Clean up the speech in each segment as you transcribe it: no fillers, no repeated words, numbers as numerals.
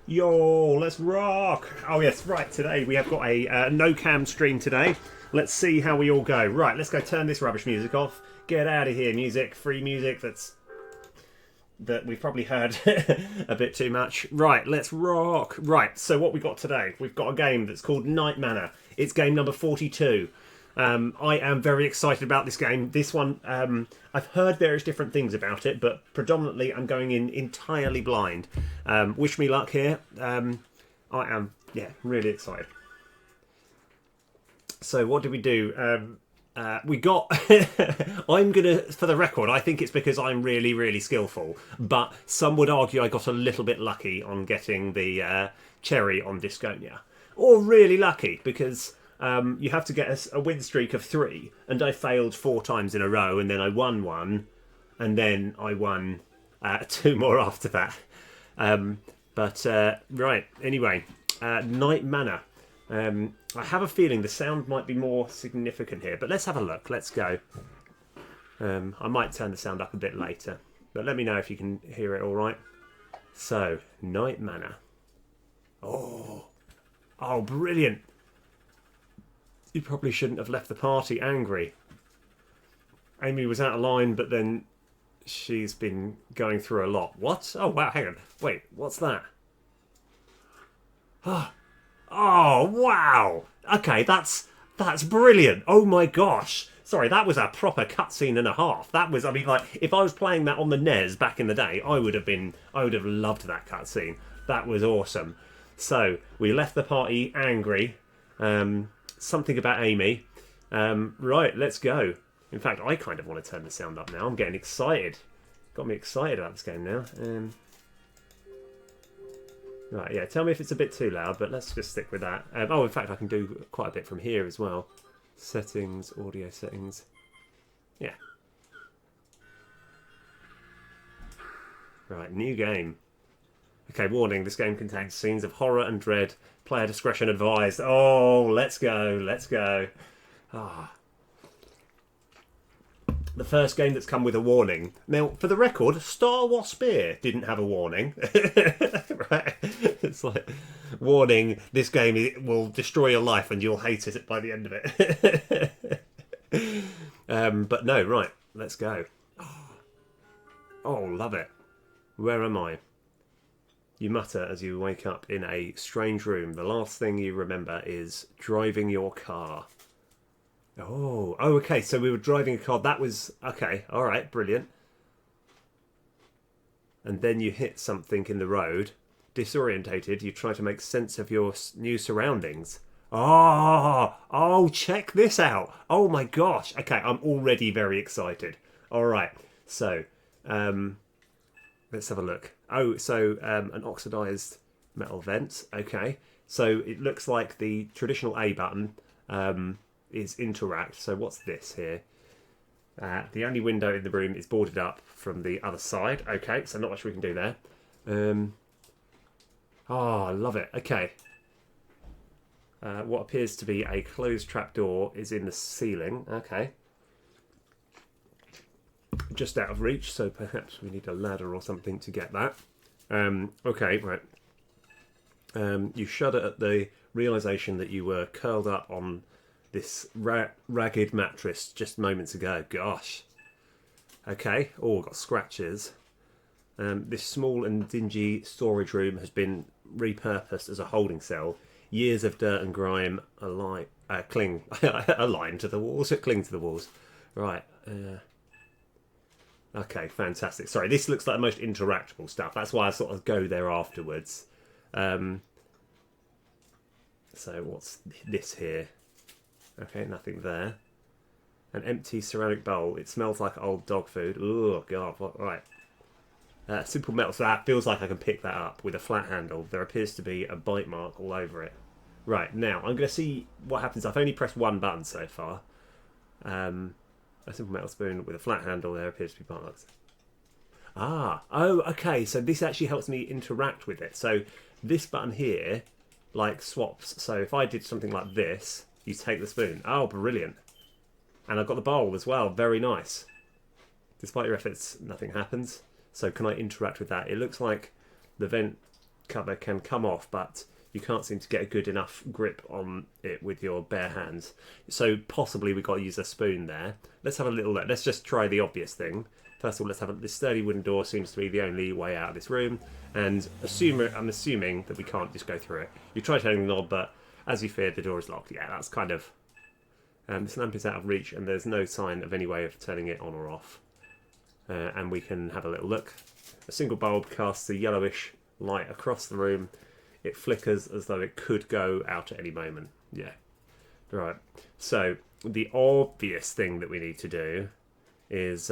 Yo, let's rock! Oh yes, right. Today we have got a no cam stream today. Let's see how we all go. Right, let's go turn this rubbish music off. Get out of here, music. Free music that we've probably heard a bit too much. Right, let's rock. Right, so what we got today? We've got a game that's called Night Manor. It's game number 42. I am very excited about this game. This one, I've heard various different things about it, but predominantly I'm going in entirely blind. Wish me luck here. I am, yeah, really excited. So what did we do? We got. I'm gonna, for the record, I think it's because I'm really, really skillful. But some would argue I got a little bit lucky on getting the cherry on Disconia, or really lucky because you have to get a win streak of 3, and I failed 4 times in a row, and then I won one, and then I won 2 more after that. Right, anyway, Night Manor. I have a feeling the sound might be more significant here, but let's have a look. Let's go. I might turn the sound up a bit later, but let me know if you can hear it all right. So, Night Manor. Oh, brilliant. You probably shouldn't have left the party angry. Amy was out of line, but then she's been going through a lot. What? Oh, wow, hang on. Wait, what's that? Oh, wow. Okay, that's brilliant. Oh my gosh. Sorry, that was a proper cutscene and a half. That was, I mean, like, if I was playing that on the NES back in the day, I would have loved that cutscene. That was awesome. So, we left the party angry. Something about Amy. Right, let's go. In fact, I kind of want to turn the sound up now. I'm getting excited. Got me excited about this game now. Right, yeah, tell me if it's a bit too loud, but let's just stick with that. In fact, I can do quite a bit from here as well. Settings, audio settings. Yeah. Right, new game. Okay, warning, this game contains scenes of horror and dread. Player discretion advised. Oh, let's go, let's go. Ah. The first game that's come with a warning. Now, for the record, Star Wars Spear didn't have a warning. Right? It's like, warning, this game will destroy your life and you'll hate it by the end of it. But no, right, let's go. Oh, love it. Where am I? You mutter as you wake up in a strange room. The last thing you remember is driving your car. Oh, okay, so we were driving a car. That was, okay, all right, brilliant. And then you hit something in the road. Disorientated, you try to make sense of your new surroundings. Oh, check this out. Oh my gosh. Okay, I'm already very excited. All right, so let's have a look. Oh, so an oxidized metal vent. Okay, so it looks like the traditional A button is interact. So what's this here? The only window in the room is boarded up from the other side. Okay, so not much we can do there. I love it. Okay. What appears to be a closed trapdoor is in the ceiling. Okay. Just out of reach, so perhaps we need a ladder or something to get that. Okay, right. You shudder at the realisation that you were curled up on this ragged mattress just moments ago. Gosh. Okay. Oh, got scratches. This small and dingy storage room has been repurposed as a holding cell. Years of dirt and grime cling to the walls. Cling to the walls. Right. Okay, fantastic. Sorry, this looks like the most interactable stuff. That's why I sort of go there afterwards. So what's this here? Okay, nothing there. An empty ceramic bowl. It smells like old dog food. Oh, God. What? Right. Simple metal. So that feels like I can pick that up with a flat handle. There appears to be a bite mark all over it. Right, now, I'm going to see what happens. I've only pressed one button so far. A simple metal spoon with a flat handle. There appears to be bite marks. Okay. So this actually helps me interact with it. So this button here, like, swaps. So if I did something like this, you take the spoon. Oh, brilliant. And I've got the bowl as well. Very nice. Despite your efforts, nothing happens. So can I interact with that? It looks like the vent cover can come off, but you can't seem to get a good enough grip on it with your bare hands. So possibly we've got to use a spoon there. Let's have a little look. Let's just try the obvious thing. First of all, let's have this sturdy wooden door seems to be the only way out of this room. And I'm assuming that we can't just go through it. You try turning the knob, but as you feared, the door is locked. Yeah, that's kind of... this lamp is out of reach, and there's no sign of any way of turning it on or off. And we can have a little look. A single bulb casts a yellowish light across the room. It flickers as though it could go out at any moment. Yeah. Right. So, the obvious thing that we need to do is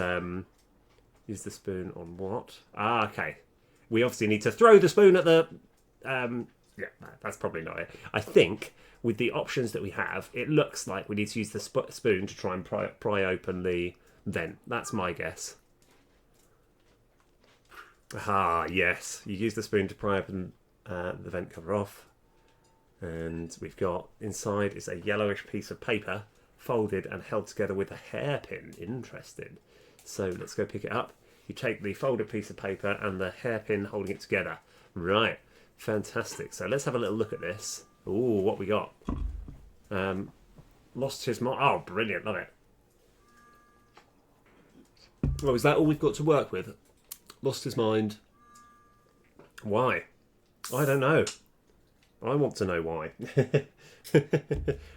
use the spoon on what? Ah, okay. We obviously need to throw the spoon at the... yeah, that's probably not it. I think, with the options that we have, it looks like we need to use the spoon to try and pry open the vent. That's my guess. Ah, yes. You use the spoon to pry open the vent cover off. And we've got inside is a yellowish piece of paper folded and held together with a hairpin. Interesting. So let's go pick it up. You take the folded piece of paper and the hairpin holding it together. Right. Fantastic. So let's have a little look at this. Ooh, what we got? Lost his mind. Oh, brilliant. Love it. Well, is that all we've got to work with? Lost his mind. Why? I don't know. I want to know why.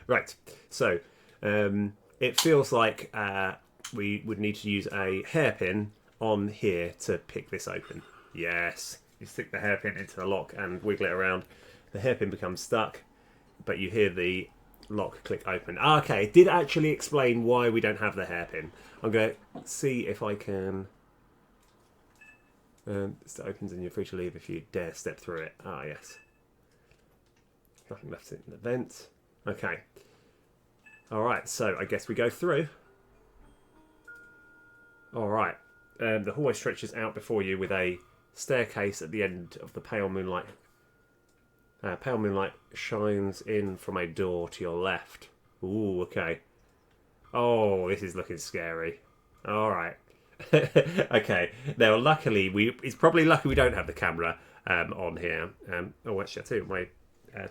Right. So, it feels like we would need to use a hairpin on here to pick this open. Yes. You stick the hairpin into the lock and wiggle it around. The hairpin becomes stuck, but you hear the lock click open. Okay, it did actually explain why we don't have the hairpin. I'm going to see if I can... this opens and you're free to leave if you dare step through it. Ah, yes. Nothing left in the vent. Okay. Alright, so I guess we go through. Alright. The hallway stretches out before you with a staircase at the end of the pale moonlight. Pale moonlight shines in from a door to your left. Ooh, okay. Oh, this is looking scary. Alright. Okay. Now, luckily, it's probably lucky we don't have the camera on here. Oh, actually, I tell you, my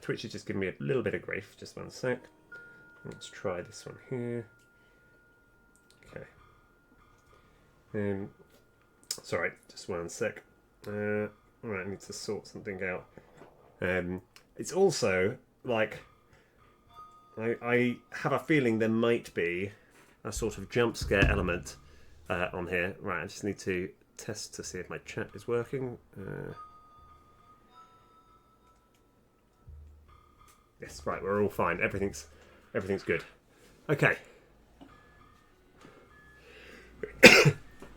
Twitch is just giving me a little bit of grief. Just one sec. Let's try this one here. Okay. Sorry, just one sec. Right, I need to sort something out. It's also like I have a feeling there might be a sort of jump scare element on here. Right, I just need to test to see if my chat is working. Yes, right, we're all fine. Everything's good. Okay.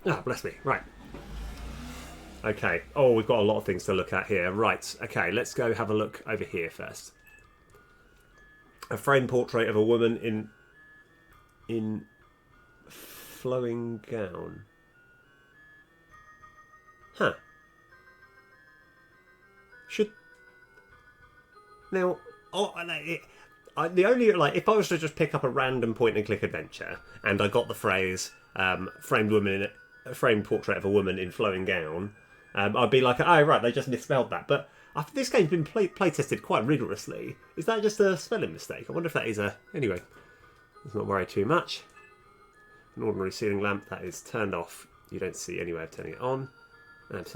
Ah, bless me. Right. Okay. Oh, we've got a lot of things to look at here. Right. Okay, let's go have a look over here first. A framed portrait of a woman in flowing gown. Huh. Now, the only, if I was to just pick up a random point and click adventure and I got the phrase framed portrait of a woman in flowing gown, I'd be like, oh right, they just misspelled that. But this game's been play tested quite rigorously. Is that just a spelling mistake? I wonder if that is a... Anyway, let's not worry too much. An ordinary ceiling lamp that is turned off. You don't see any way of turning it on.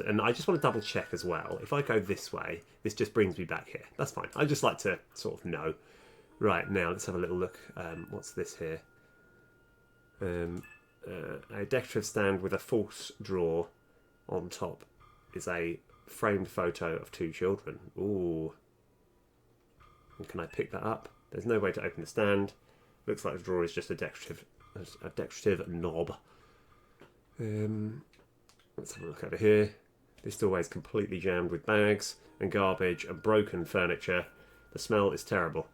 And I just want to double check as well. If I go this way, this just brings me back here. That's fine. I just like to sort of know. Right, now let's have a little look. What's this here? A decorative stand with a false drawer on top is a framed photo of two children. Ooh. And can I pick that up? There's no way to open the stand. Looks like the drawer is just a decorative knob. Let's have a look over here. This doorway is completely jammed with bags and garbage and broken furniture. The smell is terrible.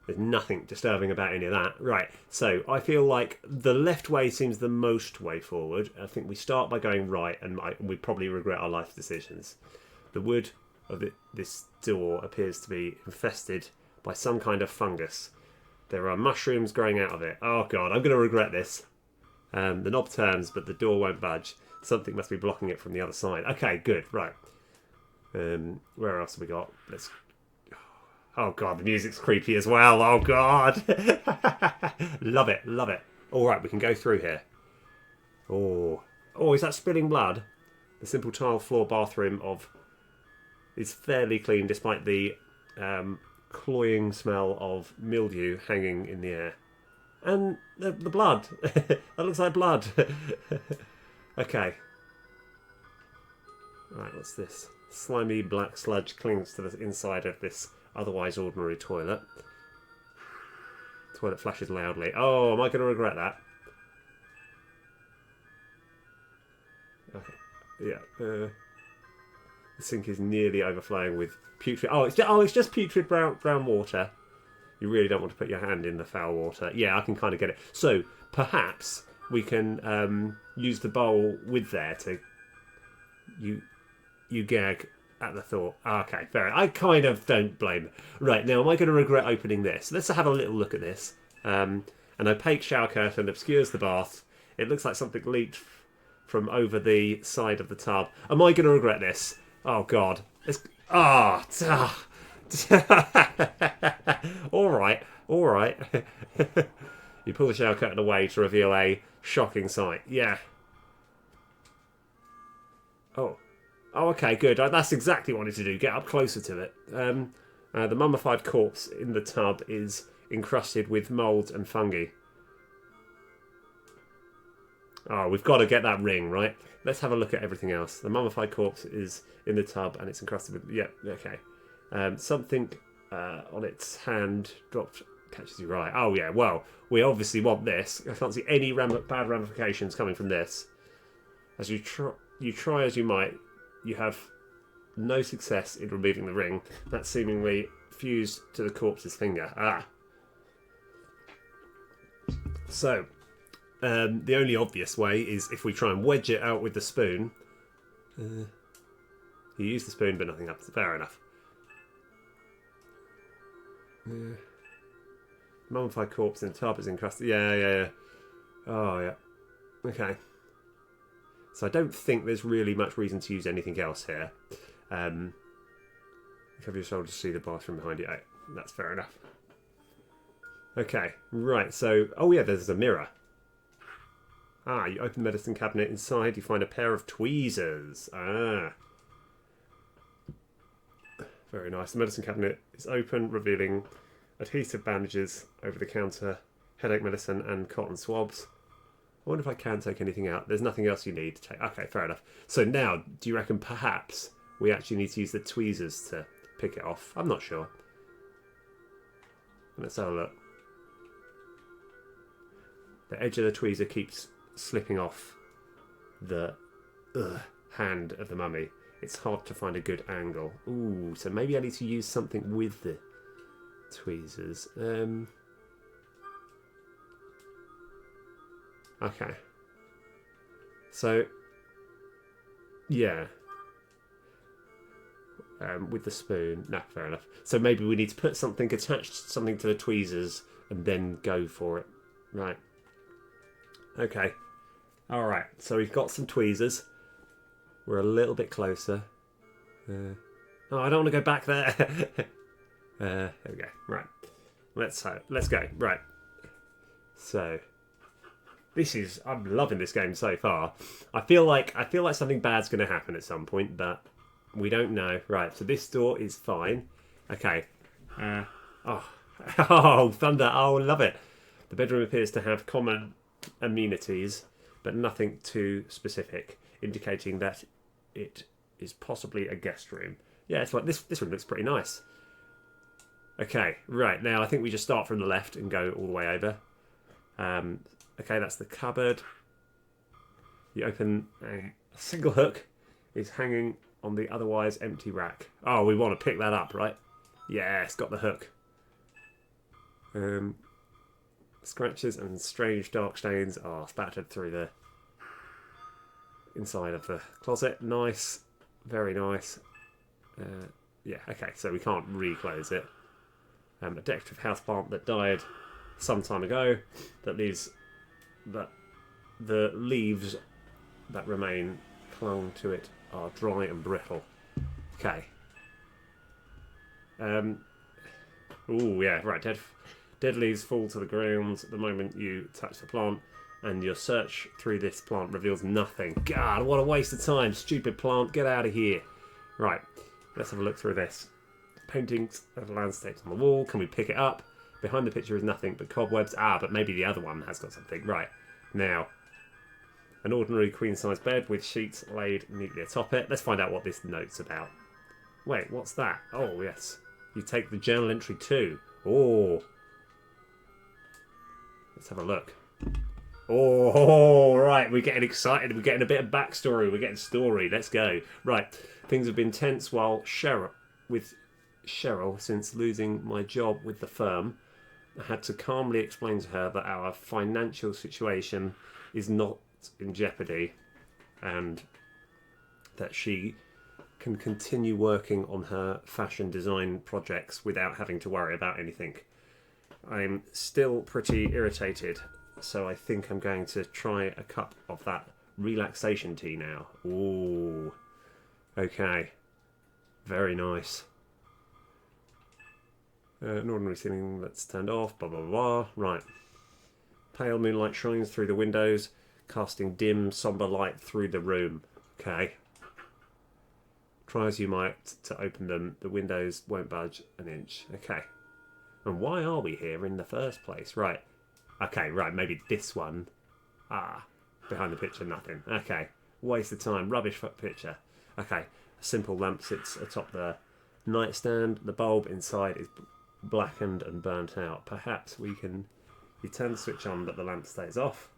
There's nothing disturbing about any of that. Right, so I feel like the left way seems the most way forward. I think we start by going right and we probably regret our life decisions. The wood of this door appears to be infested by some kind of fungus. There are mushrooms growing out of it. Oh god, I'm going to regret this. The knob turns, but the door won't budge. Something must be blocking it from the other side. Okay, good, right. Where else have we got? Let's. Oh god, the music's creepy as well. Oh god, love it, love it. All right, we can go through here. Oh, is that spilling blood? The simple tile floor bathroom is fairly clean, despite the cloying smell of mildew hanging in the air. And the blood. That looks like blood. Okay. Right, what's this? Slimy black sludge clings to the inside of this otherwise ordinary toilet. Toilet flashes loudly. Oh, am I going to regret that? Okay. Yeah. The sink is nearly overflowing with putrid. It's just putrid brown water. You really don't want to put your hand in the foul water. Yeah, I can kind of get it. So perhaps we can use the bowl with there to you gag at the thought. Okay, fair. I kind of don't blame it. Right, now am I going to regret opening this? Let's have a little look at this. An opaque shower curtain obscures the bath. It looks like something leaked from over the side of the tub. Am I going to regret this? Oh god. All right. You pull the shower curtain away to reveal a shocking sight. Yeah. Oh, okay, good. That's exactly what I wanted to do. Get up closer to it. The mummified corpse in the tub is encrusted with mould and fungi. Oh, we've got to get that ring, right? Let's have a look at everything else. The mummified corpse is in the tub and it's encrusted with... Yeah, okay. Something on its hand dropped catches you right. Oh, yeah, well, we obviously want this. I can't see any bad ramifications coming from this. As you try as you might, you have no success in removing the ring. That's seemingly fused to the corpse's finger. So, the only obvious way is if we try and wedge it out with the spoon. You use the spoon, but nothing happens. Fair enough. Mummified corpse in the tub is encrusted. Yeah. Oh, yeah. Okay. So I don't think there's really much reason to use anything else here. Cover your shoulders to see the bathroom behind you. Oh, that's fair enough. Okay, right, so... Oh yeah, there's a mirror. You open the medicine cabinet. Inside you find a pair of tweezers. Very nice. The medicine cabinet is open, revealing adhesive bandages over the counter, headache medicine and cotton swabs. I wonder if I can take anything out. There's nothing else you need to take. Okay, fair enough. So now, do you reckon perhaps we actually need to use the tweezers to pick it off? I'm not sure. Let's have a look. The edge of the tweezer keeps slipping off the hand of the mummy. It's hard to find a good angle. Ooh, so maybe I need to use something with the tweezers. Okay. So, yeah. With the spoon. No, fair enough. So maybe we need to put something, attach something to the tweezers and then go for it. Right. Okay. Alright, so we've got some tweezers. We're a little bit closer. Oh, I don't want to go back there. There we go. Right. Let's go. Right. So... I'm loving this game so far. I feel like something bad's going to happen at some point, but we don't know. Right, so this door is fine. Okay. Oh, thunder. Oh, love it. The bedroom appears to have common amenities, but nothing too specific, indicating that it is possibly a guest room. Yeah, it's like this room looks pretty nice. Okay, right. Now I think we just start from the left and go all the way over. Okay, that's the cupboard. You open a single hook is hanging on the otherwise empty rack. Oh, we want to pick that up, right? Yeah, it's got the hook. Scratches and strange dark stains are spattered through the inside of the closet. Nice. Very nice. Yeah, okay, so we can't re-close it. A decorative houseplant that died some time ago that leaves... that the leaves that remain clung to it are dry and brittle. Okay. Oh, yeah, right. Dead leaves fall to the ground the moment you touch the plant, and your search through this plant reveals nothing. God, what a waste of time. Stupid plant, get out of here. Right, let's have a look through this. Paintings of landscapes on the wall. Can we pick it up? Behind the picture is nothing but cobwebs. Ah, but maybe the other one has got something. Right, now, an ordinary queen-size bed with sheets laid neatly atop it. Let's find out what this note's about. Wait, what's that? Oh, yes. You take the journal entry too. Oh. Let's have a look. Oh, right. We're getting excited. We're getting a bit of backstory. We're getting story. Let's go. Right. Things have been tense while Cheryl, since losing my job with the firm, I had to calmly explain to her that our financial situation is not in jeopardy and that she can continue working on her fashion design projects without having to worry about anything. I'm still pretty irritated, so I think I'm going to try a cup of that relaxation tea now. Ooh. Okay. Very nice. An ordinary ceiling that's turned off, blah, blah, blah. Right. Pale moonlight shines through the windows, casting dim, sombre light through the room. Okay. Try as you might to open them, the windows won't budge an inch. Okay. And why are we here in the first place? Right. Okay, right, maybe this one. Ah. Behind the picture, nothing. Okay. Waste of time. Rubbish picture. Okay. A simple lamp sits atop the nightstand. The bulb inside is blackened and burnt out. Perhaps we can... You turn the switch on, but the lamp stays off.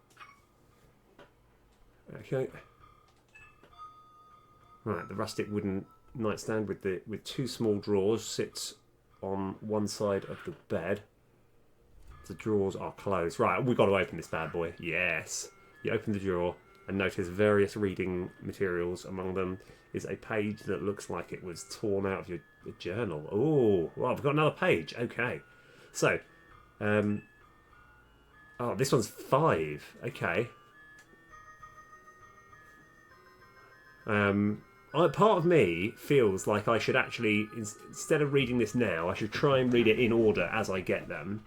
Okay. Right, the rustic wooden nightstand with two small drawers sits on one side of the bed. The drawers are closed. Right, we've got to open this bad boy. Yes. You open the drawer and notice various reading materials. Among them is a page that looks like it was torn out of your journal. Oh, well, I've got another page. Okay. So, oh, this one's 5. Okay. Part of me feels like I should actually, instead of reading this now, I should try and read it in order as I get them,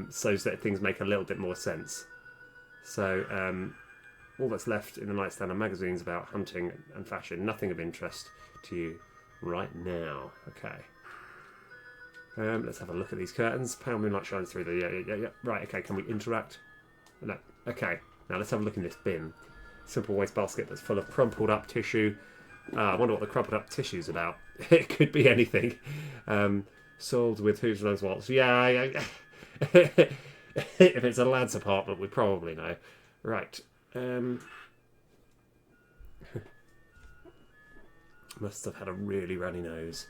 so that things make a little bit more sense. So, all that's left in the nightstand are magazines about hunting and fashion. Nothing of interest to you right now. Okay. Let's have a look at these curtains. Pale moonlight shines through the... Yeah. Right, okay, can we interact? No. Okay, now let's have a look in this bin. Simple waste basket that's full of crumpled up tissue. I wonder what the crumpled up tissue's about. It could be anything. Soiled with who knows what. Yeah. If it's a lad's apartment, we probably know. Right. Must have had a really runny nose.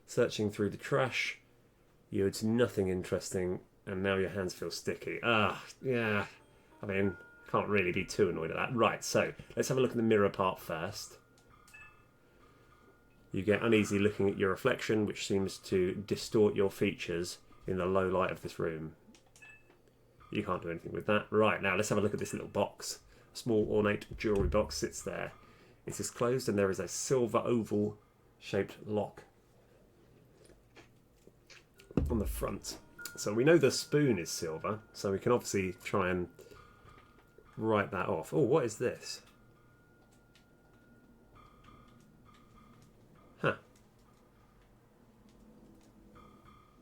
Searching through the trash, you had nothing interesting, and now your hands feel sticky. Yeah. I mean, can't really be too annoyed at that. Right, so let's have a look at the mirror part first. You get uneasy looking at your reflection, which seems to distort your features in the low light of this room. You can't do anything with that. Right, now let's have a look at this little box. A small ornate jewellery box sits there. It is closed and there is a silver oval shaped lock on the front. So we know the spoon is silver, so we can obviously try and write that off. Oh, what is this? Huh.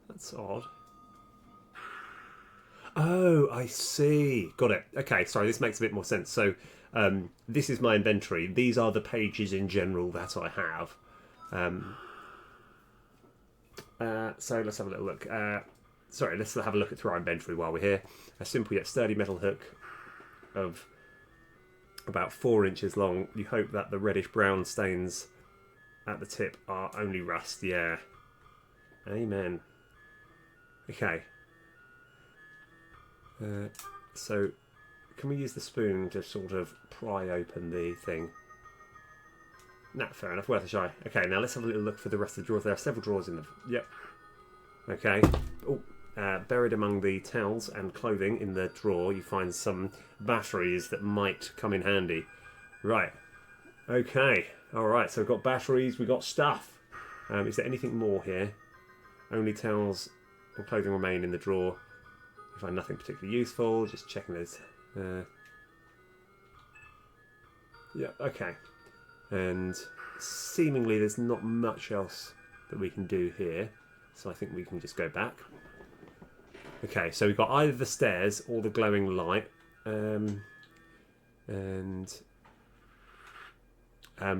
That's odd. Oh, I see. Got it. Okay, sorry, this makes a bit more sense. So, this is my inventory. These are the pages in general that I have. So let's have a little look. Sorry, let's have a look through our inventory while we're here. A simple yet sturdy metal hook of about 4 inches long. You hope that the reddish-brown stains at the tip are only rust. Yeah. Amen. Okay. So, can we use the spoon to sort of pry open the thing? Nah, fair enough. Worth a try. Okay, now let's have a little look for the rest of the drawers. There are several drawers in the... Yep. Okay. Oh, buried among the towels and clothing in the drawer, you find some batteries that might come in handy. Right. Okay. Alright, so we've got batteries, we've got stuff. Is there anything more here? Only towels or clothing remain in the drawer. I find nothing particularly useful. Just checking those. Yeah, okay. And seemingly there's not much else that we can do here. So I think we can just go back. Okay, so we've got either the stairs or the glowing light.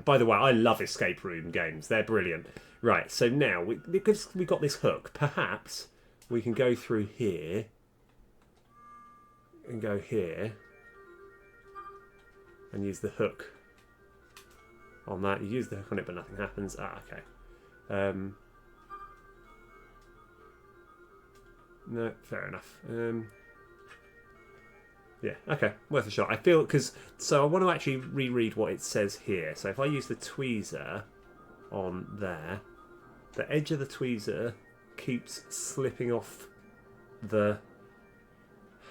By the way, I love escape room games. They're brilliant. Right, so now, because we've got this hook, perhaps we can go through here and go here and use the hook on that. You use the hook on it, but nothing happens. Ah, okay. No, fair enough. Yeah, okay, worth a shot. I feel, so I want to actually reread what it says here. So if I use the tweezer on there, the edge of the tweezer keeps slipping off the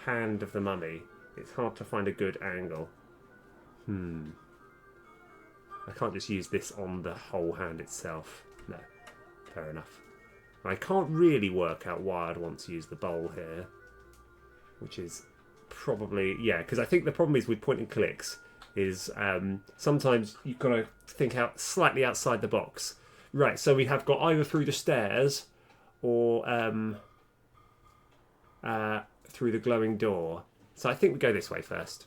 hand of the mummy. It's hard to find a good angle. I can't just use this on the whole hand itself. No, fair enough. I can't really work out why I'd want to use the bowl here, which is probably, yeah, because I think the problem is with point and clicks is sometimes you've got to think out slightly outside the box. Right, so we have got either through the stairs or through the glowing door. So I think we go this way first.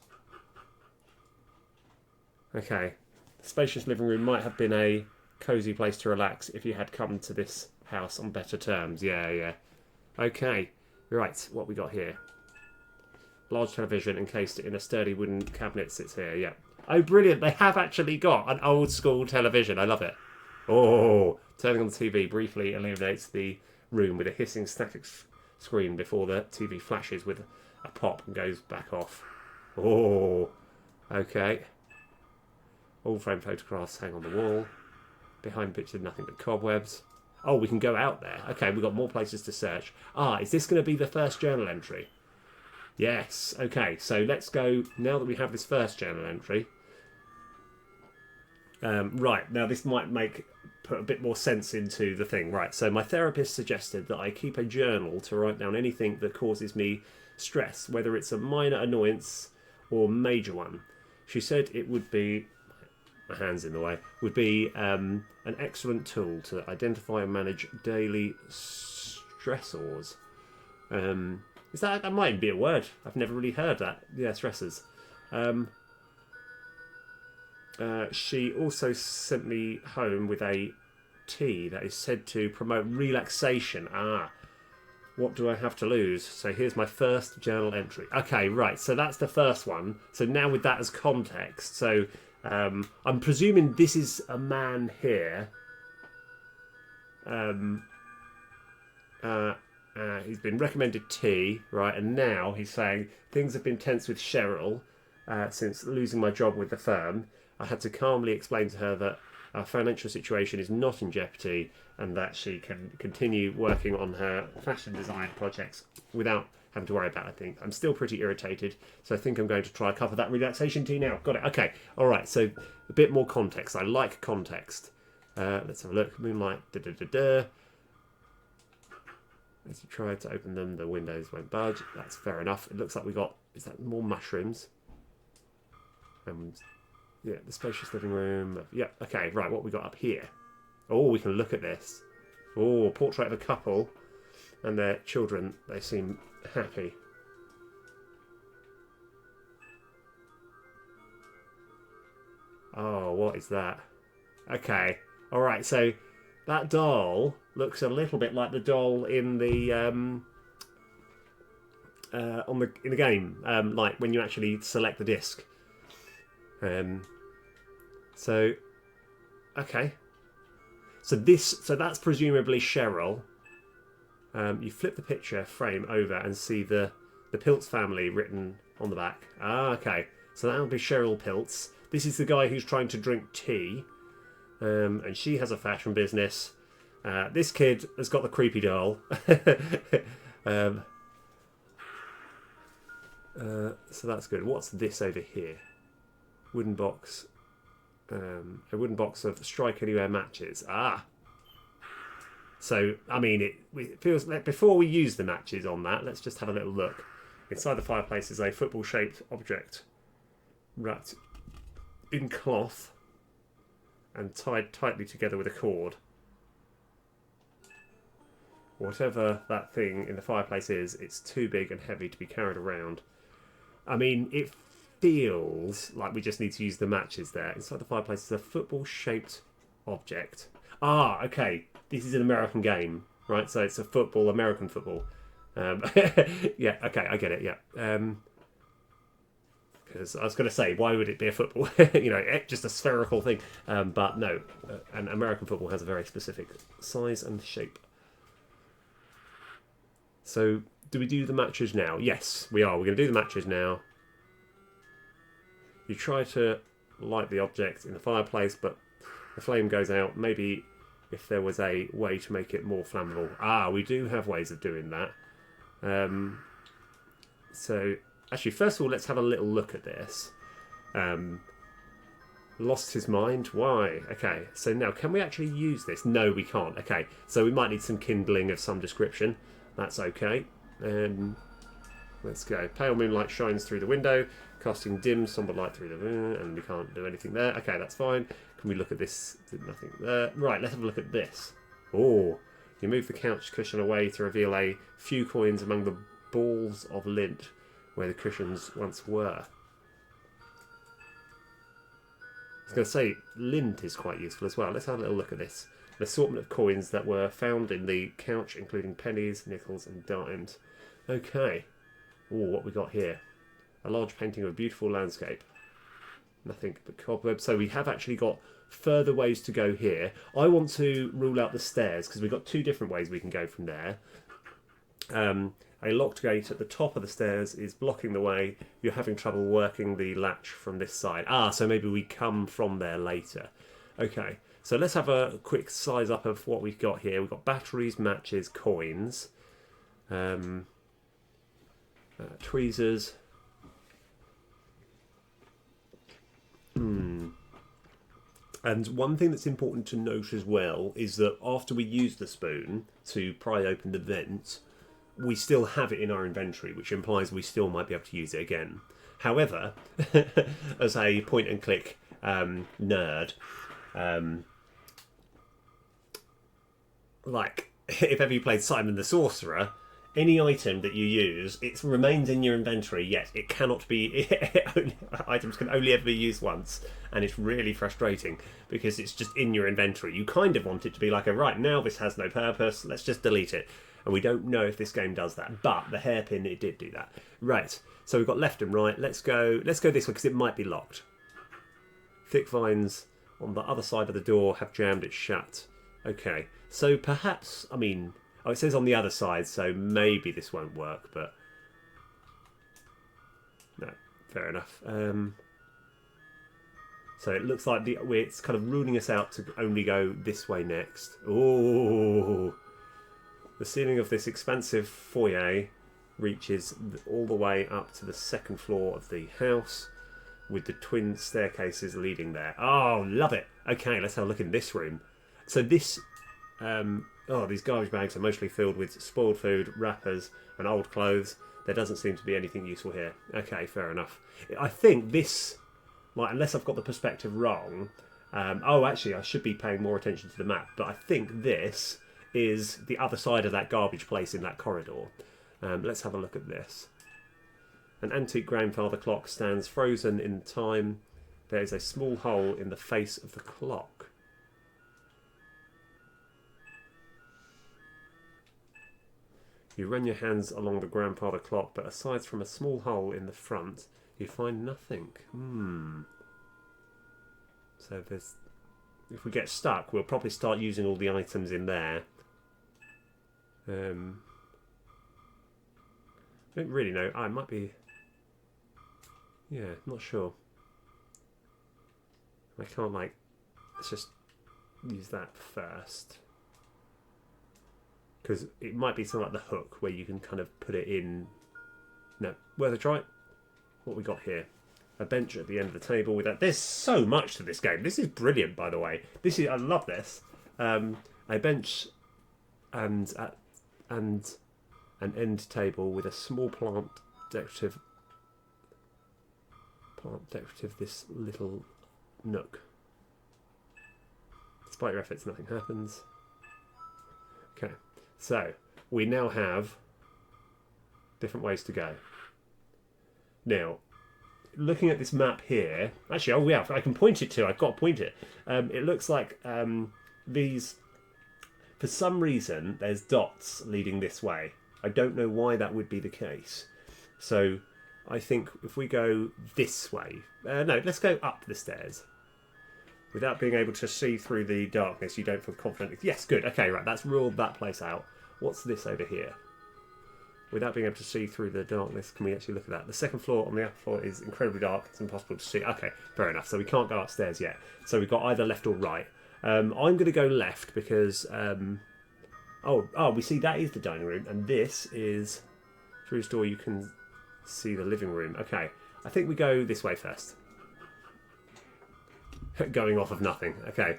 Okay. The spacious living room might have been a cosy place to relax if you had come to this house on better terms. Yeah, yeah. Okay. Right, what we got here? Large television encased in a sturdy wooden cabinet sits here. Yeah. Oh, brilliant. They have actually got an old school television. I love it. Oh, turning on the TV briefly illuminates the room with a hissing static screen before the TV flashes with a pop and goes back off. Oh, okay. All frame photographs hang on the wall. Behind pictured nothing but cobwebs. Oh, we can go out there. Okay, we've got more places to search. Ah, is this going to be the first journal entry? Yes. Okay, so let's go, now that we have this first journal entry. Right, now this might put a bit more sense into the thing. Right, so my therapist suggested that I keep a journal to write down anything that causes me stress, whether it's a minor annoyance or major one. She said it would be, my hand's in the way, would be an excellent tool to identify and manage daily stressors. That might be a word. I've never really heard that. Yeah, stressors. She also sent me home with a tea that is said to promote relaxation. Ah, what do I have to lose? So here's my first journal entry. Okay, right, so that's the first one. So now with that as context, so I'm presuming this is a man here. He's been recommended tea, right, and now he's saying things have been tense with Cheryl since losing my job with the firm. I had to calmly explain to her that our financial situation is not in jeopardy and that she can continue working on her fashion design projects without having to worry about it. I think I'm still pretty irritated, so I think I'm going to try a cup of that relaxation tea now. Got it. Okay. All right. So a bit more context. I like context. Let's have a look. Moonlight. As you try to open them, the windows won't budge. That's fair enough. It looks like we got, is that more mushrooms? Yeah, the spacious living room. Yeah, okay, right, what we got up here? Oh, we can look at this. Oh, portrait of a couple and their children. They seem happy. Oh, what is that? Okay, all right, so that doll looks a little bit like the doll in the in the game, like when you actually select the disc. So, okay. So that's presumably Cheryl. You flip the picture frame over and see the Piltz family written on the back. Ah, okay. So that'll be Cheryl Piltz. This is the guy who's trying to drink tea. And she has a fashion business. This kid has got the creepy doll. So that's good. What's this over here? Wooden box. A wooden box of strike anywhere matches. Ah. So, I mean, it feels like before we use the matches on that, let's just have a little look. Inside the fireplace is a football-shaped object wrapped in cloth and tied tightly together with a cord. Whatever that thing in the fireplace is, it's too big and heavy to be carried around. I mean, it feels like we just need to use the matches there. Inside the fireplace is a football-shaped object. Ah, okay. This is an American game, right? So it's a football, American football. Yeah, okay, I get it, yeah. Because I was going to say, why would it be a football? You know, just a spherical thing. But no, an American football has a very specific size and shape. So, do we do the matches now? Yes, we are. We're going to do the matches now. You try to light the object in the fireplace, but the flame goes out. Maybe if there was a way to make it more flammable. Ah, we do have ways of doing that. So, actually, first of all, let's have a little look at this. Lost his mind? Why? Okay, so now, can we actually use this? No, we can't. Okay, so we might need some kindling of some description. That's okay. Let's go. Pale moonlight shines through the window, casting dim, somber light through the... and we can't do anything there. Okay, that's fine. Can we look at this? Nothing there. Right, let's have a look at this. Oh, you move the couch cushion away to reveal a few coins among the balls of lint where the cushions once were. I was going to say, lint is quite useful as well. Let's have a little look at this. An assortment of coins that were found in the couch, including pennies, nickels and dimes. Okay. Oh, what we got here? A large painting of a beautiful landscape. Nothing but cobwebs. So we have actually got further ways to go here. I want to rule out the stairs because we've got two different ways we can go from there. A locked gate at the top of the stairs is blocking the way. You're having trouble working the latch from this side. Ah, so maybe we come from there later. Okay, so let's have a quick size up of what we've got here. We've got batteries, matches, coins, tweezers. And one thing that's important to note as well is that after we use the spoon to pry open the vent, we still have it in our inventory, which implies we still might be able to use it again. However, as a point and click nerd, like if ever you played Simon the Sorcerer, any item that you use, it remains in your inventory, yet it cannot be... items can only ever be used once, and it's really frustrating because it's just in your inventory. You kind of want it to be like, right, now this has no purpose, let's just delete it. And we don't know if this game does that, but the hairpin, it did do that. Right, so we've got left and right. Let's go this way because it might be locked. Thick vines on the other side of the door have jammed it shut. Okay, so perhaps, I mean... Oh, it says on the other side, so maybe this won't work, but... No, fair enough. So it looks like it's kind of ruling us out to only go this way next. Oh, the ceiling of this expansive foyer reaches all the way up to the second floor of the house, with the twin staircases leading there. Oh, love it. Okay, let's have a look in this room. So this... oh, these garbage bags are mostly filled with spoiled food, wrappers, and old clothes. There doesn't seem to be anything useful here. Okay, fair enough. I think this, like, unless I've got the perspective wrong... oh, actually, I should be paying more attention to the map, but I think this is the other side of that garbage place in that corridor. Let's have a look at this. An antique grandfather clock stands frozen in time. There is a small hole in the face of the clock. You run your hands along the grandfather clock, but aside from a small hole in the front, you find nothing. So there's... if we get stuck, we'll probably start using all the items in there. I don't really know. It might be... yeah, not sure. I can't, like... let's just use that first. Because it might be something like the hook, where you can kind of put it in... No, worth a try. What we got here? a bench at the end of the table with that. There's so much to this game. This is brilliant, by the way. I love this. A bench and an end table with a small decorative this little nook. Despite your efforts, nothing happens. Okay, so we now have different ways to go. Now, looking at this map here, actually, oh yeah, I can point it to. I've got to point it. It looks like these. For some reason, there's dots leading this way. I don't know why that would be the case. So, I think if we go this way, no, let's go up the stairs. Without being able to see through the darkness, you don't feel confident. Yes, good. Okay, right, that's ruled that place out. What's this over here? Without being able to see through the darkness, can we actually look at that? The second floor on the upper floor is incredibly dark. It's impossible to see. Okay, fair enough. So we can't go upstairs yet. So we've got either left or right. I'm going to go left because... we see that is the dining room. And this is... Through this door you can see the living room. Okay, I think we go this way first. Going off of nothing. Okay.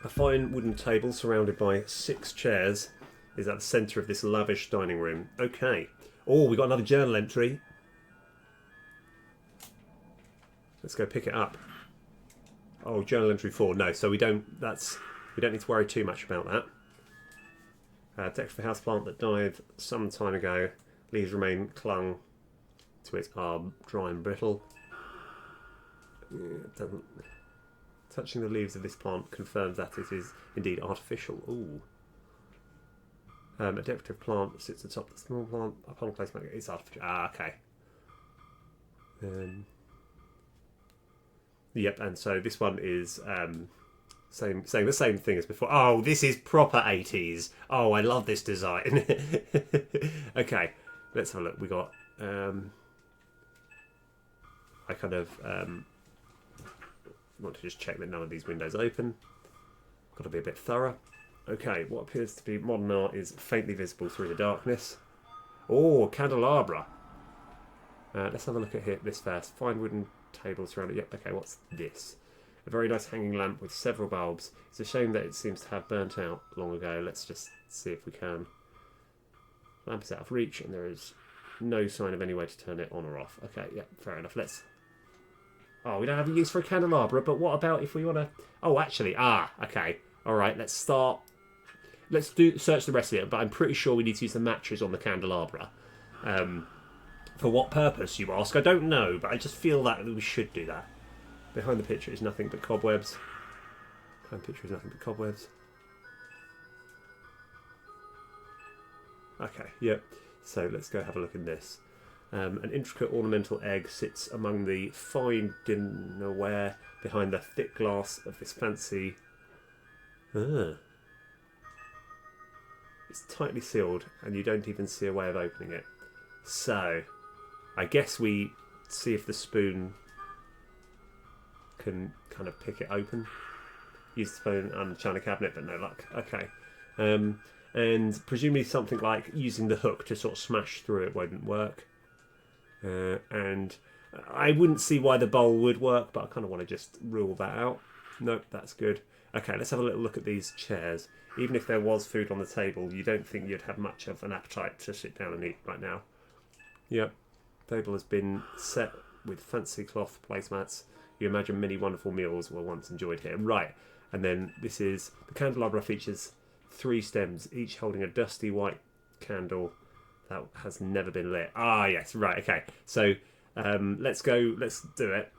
A fine wooden table surrounded by 6 chairs is at the centre of this lavish dining room. Okay. Oh, we got another journal entry. Let's go pick it up. Oh, journal entry 4. No, so we don't need to worry too much about that. Decorative house plant that died some time ago. Leaves remain clung to its arm, dry and brittle. It doesn't. Touching the leaves of this plant confirms that it is indeed artificial. Ooh. A decorative plant sits atop the small plant. Upon placement, it's artificial. Ah, okay. Yep, and so this one is saying the same thing as before. Oh, this is proper 80s. Oh, I love this design. Okay, let's have a look. We got. I kind of. Want to just check that none of these windows open. Got to be a bit thorough. Okay, what appears to be modern art is faintly visible through the darkness. Oh, candelabra. Let's have a look at this first. Fine wooden table surrounded. Yep. Okay, what's this? A very nice hanging lamp with several bulbs. It's a shame that it seems to have burnt out long ago. Let's just see if we can. Lamp is out of reach, and there is no sign of any way to turn it on or off. Okay, yeah, fair enough. Let's. Oh, we don't have a use for a candelabra, but what about if we want to... Oh, actually, okay. All right, let's start... Let's search the rest of it, but I'm pretty sure we need to use the matches on the candelabra. For what purpose, you ask? I don't know, but I just feel that we should do that. Behind the picture is nothing but cobwebs. Behind the picture is nothing but cobwebs. Okay, yep. So let's go have a look in this. An intricate ornamental egg sits among the fine dinnerware behind the thick glass of this fancy... It's tightly sealed and you don't even see a way of opening it. So, I guess we see if the spoon can kind of pick it open. Use the spoon on the china cabinet, but no luck. Okay. And presumably something like using the hook to sort of smash through it wouldn't work. And I wouldn't see why the bowl would work, but I kind of want to just rule that out. Nope, that's good. Okay, let's have a little look at these chairs. Even if there was food on the table, you don't think you'd have much of an appetite to sit down and eat right now. Yep, table has been set with fancy cloth placemats. You imagine many wonderful meals were once enjoyed here. Right, and then this is... The candelabra features 3 stems, each holding a dusty white candle that has never been lit. Ah, yes, right, okay. So, let's do it.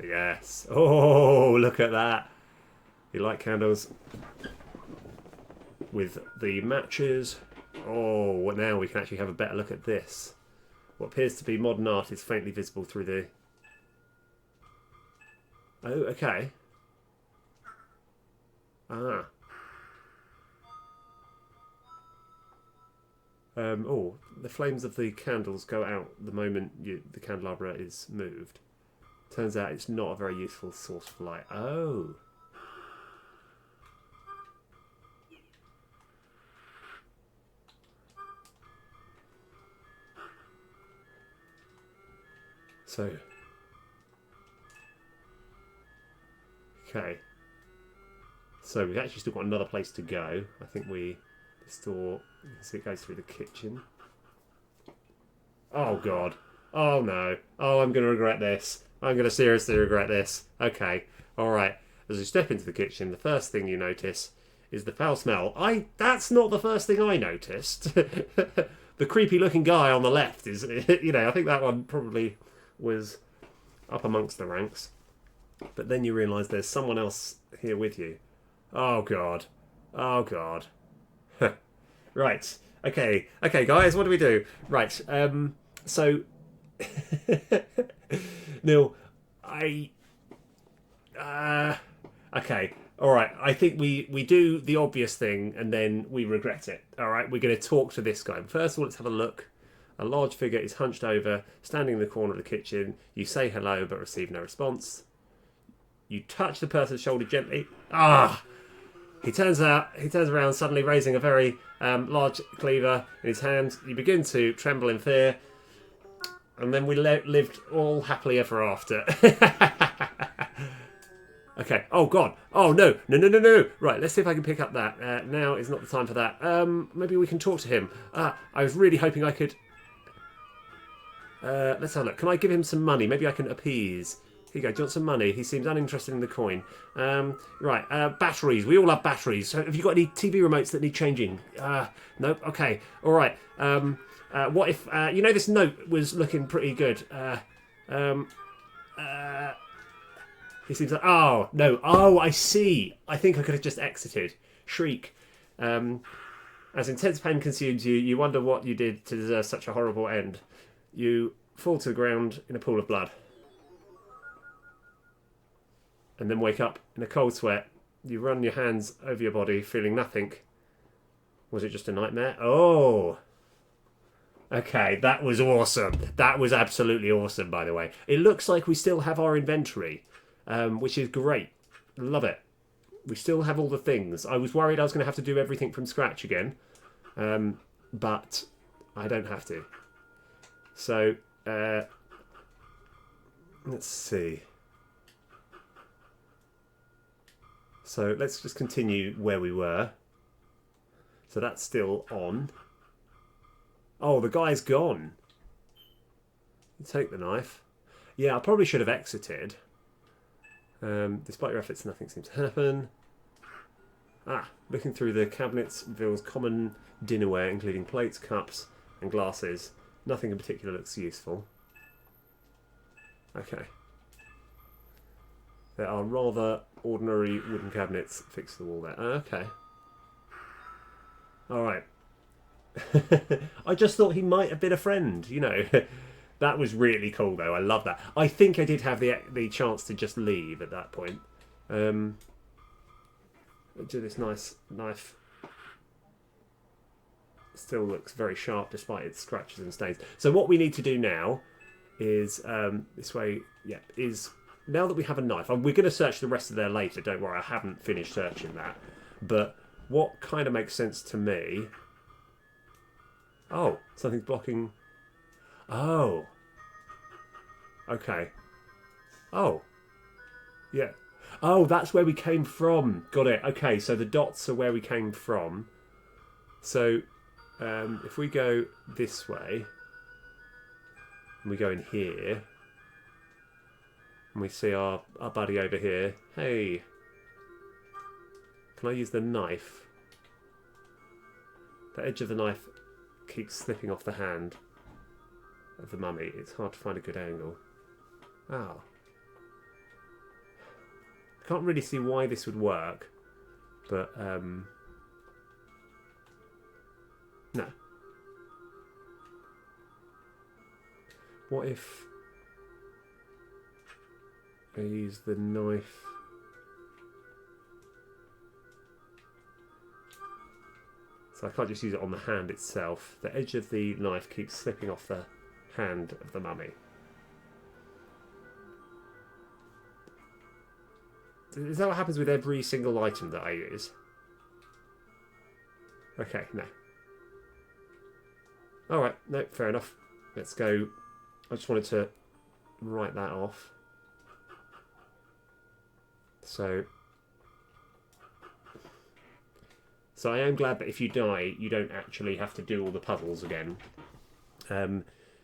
Yes. Oh, look at that. You like candles? With the matches. Oh, now we can actually have a better look at this. What appears to be modern art is faintly visible through the... Oh, okay. Ah. The flames of the candles go out the moment the candelabra is moved. Turns out it's not a very useful source of light. Oh. So, okay. So we've actually still got another place to go. I think this door, so it goes through the kitchen. Oh God. Oh no. Oh, I'm going to regret this. I'm going to seriously regret this. Okay. All right. As you step into the kitchen, the first thing you notice is the foul smell. That's not the first thing I noticed. The creepy looking guy on the left is, you know, I think that one probably was up amongst the ranks. But then you realise there's someone else here with you. Oh God. Oh God. Right. Okay. Okay, guys, what do we do? Right. So Neil, okay. All right. I think we do the obvious thing and then we regret it. All right. We're going to talk to this guy. First of all, let's have a look. A large figure is hunched over, standing in the corner of the kitchen. You say hello, but receive no response. You touch the person's shoulder gently. He turns around, suddenly raising a very large cleaver in his hand. You begin to tremble in fear. And then we lived all happily ever after. Okay. Oh, God. Oh, no. No. Right, let's see if I can pick up that. Now is not the time for that. Maybe we can talk to him. I was really hoping I could... let's have a look. Can I give him some money? Maybe I can appease. Here you go. Do you want some money? He seems uninterested in the coin. Right. Batteries. We all have batteries. So have you got any TV remotes that need changing? Nope. Okay. All right. What if... you know, this note was looking pretty good. He seems like... Oh, no. Oh, I see. I think I could have just exited. Shriek. As intense pain consumes you, you wonder what you did to deserve such a horrible end. You fall to the ground in a pool of blood. And then wake up in a cold sweat. You run your hands over your body, feeling nothing. Was it just a nightmare? Oh. Okay, that was awesome. That was absolutely awesome, by the way. It looks like we still have our inventory, which is great. Love it. We still have all the things. I was worried I was going to have to do everything from scratch again, but I don't have to. So, let's see. So let's just continue where we were. So that's still on. Oh, the guy's gone. You take the knife. Yeah, I probably should have exited. Despite your efforts, nothing seems to happen. Looking through the cabinets reveals common dinnerware, including plates, cups, and glasses. Nothing in particular looks useful. Okay. There are rather ordinary wooden cabinets fixed to the wall there. Okay. Alright. I just thought he might have been a friend, you know. That was really cool, though. I love that. I think I did have the chance to just leave at that point. Do this nice knife. Still looks very sharp despite its scratches and stains. So what we need to do now is this way. Yeah, is now that we have a knife. We're going to search the rest of there later. Don't worry, I haven't finished searching that. But what kind of makes sense to me? Oh, something's blocking. Oh. Okay. Oh. Yeah. Oh, that's where we came from. Got it. Okay, so the dots are where we came from. So, if we go this way, and we go in here, and we see our buddy over here. Hey. Can I use the knife? The edge of the knife keeps slipping off the hand of the mummy. It's hard to find a good angle. Oh. I can't really see why this would work, but no. What if I use the knife? So I can't just use it on the hand itself. The edge of the knife keeps slipping off the hand of the mummy. Is that what happens with every single item that I use? Okay, no. Alright, no, fair enough. Let's go. I just wanted to write that off. So I am glad that if you die, you don't actually have to do all the puzzles again.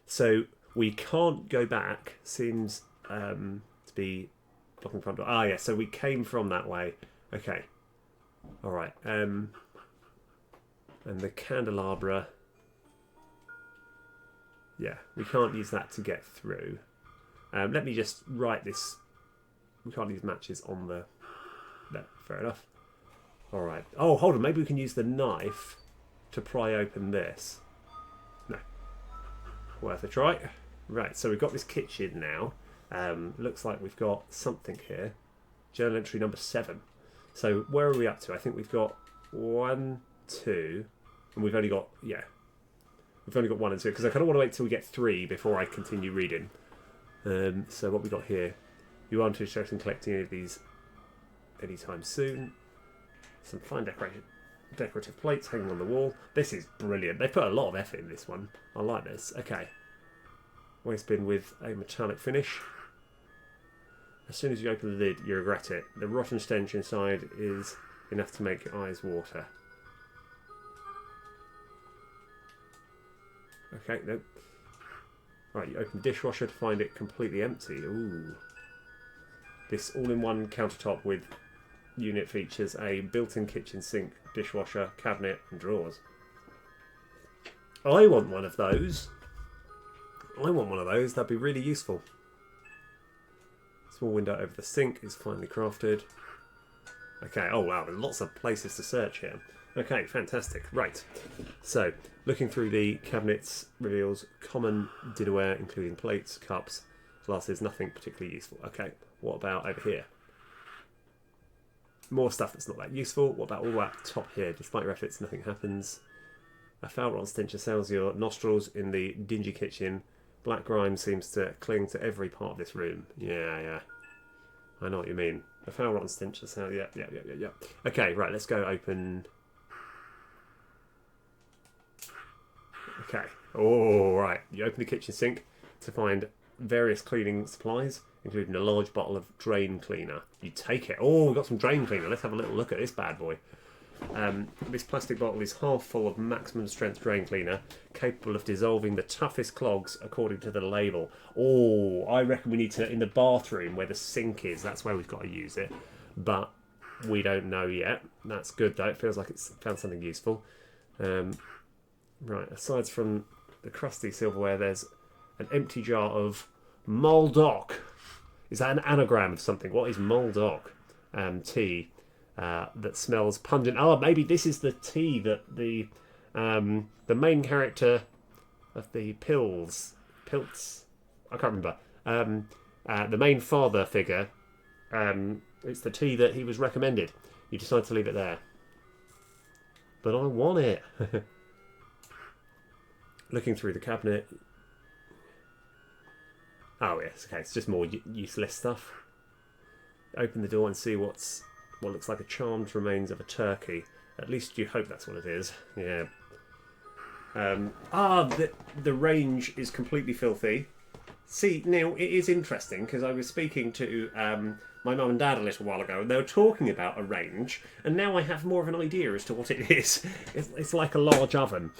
So we can't go back. Seems to be blocking the front door. Ah, yeah. So we came from that way. Okay. All right. And the candelabra. Yeah, we can't use that to get through. Let me just write this. We can't use matches on the... No, fair enough. All right. Oh, hold on. Maybe we can use the knife to pry open this. No. Worth a try. Right, so we've got this kitchen now. Looks like we've got something here. Journal entry number 7. So where are we up to? I think we've got 1, 2, and we've only got... Yeah. We've only got 1 and 2, because I kind of want to wait till we get 3 before I continue reading. So what we got here? You aren't interested in collecting any of these anytime soon. Some fine decorative plates hanging on the wall. This is brilliant. They put a lot of effort in this one. I like this. Okay. Waste bin with a metallic finish. As soon as you open the lid, you regret it. The rotten stench inside is enough to make your eyes water. Okay, no. Right, you open the dishwasher to find it completely empty. Ooh. This all-in-one countertop with unit features a built-in kitchen sink, dishwasher, cabinet and drawers. I want one of those. That'd be really useful. Small window over the sink is finely crafted. Okay, oh wow, there's lots of places to search here. Okay, fantastic. Right, so looking through the cabinets reveals common dinnerware, including plates, cups, glasses, nothing particularly useful. Okay, what about over here? More stuff that's not that useful. What about all that top here? Despite your efforts, nothing happens. A foul rotten stench assails your nostrils in the dingy kitchen. Black grime seems to cling to every part of this room. Yeah. I know what you mean. A foul rotten stench assails... Yeah. Okay, right, let's go open... Okay. Oh, right. You open the kitchen sink to find various cleaning supplies, including a large bottle of drain cleaner. You take it. Oh, we've got some drain cleaner. Let's have a little look at this bad boy. This plastic bottle is half full of maximum strength drain cleaner, capable of dissolving the toughest clogs according to the label. Oh, I reckon we need to, in the bathroom where the sink is, that's where we've got to use it. But we don't know yet. That's good though. It feels like it's found something useful. Right, aside from the crusty silverware, there's an empty jar of Moldoc. Is that an anagram of something? What is Moldoc? Tea that smells pungent. Oh, maybe this is the tea that the main character of the Pilts, I can't remember. The main father figure. It's the tea that he was recommended. You decide to leave it there, but I want it. Looking through the cabinet. Oh yes, okay, it's just more useless stuff. Open the door and see what looks like a charmed remains of a turkey. At least you hope that's what it is. Yeah. The range is completely filthy. See, Neil, it is interesting because I was speaking to my mum and dad a little while ago, and they were talking about a range, and now I have more of an idea as to what it is. It's like a large oven.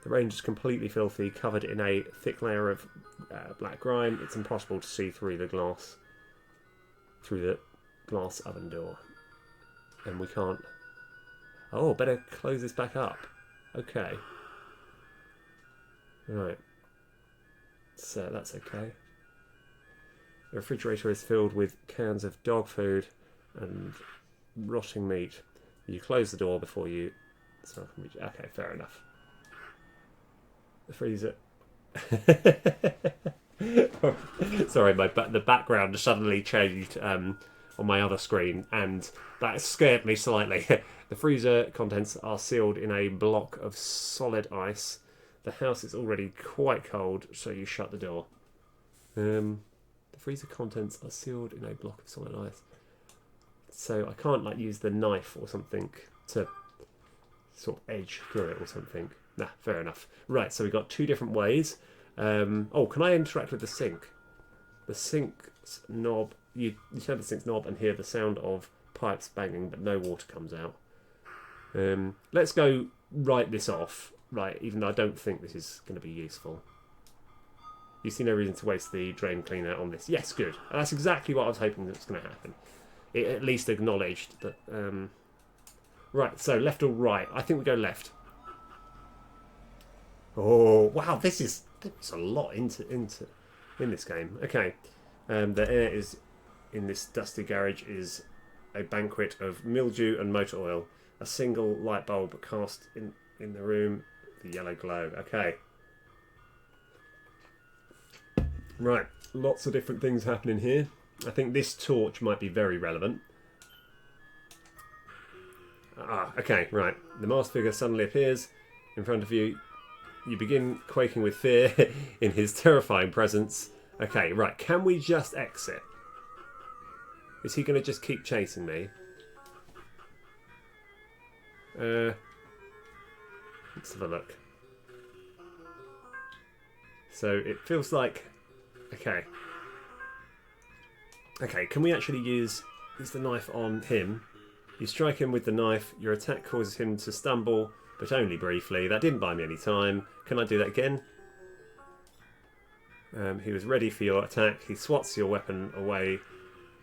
The range is completely filthy, covered in a thick layer of black grime. It's impossible to see through the glass oven door. And we can't... Oh, better close this back up. Okay. Right. So that's okay. The refrigerator is filled with cans of dog food and rotting meat. You close the door before you... Okay, fair enough. The freezer. Sorry, the background suddenly changed on my other screen, and that scared me slightly. The freezer contents are sealed in a block of solid ice. The house is already quite cold, so you shut the door. The freezer contents are sealed in a block of solid ice. So I can't use the knife or something to sort of edge through it or something. Nah, fair enough. Right, so we've got 2 different ways. Oh, can I interact with the sink? The sink's knob. You turn the sink's knob and hear the sound of pipes banging, but no water comes out. Let's go write this off, right? Even though I don't think this is going to be useful. You see no reason to waste the drain cleaner on this. Yes, good. That's exactly what I was hoping that was going to happen. It at least acknowledged that. Right. So left or right? I think we go left. Oh wow! There's a lot in this game. Okay. The air is in this dusty garage is a banquet of mildew and motor oil. A single light bulb cast in the room, the yellow glow. Okay. Right, lots of different things happening here. I think this torch might be very relevant. Okay, right. The masked figure suddenly appears in front of you. You begin quaking with fear in his terrifying presence. Okay, right. Can we just exit? Is he going to just keep chasing me? Let's have a look. So it feels like... Okay. Okay, can we actually use the knife on him? You strike him with the knife. Your attack causes him to stumble, but only briefly. That didn't buy me any time. Can I do that again? He was ready for your attack. He swats your weapon away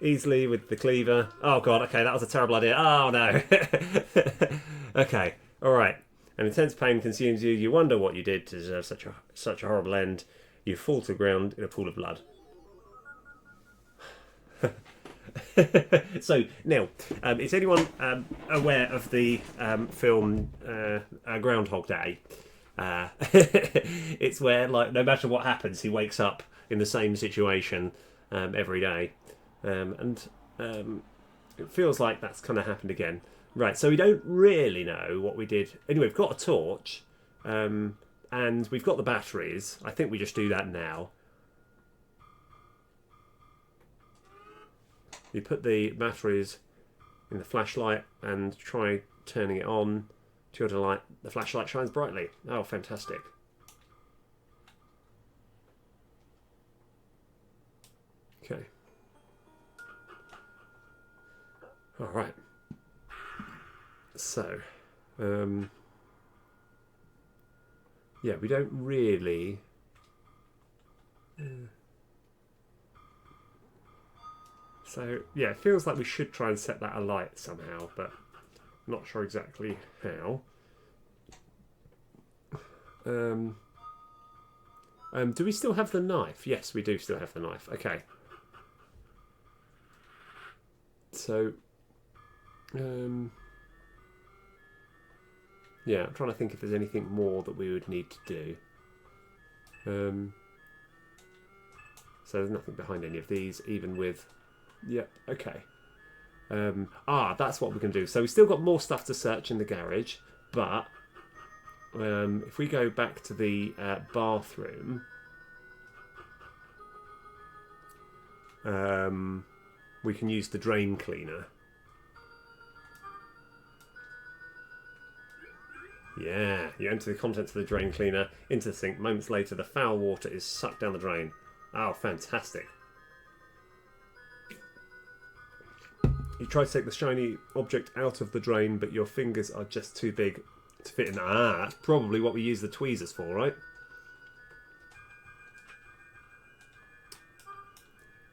easily with the cleaver. Oh god, okay, that was a terrible idea. Oh no. Okay, alright. An intense pain consumes you. You wonder what you did to deserve such a horrible end. You fall to the ground in a pool of blood. So, Neil, is anyone aware of the film Groundhog Day? It's where, like, no matter what happens, he wakes up in the same situation every day. And it feels like that's kind of happened again. Right, so we don't really know what we did. Anyway, we've got a torch, and we've got the batteries. I think we just do that now. You put the batteries in the flashlight and try turning it on. To your delight, the flashlight shines brightly. Oh, fantastic. Okay. All right. So, yeah, we don't really... So, yeah, it feels like we should try and set that alight somehow, but not sure exactly how. Do we still have the knife? Yes, we do still have the knife. Okay. So, yeah, I'm trying to think if there's anything more that we would need to do. So there's nothing behind any of these, even with... Yep, okay. That's what we can do. So we've still got more stuff to search in the garage, but if we go back to the bathroom, we can use the drain cleaner. Yeah, you empty the contents of the drain cleaner into the sink. Moments later, the foul water is sucked down the drain. Oh, fantastic. You try to take the shiny object out of the drain, but your fingers are just too big to fit in. That's probably what we use the tweezers for, right?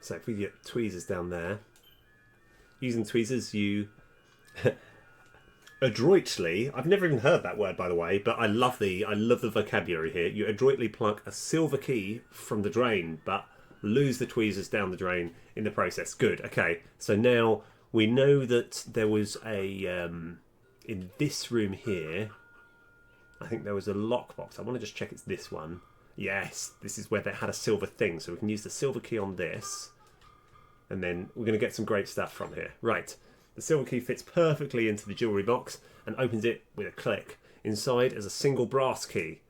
So if we get tweezers down there, using tweezers, you adroitly, I've never even heard that word, by the way, but I love the vocabulary here. You adroitly pluck a silver key from the drain, but lose the tweezers down the drain in the process. Good. Okay. So now we know that there was a in this room here. I think there was a lockbox. I want to just check it's this one. Yes, this is where they had a silver thing, so we can use the silver key on this. And then we're going to get some great stuff from here. Right, the silver key fits perfectly into the jewellery box and opens it with a click. Inside is a single brass key.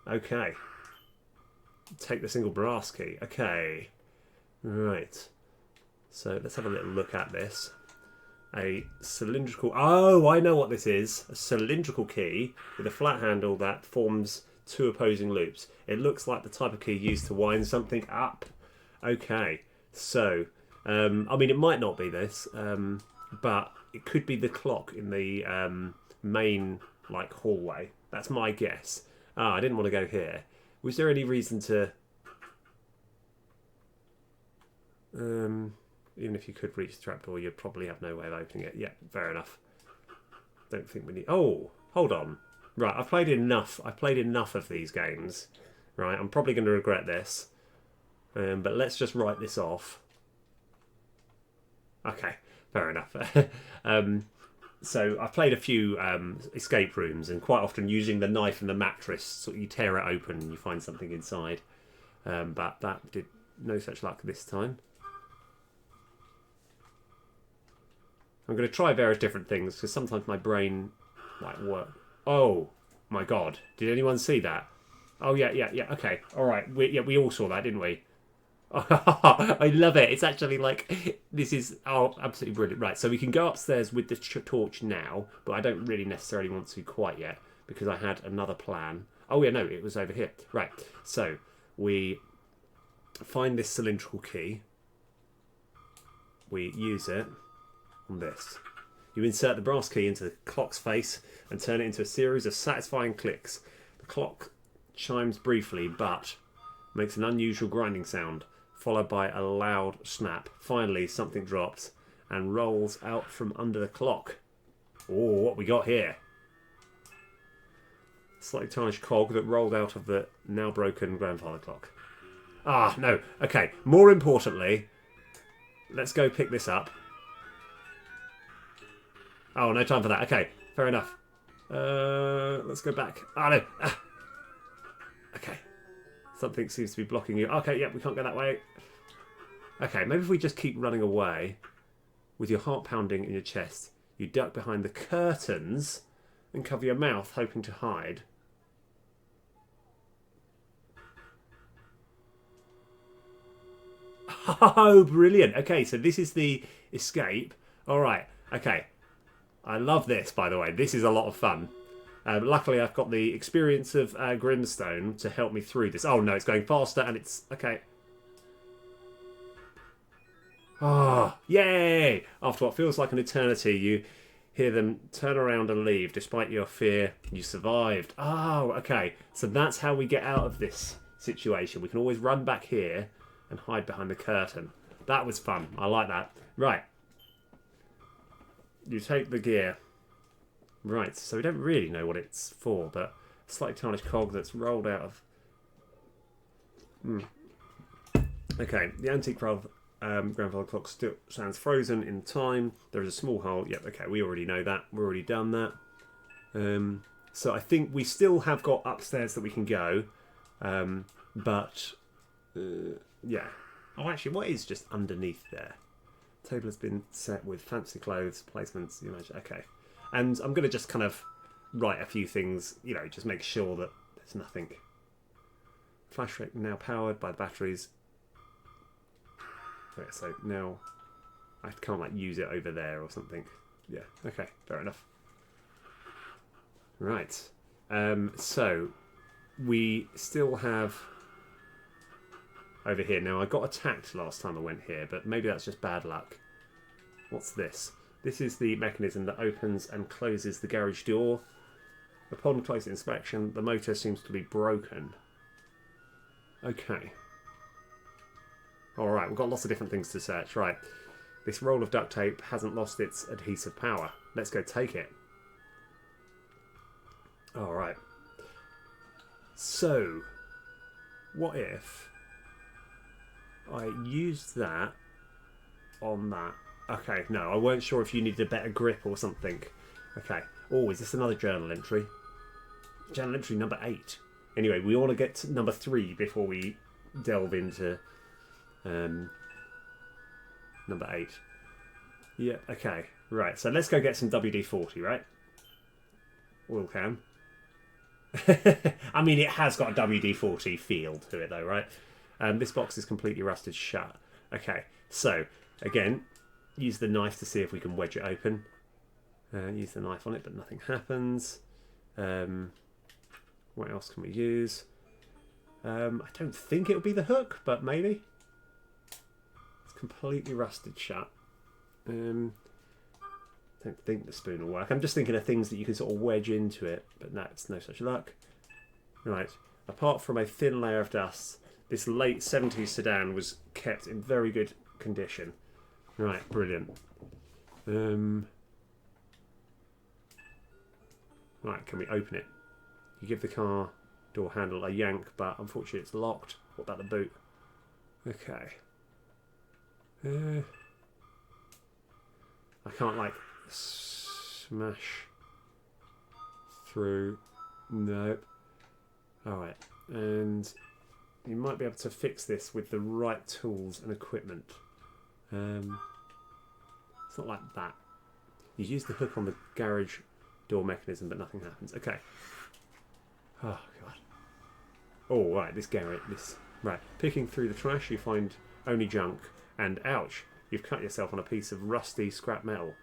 Okay. Take the single brass key. Okay. Right. So let's have a little look at this. A cylindrical... Oh, I know what this is. A cylindrical key with a flat handle that forms two opposing loops. It looks like the type of key used to wind something up. Okay, so I mean, it might not be this, but it could be the clock in the main like hallway. That's my guess. Ah, I didn't want to go here. Was there any reason to? Even if you could reach the trapdoor, you'd probably have no way of opening it. Yeah, fair enough. Don't think we need. Oh, hold on. Right, I've played enough. I've played enough of these games. Right, I'm probably going to regret this. But let's just write this off. Okay, fair enough. So I've played a few escape rooms, and quite often using the knife and the mattress, so you tear it open and you find something inside. But that did no such luck this time. I'm going to try various different things because sometimes my brain might work. Oh my god! Did anyone see that? Oh yeah. Okay, all right. We all saw that, didn't we? I love it. It's actually like this is absolutely brilliant. Right, so we can go upstairs with the torch now, but I don't really necessarily want to quite yet because I had another plan. Oh yeah, no, it was over here. Right, so we find this cylindrical key. We use it on this. You insert the brass key into the clock's face and turn it into a series of satisfying clicks. The clock chimes briefly, but makes an unusual grinding sound, followed by a loud snap. Finally, something drops and rolls out from under the clock. Oh, what we got here? Slightly tarnished cog that rolled out of the now broken grandfather clock. Ah, no. Okay, more importantly, let's go pick this up. Oh, no time for that. Okay, fair enough. Let's go back. Ah, no. Ah. Okay. Something seems to be blocking you. Okay, yeah, we can't go that way. Okay, maybe if we just keep running away with your heart pounding in your chest, you duck behind the curtains and cover your mouth, hoping to hide. Oh, brilliant. Okay, so this is the escape. All right, okay. I love this, by the way. This is a lot of fun. Luckily, I've got the experience of Grimstone to help me through this. Oh, no, it's going faster, and it's... Okay. Ah, oh, yay! After what feels like an eternity, you hear them turn around and leave. Despite your fear, you survived. Oh, okay. So that's how we get out of this situation. We can always run back here and hide behind the curtain. That was fun. I like that. Right. You take the gear. Right, so we don't really know what it's for, but a slightly tarnished cog that's rolled out of... Okay, the antique grandfather clock still stands frozen in time. There is a small hole. Yep, okay, we already know that. We've already done that. So I think we still have got upstairs that we can go. But, yeah. Oh, actually, what is just underneath there? Table has been set with fancy clothes, placements, you imagine. Okay. And I'm going to just kind of write a few things, you know, just make sure that there's nothing. Flash ray now powered by the batteries. Okay, so now I can't like use it over there or something. Yeah, okay, fair enough. Right. So we still have over here. Now I got attacked last time I went here, but maybe that's just bad luck. What's this? This is the mechanism that opens and closes the garage door. Upon close inspection, the motor seems to be broken. Okay. Alright, we've got lots of different things to search. Right. This roll of duct tape hasn't lost its adhesive power. Let's go take it. Alright. So, what if I used that on that? Okay, no, I weren't sure if you needed a better grip or something. Okay. Oh, is this another journal entry? Journal entry number 8. Anyway, we want to get to number 3 before we delve into number 8. Yeah, okay. Right, so let's go get some WD-40, right? Oil can. I mean, it has got a WD-40 feel to it, though, right? This box is completely rusted shut. Okay, so, again, use the knife to see if we can wedge it open. Use the knife on it, but nothing happens. What else can we use? I don't think it'll be the hook, but maybe. completely rusted shut. Don't think the spoon will work. I'm just thinking of things that you can sort of wedge into it, but that's no such luck. Right. Apart from a thin layer of dust, this late 70s sedan was kept in very good condition. Right, brilliant. Right, can we open it? You give the car door handle a yank, but unfortunately it's locked. What about the boot? Okay. I can't, like, smash through. Nope. Alright, and you might be able to fix this with the right tools and equipment. It's not like that. You use the hook on the garage door mechanism, but nothing happens. Okay. Oh, God. Oh, right, this garage. Right, picking through the trash, you find only junk, and ouch, you've cut yourself on a piece of rusty scrap metal.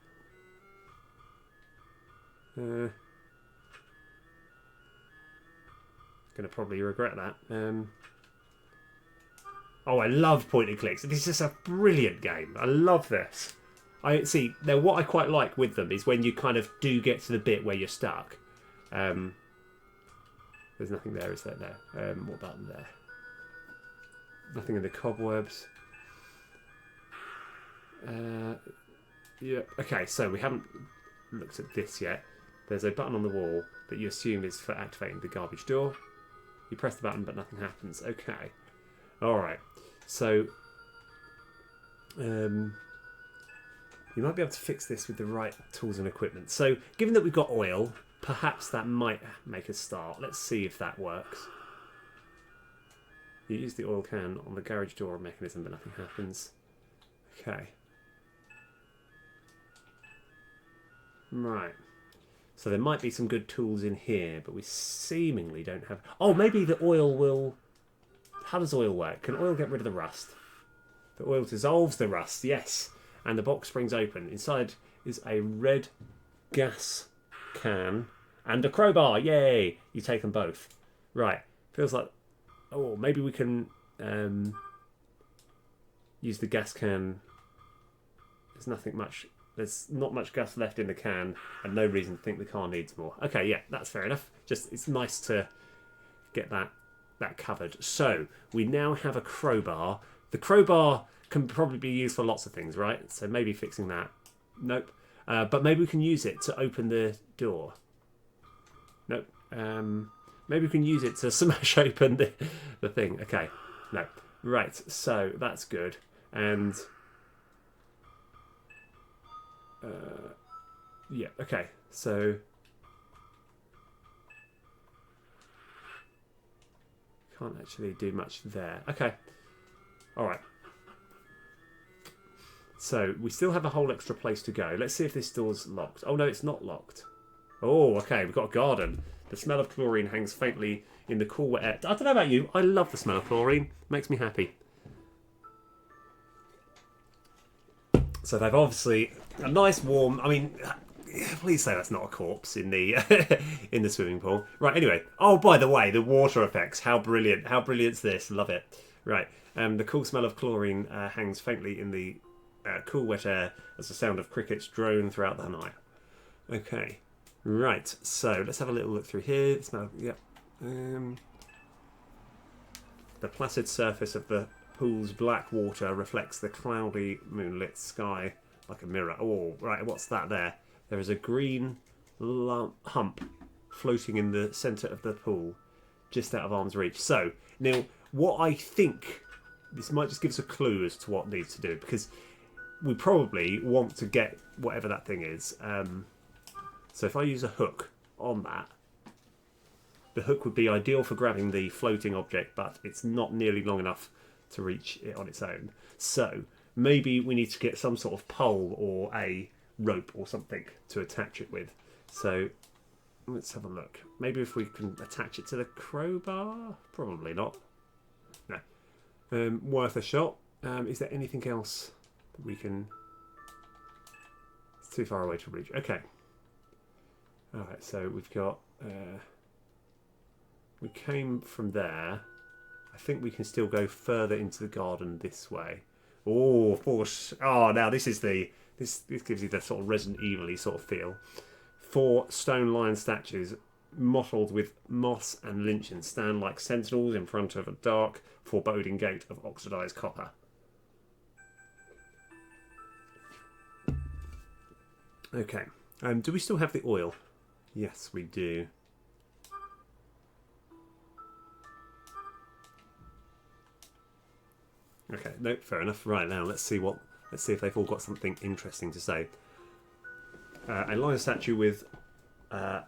Gonna probably regret that. Oh, I love point and clicks. This is a brilliant game. I love this. I see. Now, what I quite like with them is when you kind of do get to the bit where you're stuck. There's nothing there, is there? There. What about there? Nothing in the cobwebs. Yeah. Okay, so we haven't looked at this yet. There's a button on the wall that you assume is for activating the garbage door. You press the button, but nothing happens. Okay. All right. So, you might be able to fix this with the right tools and equipment. So, given that we've got oil, perhaps that might make a start. Let's see if that works. You use the oil can on the garage door mechanism, but nothing happens. Okay. Right. So there might be some good tools in here, but we seemingly don't have... Oh, maybe the oil will... How does oil work? Can oil get rid of the rust? The oil dissolves the rust, yes. And the box springs open. Inside is a red gas can and a crowbar. Yay! You take them both. Right. Feels like... Oh, maybe we can use the gas can. There's nothing much... There's not much gas left in the can and no reason to think the car needs more. Okay, yeah, that's fair enough. Just, it's nice to get that covered. So, we now have a crowbar. The crowbar can probably be used for lots of things, right? So maybe fixing that. Nope. But maybe we can use it to open the door. Nope. Maybe we can use it to smash open the thing. Okay. No. Right, so that's good. And... yeah, okay, so can't actually do much there. Okay, alright. So we still have a whole extra place to go. Let's see if this door's locked. Oh no, it's not locked. Oh, okay, we've got a garden. The smell of chlorine hangs faintly in the cool wet air. I don't know about you, I love the smell of chlorine. It makes me happy. So they've obviously a nice warm. I mean, please say that's not a corpse in the in the swimming pool. Right. Anyway. Oh, by the way, the water effects. How brilliant! How brilliant's this? Love it. Right. The cool smell of chlorine hangs faintly in the cool wet air as the sound of crickets drone throughout the night. Okay. Right. So let's have a little look through here. The smell. Yep. The placid surface of the pool's black water reflects the cloudy moonlit sky like a mirror. Oh, right, what's that there? There is a green hump floating in the centre of the pool, just out of arm's reach. So, now, what I think, this might just give us a clue as to what needs to do, because we probably want to get whatever that thing is. So if I use a hook on that, the hook would be ideal for grabbing the floating object, but it's not nearly long enough to reach it on its own. So maybe we need to get some sort of pole or a rope or something to attach it with. So let's have a look. Maybe if we can attach it to the crowbar? Probably not. No. Worth a shot. Is there anything else that we can... It's too far away to reach. Okay. Alright, so we've got... we came from there. I think we can still go further into the garden this way. Oh, force. Oh, now this is the this gives you the sort of Resident Evil-y sort of feel. 4 stone lion statues mottled with moss and lynchings stand like sentinels in front of a dark, foreboding gate of oxidized copper. Okay. Do we still have the oil? Yes, we do. Okay, no, fair enough. Right, now let's see if they've all got something interesting to say. A lion statue with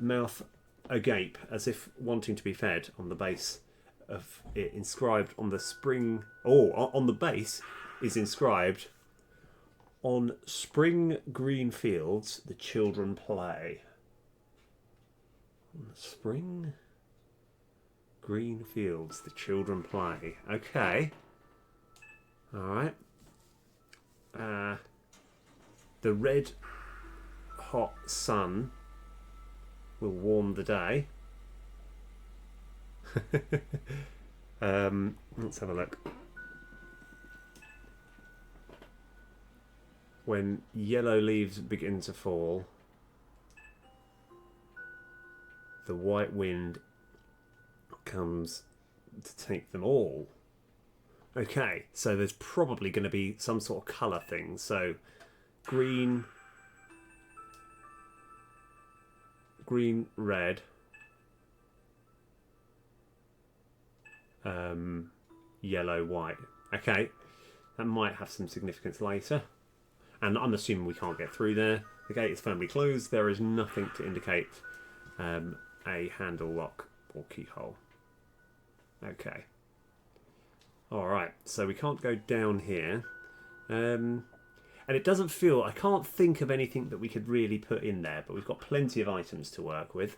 mouth agape, as if wanting to be fed, on the base of it, inscribed on the spring. Oh, on the base is inscribed, "On spring green fields, the children play." On the spring green fields, the children play. Okay. Alright. The red hot sun will warm the day. Let's have a look. When yellow leaves begin to fall, the white wind comes to take them all. Okay, so there's probably going to be some sort of colour thing. So green, red, yellow, white. Okay, that might have some significance later. And I'm assuming we can't get through there. The gate is firmly closed. There is nothing to indicate a handle lock or keyhole. Okay. Alright, so we can't go down here. And it doesn't feel... I can't think of anything that we could really put in there, but we've got plenty of items to work with.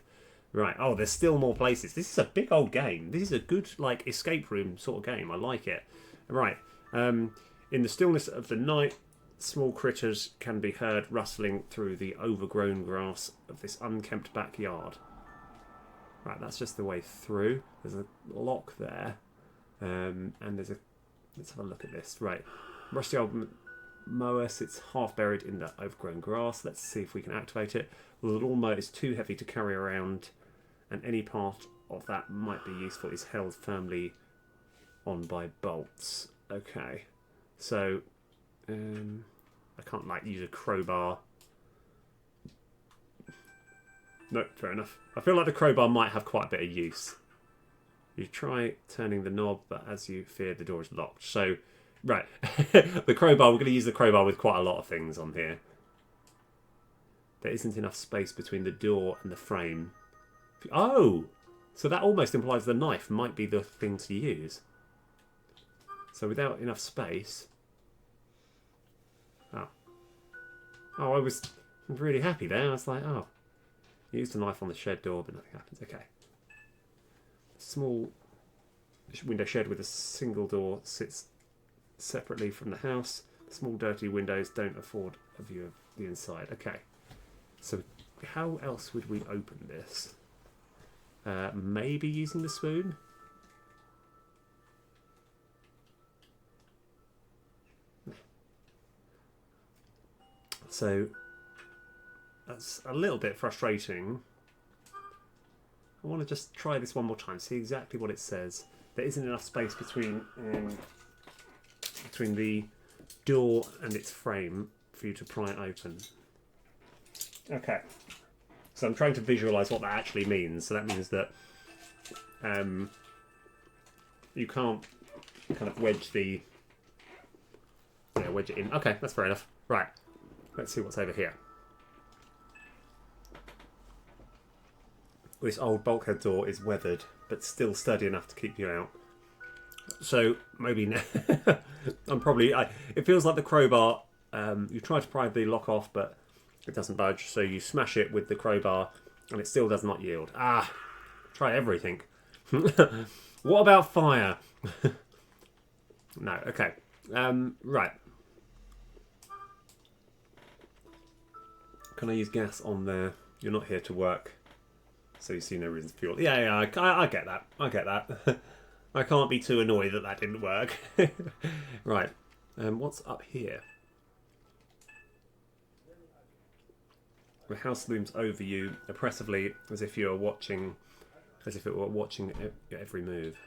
Right, oh, there's still more places. This is a big old game. This is a good, like, escape room sort of game. I like it. Right, in the stillness of the night, small critters can be heard rustling through the overgrown grass of this unkempt backyard. Right, that's just the way through. There's a lock there. And there's a... Let's have a look at this. Right. Rusty old mower sits half buried in the overgrown grass. Let's see if we can activate it. Well, the lawnmower is too heavy to carry around, and any part of that might be useful is held firmly on by bolts. Okay. So, I can't, like, use a crowbar. No, fair enough. I feel like the crowbar might have quite a bit of use. You try turning the knob, but as you fear, the door is locked. So, right. The crowbar, we're going to use the crowbar with quite a lot of things on here. There isn't enough space between the door and the frame. Oh! So that almost implies the knife might be the thing to use. So without enough space... Oh. Oh, I was really happy there. I was like, oh. Use the knife on the shed door, but nothing happens. Okay. Small window shed with a single door sits separately from the house. Small dirty windows don't afford a view of the inside. Okay, so how else would we open this? Maybe using the spoon? So that's a little bit frustrating. I want to just try this one more time, see exactly what it says. There isn't enough space between the door and its frame for you to pry it open. Okay. So I'm trying to visualise what that actually means. So that means that you can't kind of wedge it in. Okay, that's fair enough. Right. Let's see what's over here. This old bulkhead door is weathered, but still sturdy enough to keep you out. So maybe now it feels like the crowbar. You try to pry the lock off, but it doesn't budge. So you smash it with the crowbar, and it still does not yield. Ah, try everything. What about fire? No. Okay. Right. Can I use gas on there? You're not here to work. So you see no reason to fuel. Yeah, I get that. I get that. I can't be too annoyed that that didn't work. Right. What's up here? The house looms over you oppressively, as if you are watching, as if it were watching every move.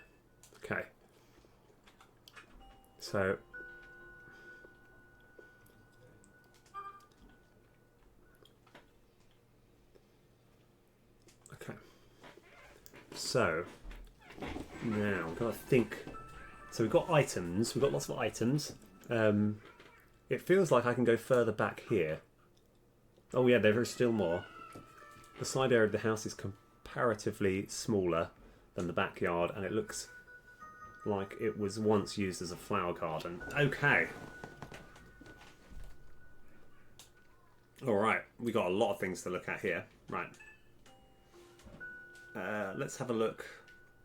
Okay. So. Okay. So. Now, I've got to think. So we've got items. We've got lots of items. It feels like I can go further back here. Oh yeah, there is still more. The side area of the house is comparatively smaller than the backyard, and it looks like it was once used as a flower garden. Okay. Alright, we got a lot of things to look at here. Right. Let's have a look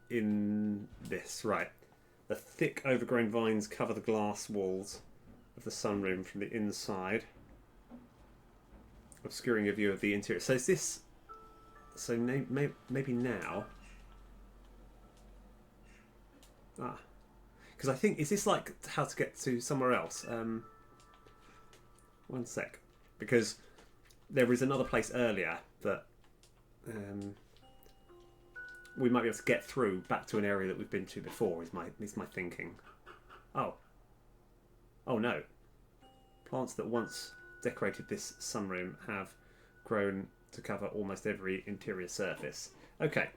in this. Right. The thick overgrown vines cover the glass walls of the sunroom from the inside, obscuring a view of the interior. So is this... So maybe now... Ah. Because I think... Is this like how to get to somewhere else? One sec. Because there is another place earlier that... we might be able to get through back to an area that we've been to before, is my thinking. Oh. Oh no. Plants that once decorated this sunroom have grown to cover almost every interior surface. Okay.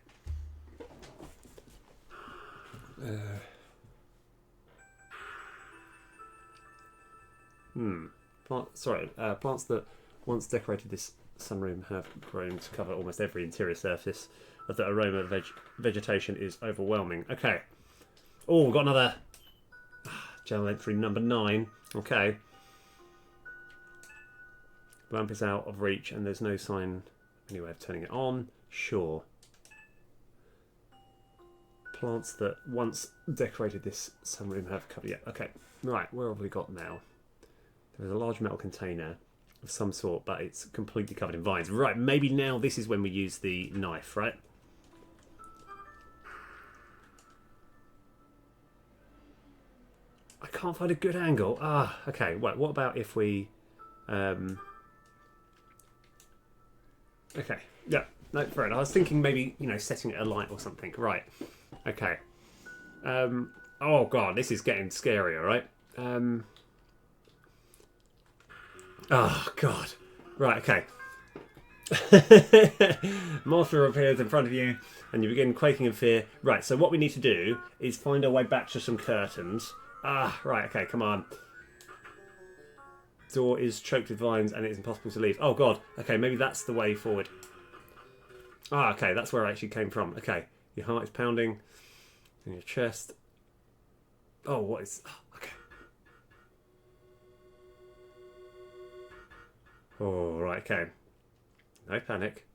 Plants that once decorated this sunroom have grown to cover almost every interior surface. The aroma of vegetation is overwhelming. Okay. Oh, we've got another journal entry number 9. Okay. Lamp is out of reach and there's no sign anyway of turning it on. Sure. Plants that once decorated this sunroom have covered. Yeah, okay. Right, where have we got now? There's a large metal container of some sort, but it's completely covered in vines. Right, maybe now this is when we use the knife, right? I can't find a good angle. Ah, okay. Well, what about if we... Okay. Yeah. No, fair enough. I was thinking maybe, setting it alight or something. Right. Okay. Oh, God. This is getting scarier, right? Oh, God. Right, okay. Monster appears in front of you and you begin quaking in fear. Right, so what we need to do is find our way back to some curtains. Ah, right, okay, come on. Door is choked with vines and it is impossible to leave. Oh, God. Okay, maybe that's the way forward. Ah, okay, that's where I actually came from. Okay, your heart is pounding in your chest. Oh, what is... Oh, okay. Oh, right, okay. No panic.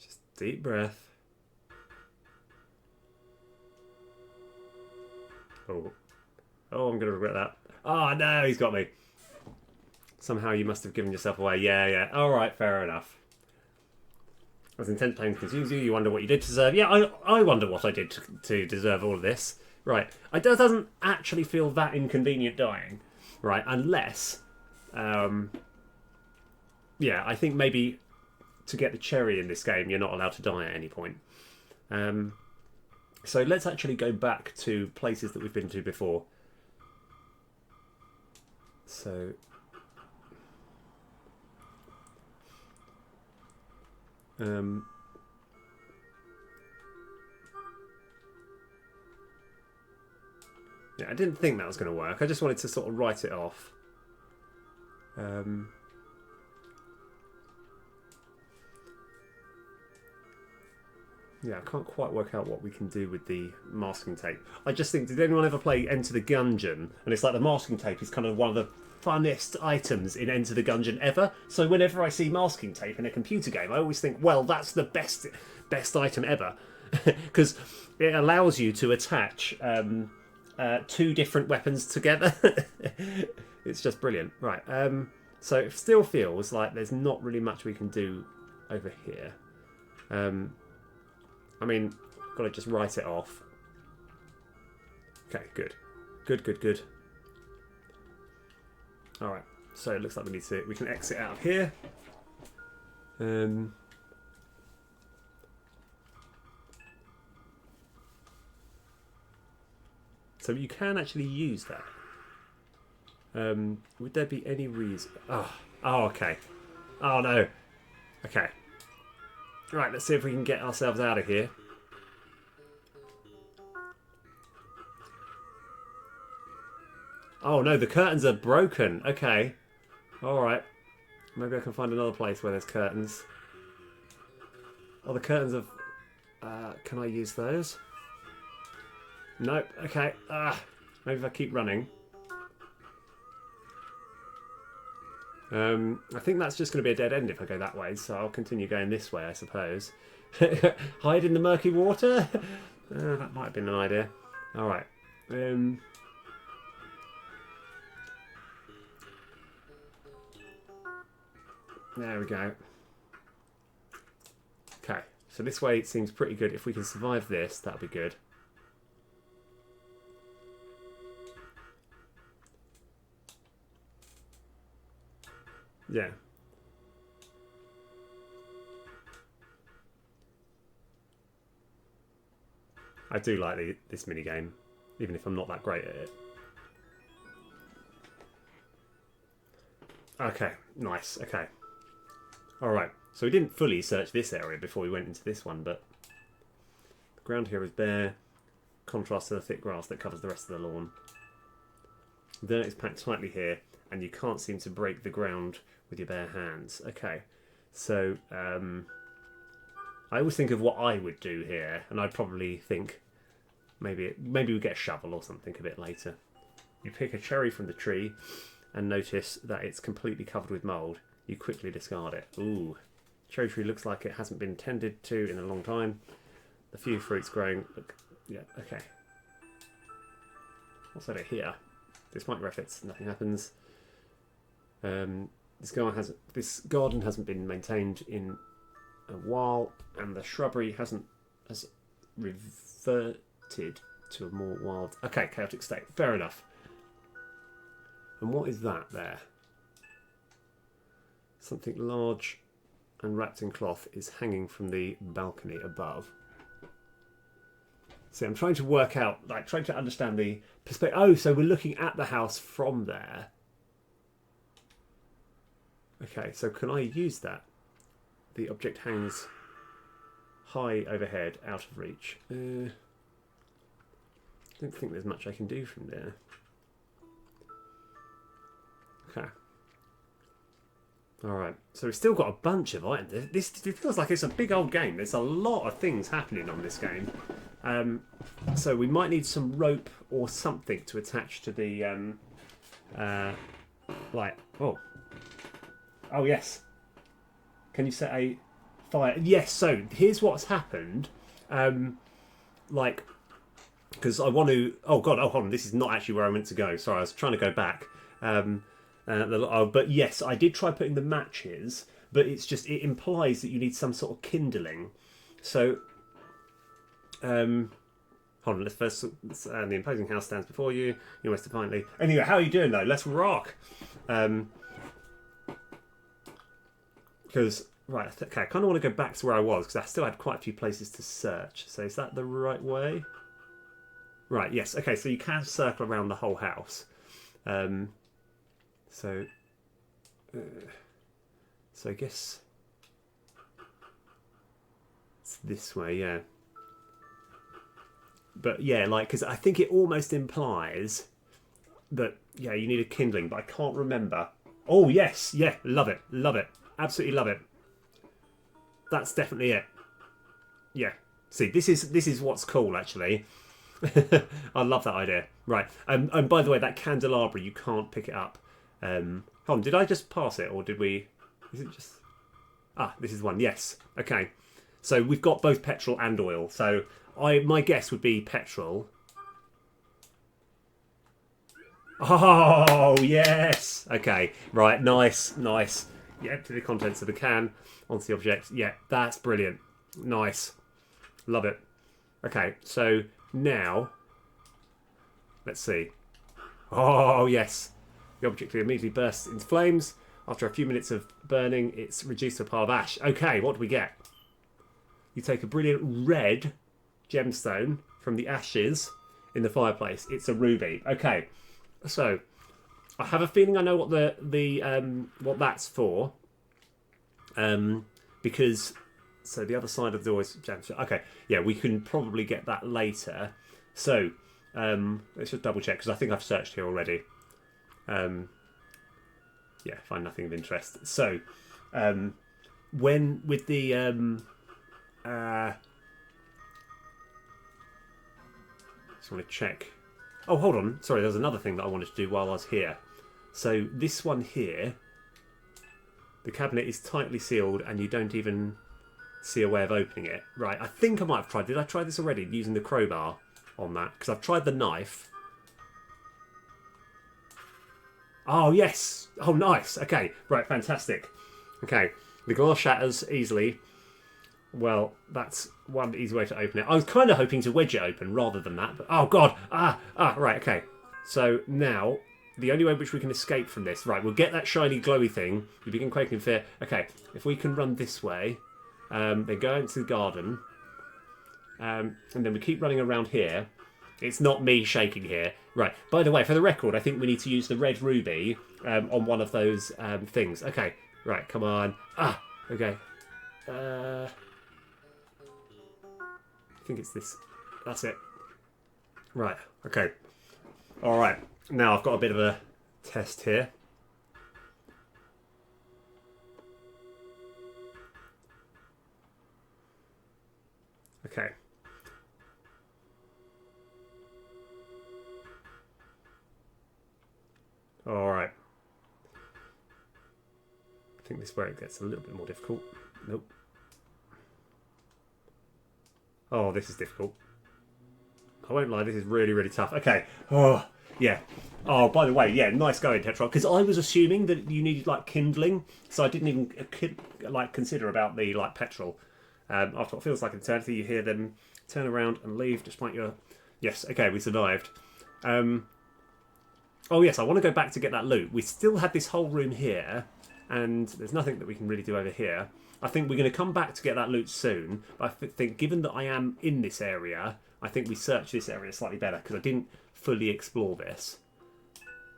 Just deep breath. Oh. Oh, I'm going to regret that. Oh, no, he's got me. Somehow you must have given yourself away. Yeah. All right, fair enough. As intent pain consumes you, you wonder what you did to deserve. Yeah, I wonder what I did to deserve all of this. Right. It doesn't actually feel that inconvenient dying. Right, unless... yeah, I think maybe to get the cherry in this game, you're not allowed to die at any point. So let's actually go back to places that we've been to before. So... yeah, I didn't think that was going to work. I just wanted to sort of write it off. Yeah, I can't quite work out what we can do with the masking tape. I just think, did anyone ever play Enter the Gungeon? And it's like the masking tape is kind of one of the funnest items in Enter the Gungeon ever. So whenever I see masking tape in a computer game, I always think, well, that's the best item ever. Because it allows you to attach 2 different weapons together. It's just brilliant. Right, so it still feels like there's not really much we can do over here. I mean, got to just write it off. Okay, good. Good, good, good. Alright, so it looks like we can exit out of here. So you can actually use that. Would there be any reason? Oh, okay. Oh no. Okay. Right, let's see if we can get ourselves out of here. Oh no, the curtains are broken. Okay. Alright. Maybe I can find another place where there's curtains. Oh, the curtains have... can I use those? Nope. Okay. Maybe if I keep running. I think that's just going to be a dead end if I go that way, so I'll continue going this way, I suppose. Hide in the murky water? That might have been an idea. Alright. There we go. Okay, so this way it seems pretty good. If we can survive this, that'll be good. Yeah. I do like this minigame, even if I'm not that great at it. Okay, nice, okay. Alright, so we didn't fully search this area before we went into this one, but the ground here is bare, contrast to the thick grass that covers the rest of the lawn. The dirt is packed tightly here, and you can't seem to break the ground with your bare hands. Okay, so I always think of what I would do here, and I'd probably think maybe we get a shovel or something a bit later. You pick a cherry from the tree and notice that it's completely covered with mould. You quickly discard it. Ooh, cherry tree looks like it hasn't been tended to in a long time. The few fruits growing look, yeah, okay. What's over here? This might ref it, nothing happens. This garden hasn't been maintained in a while, and the shrubbery has reverted to a more wild, chaotic state. Fair enough. And what is that there? Something large and wrapped in cloth is hanging from the balcony above. See, I'm trying to work out, trying to understand the perspective. Oh, so we're looking at the house from there. Okay, so can I use that? The object hangs high overhead, out of reach. I don't think there's much I can do from there. Okay. Alright, so we've still got a bunch of items. This feels like it's a big old game. There's a lot of things happening on this game. So we might need some rope or something to attach to the... Oh, yes. Can you set a fire? Yes, so here's what's happened. Because I want to... Oh, God, hold on. This is not actually where I meant to go. Sorry, I was trying to go back. But yes, I did try putting the matches, but it implies that you need some sort of kindling. So, hold on, let's first... the imposing house stands before you. You're most defiantly... Anyway, how are you doing, though? Let's rock! Because, right, okay, I kind of want to go back to where I was, because I still had quite a few places to search. So is that the right way? Right, yes. Okay, so you can circle around the whole house. So I guess it's this way, yeah. But yeah, because I think it almost implies that, yeah, you need a kindling, but I can't remember. Oh, yes, yeah, love it, absolutely love it. That's definitely it. Yeah, see, this is what's cool, actually. I love that idea. Right, and by the way, that candelabra, you can't pick it up. Hold on, did I just pass it, or did we... Is it just... Ah, this is one, yes. Okay, so we've got both petrol and oil. So my guess would be petrol. Oh, yes! Okay, right, nice. You empty the contents of the can onto the object. Yeah, that's brilliant. Nice. Love it. Okay, so now, let's see. Oh, yes. The object immediately bursts into flames. After a few minutes of burning, it's reduced to a pile of ash. Okay, what do we get? You take a brilliant red gemstone from the ashes in the fireplace. It's a ruby. Okay, so I have a feeling I know what what that's for. Because so the other side of the door is gemstone. Okay, yeah, we can probably get that later. So let's just double check because I think I've searched here already. Yeah, find nothing of interest. So when with the just want to check. Oh, hold on. Sorry, there's another thing that I wanted to do while I was here. So this one here, the cabinet is tightly sealed and you don't even see a way of opening it. Right, I think I might have tried. Did I try this already using the crowbar on that? Because I've tried the knife. Oh, yes. Oh, nice. Okay, right, fantastic. Okay, the glass shatters easily. Well, that's one easy way to open it. I was kind of hoping to wedge it open rather than that, but oh god! Right, okay. So now, the only way which we can escape from this, right, we'll get that shiny glowy thing. You begin quaking in fear. Okay, if we can run this way, then go into the garden, and then we keep running around here. It's not me shaking here. Right, by the way, for the record, I think we need to use the red ruby on one of those things. Okay, right, come on. Okay. I think it's this. That's it. Right, okay. Alright, now I've got a bit of a test here. Okay. Alright. I think this is where it gets a little bit more difficult. Nope. Oh, this is difficult. I won't lie, this is really, really tough. Okay. Oh, yeah. Oh, by the way, yeah, nice going, Tetra. Because I was assuming that you needed, like, kindling. So I didn't even, like, consider about the, like, petrol. After what feels like an eternity, you hear them turn around and leave despite your... Yes, okay, we survived. Oh, yes, I want to go back to get that loot. We still had this whole room here, and there's nothing that we can really do over here. I think we're going to come back to get that loot soon, but I think given that I am in this area, I think we search this area slightly better, because I didn't fully explore this.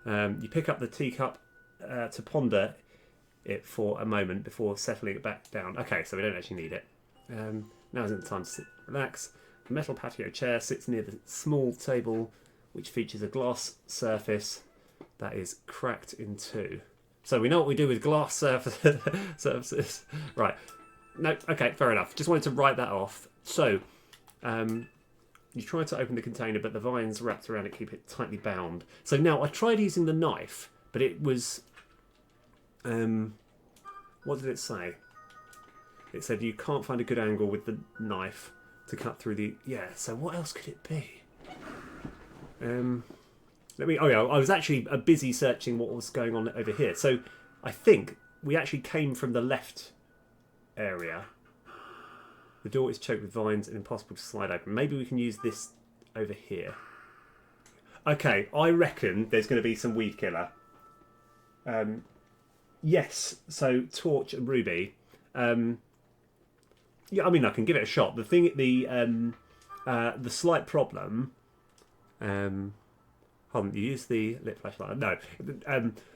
You pick up the teacup to ponder it for a moment before settling it back down. Okay, so we don't actually need it. Now isn't the time to sit, relax. The metal patio chair sits near the small table, which features a glass surface that is cracked in two. So we know what we do with glass surfaces. Right. No, okay, fair enough. Just wanted to write that off. So, you try to open the container, but the vines wrapped around it keep it tightly bound. So now, I tried using the knife, but it was... what did it say? It said you can't find a good angle with the knife to cut through the... Yeah, so what else could it be? Oh yeah, I was actually busy searching what was going on over here. So I think we actually came from the left area. The door is choked with vines and impossible to slide open. Maybe we can use this over here. Okay, I reckon there's going to be some weed killer. Yes, so torch and ruby. Yeah, I mean I can give it a shot. The thing, the slight problem. Hold on, you use the lit flashlight. No,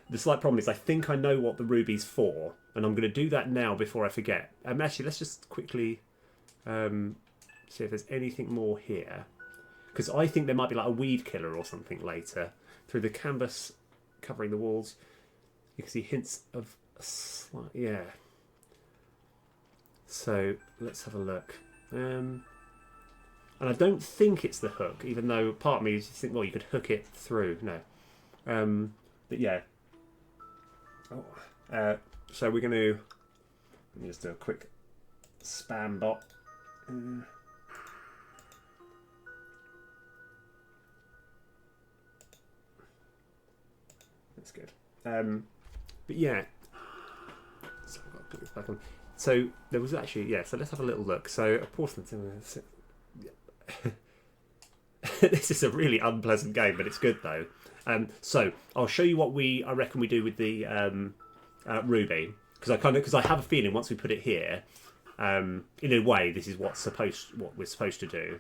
the slight problem is I think I know what the ruby's for, and I'm going to do that now before I forget. Actually, let's just quickly see if there's anything more here, because I think there might be like a weed killer or something later. Through the canvas covering the walls, you can see hints of a slight... Yeah. So let's have a look. And I don't think it's the hook, even though part of me is think, well, you could hook it through. No. But yeah. Oh, so we're going to... Let me just do a quick spam bot. That's good. But yeah. So I've got to put this back on. So there was actually... Yeah, so let's have a little look. So a porcelain... This is a really unpleasant game, but it's good though. So I'll show you what I reckon we do with the ruby, because I have a feeling once we put it here, in a way, this is what we're supposed to do.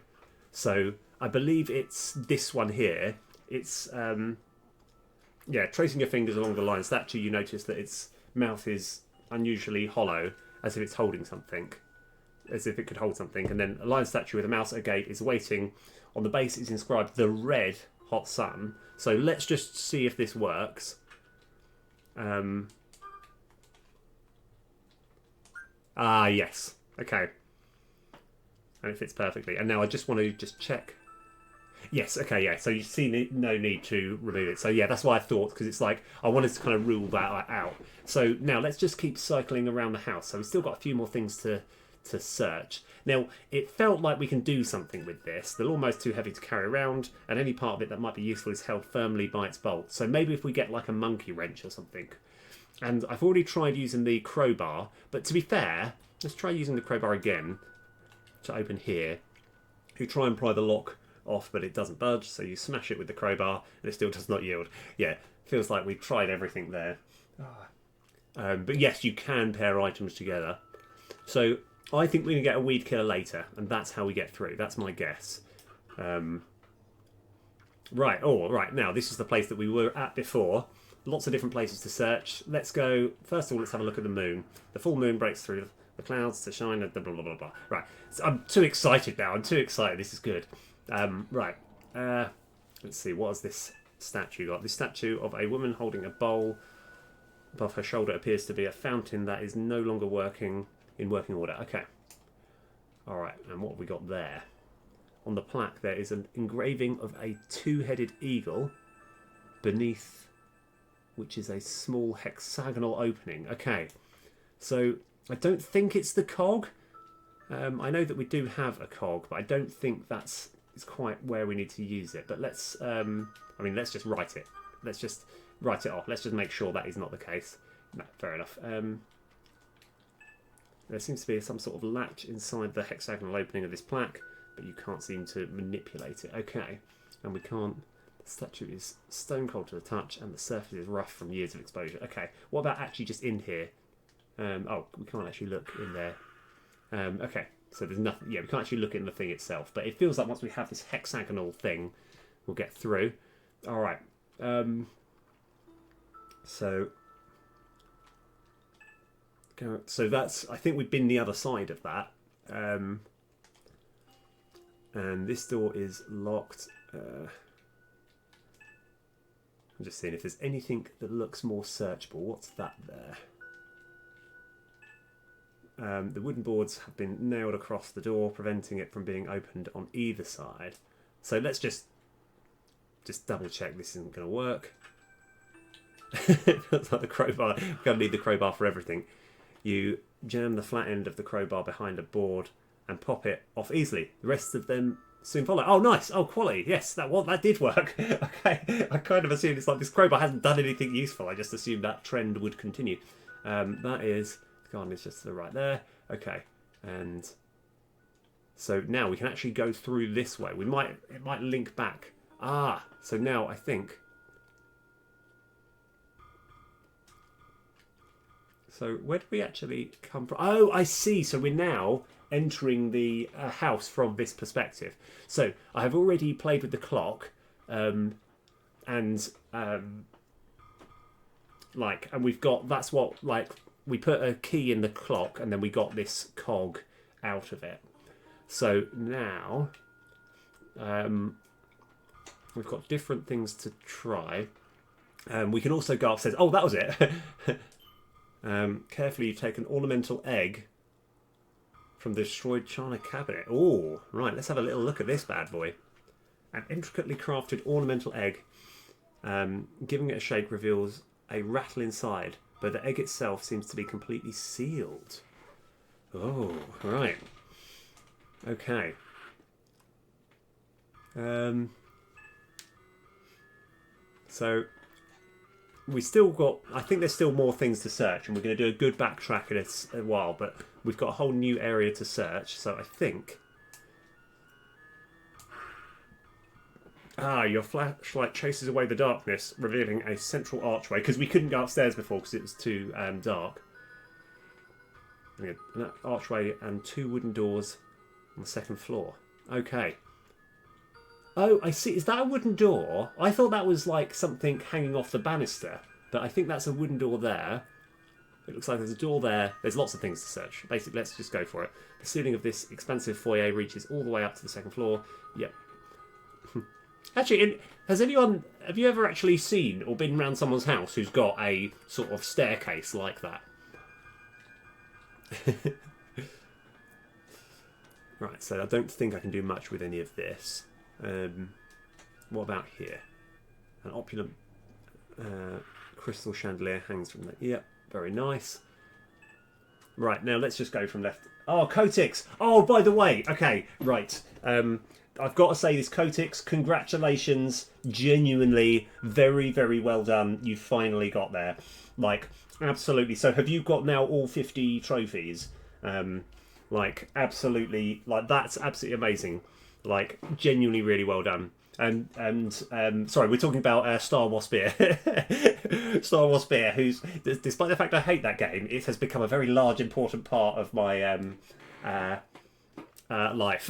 So I believe it's this one here. It's yeah, tracing your fingers along the line statue, you notice that its mouth is unusually hollow, as if it's holding something, as if it could hold something. And then a lion statue with a mouse at a gate is waiting. On the base is inscribed the red hot sun. So let's just see if this works. Yes. Okay. And it fits perfectly. And now I just want to check. Yes, okay, yeah. So you see no need to remove it. So yeah, that's what I thought, because it's like I wanted to kind of rule that out. So now let's just keep cycling around the house. So we've still got a few more things to search. Now, it felt like we can do something with this. They're almost too heavy to carry around, and any part of it that might be useful is held firmly by its bolt. So maybe if we get like a monkey wrench or something. And I've already tried using the crowbar, but to be fair, let's try using the crowbar again to open here. You try and pry the lock off, but it doesn't budge, so you smash it with the crowbar and it still does not yield. Yeah, feels like we've tried everything there. But yes, you can pair items together. So I think we're going to get a weed killer later, and that's how we get through. That's my guess. Right, now this is the place that we were at before. Lots of different places to search. Let's go, first of all, let's have a look at the moon. The full moon breaks through the clouds to shine, blah, blah, blah, blah, blah. Right, so I'm too excited now. I'm too excited. This is good. Right, let's see, what has this statue got? This statue of a woman holding a bowl above her shoulder appears to be a fountain that is no longer in working order. Okay. Alright, and what have we got there? On the plaque there is an engraving of a two-headed eagle beneath which is a small hexagonal opening. Okay, so I don't think it's the cog. I know that we do have a cog, but I don't think it's quite where we need to use it. But let's let's just write it. Let's just write it off. Let's just make sure that is not the case. No, fair enough. There seems to be some sort of latch inside the hexagonal opening of this plaque, but you can't seem to manipulate it. Okay, and we can't. The statue is stone cold to the touch, and the surface is rough from years of exposure. Okay, what about actually just in here? Oh, we can't actually look in there. Okay, so there's nothing. Yeah, we can't actually look in the thing itself, but it feels like once we have this hexagonal thing, we'll get through. All right. So that's. I think we've been the other side of that. And this door is locked. I'm just seeing if there's anything that looks more searchable. What's that there? The wooden boards have been nailed across the door, preventing it from being opened on either side. So let's just double check this isn't going to work. It feels like the crowbar. We're going to need the crowbar for everything. You jam the flat end of the crowbar behind a board and pop it off easily. The rest of them soon follow. Oh, nice. Oh, quality. Yes, that did work. Okay, I kind of assumed it's like this crowbar hasn't done anything useful. I just assumed that trend would continue. That is, the garden is just to the right there. Okay, and so now we can actually go through this way. It might link back. So now I think. So where do we actually come from? Oh, I see. So we're now entering the house from this perspective. So I have already played with the clock, and we've got, that's what, like, we put a key in the clock and then we got this cog out of it. So now we've got different things to try. We can also go upstairs. Oh, that was it. Carefully, you take an ornamental egg from the destroyed china cabinet. Oh, right, let's have a little look at this bad boy. An intricately crafted ornamental egg. Giving it a shake reveals a rattle inside, but the egg itself seems to be completely sealed. Oh, right. Okay. So we still got, I think there's still more things to search, and we're going to do a good backtrack in a while, but we've got a whole new area to search, so I think Ah, your flashlight chases away the darkness, revealing a central archway. Because we couldn't go upstairs before because it was too dark. We had an archway and 2 wooden doors on the 2nd floor. Okay. Oh, I see. Is that a wooden door? I thought that was like something hanging off the banister. But I think that's a wooden door there. It looks like there's a door there. There's lots of things to search. Basically, let's just go for it. The ceiling of this expansive foyer reaches all the way up to the 2nd floor. Yep. Actually, have you ever actually seen or been around someone's house who's got a sort of staircase like that? Right, so I don't think I can do much with any of this. What about here? An opulent crystal chandelier hangs from there. Yep, very nice. Right, now let's just go from left. Oh, Kotix! Oh, by the way, okay, right. I've got to say this, Kotix, congratulations. Genuinely, very, very well done. You finally got there. Like, absolutely. So have you got now all 50 trophies? Like, absolutely, like, that's absolutely amazing. Like, genuinely really well done. And sorry, we're talking about Star Wars Spear. Star Wars Spear, who's, despite the fact I hate that game, it has become a very large, important part of my life.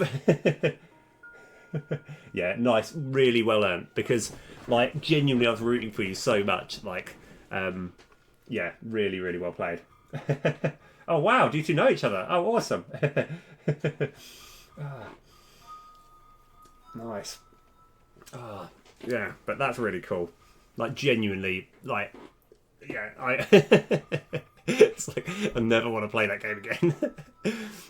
Yeah, nice, really well earned. Because, like, genuinely, I was rooting for you so much. Like, yeah, really, really well played. Oh wow, do you two know each other? Oh, awesome. Nice. Oh, yeah, but that's really cool. Like, genuinely, like, yeah, it's like, I never want to play that game again.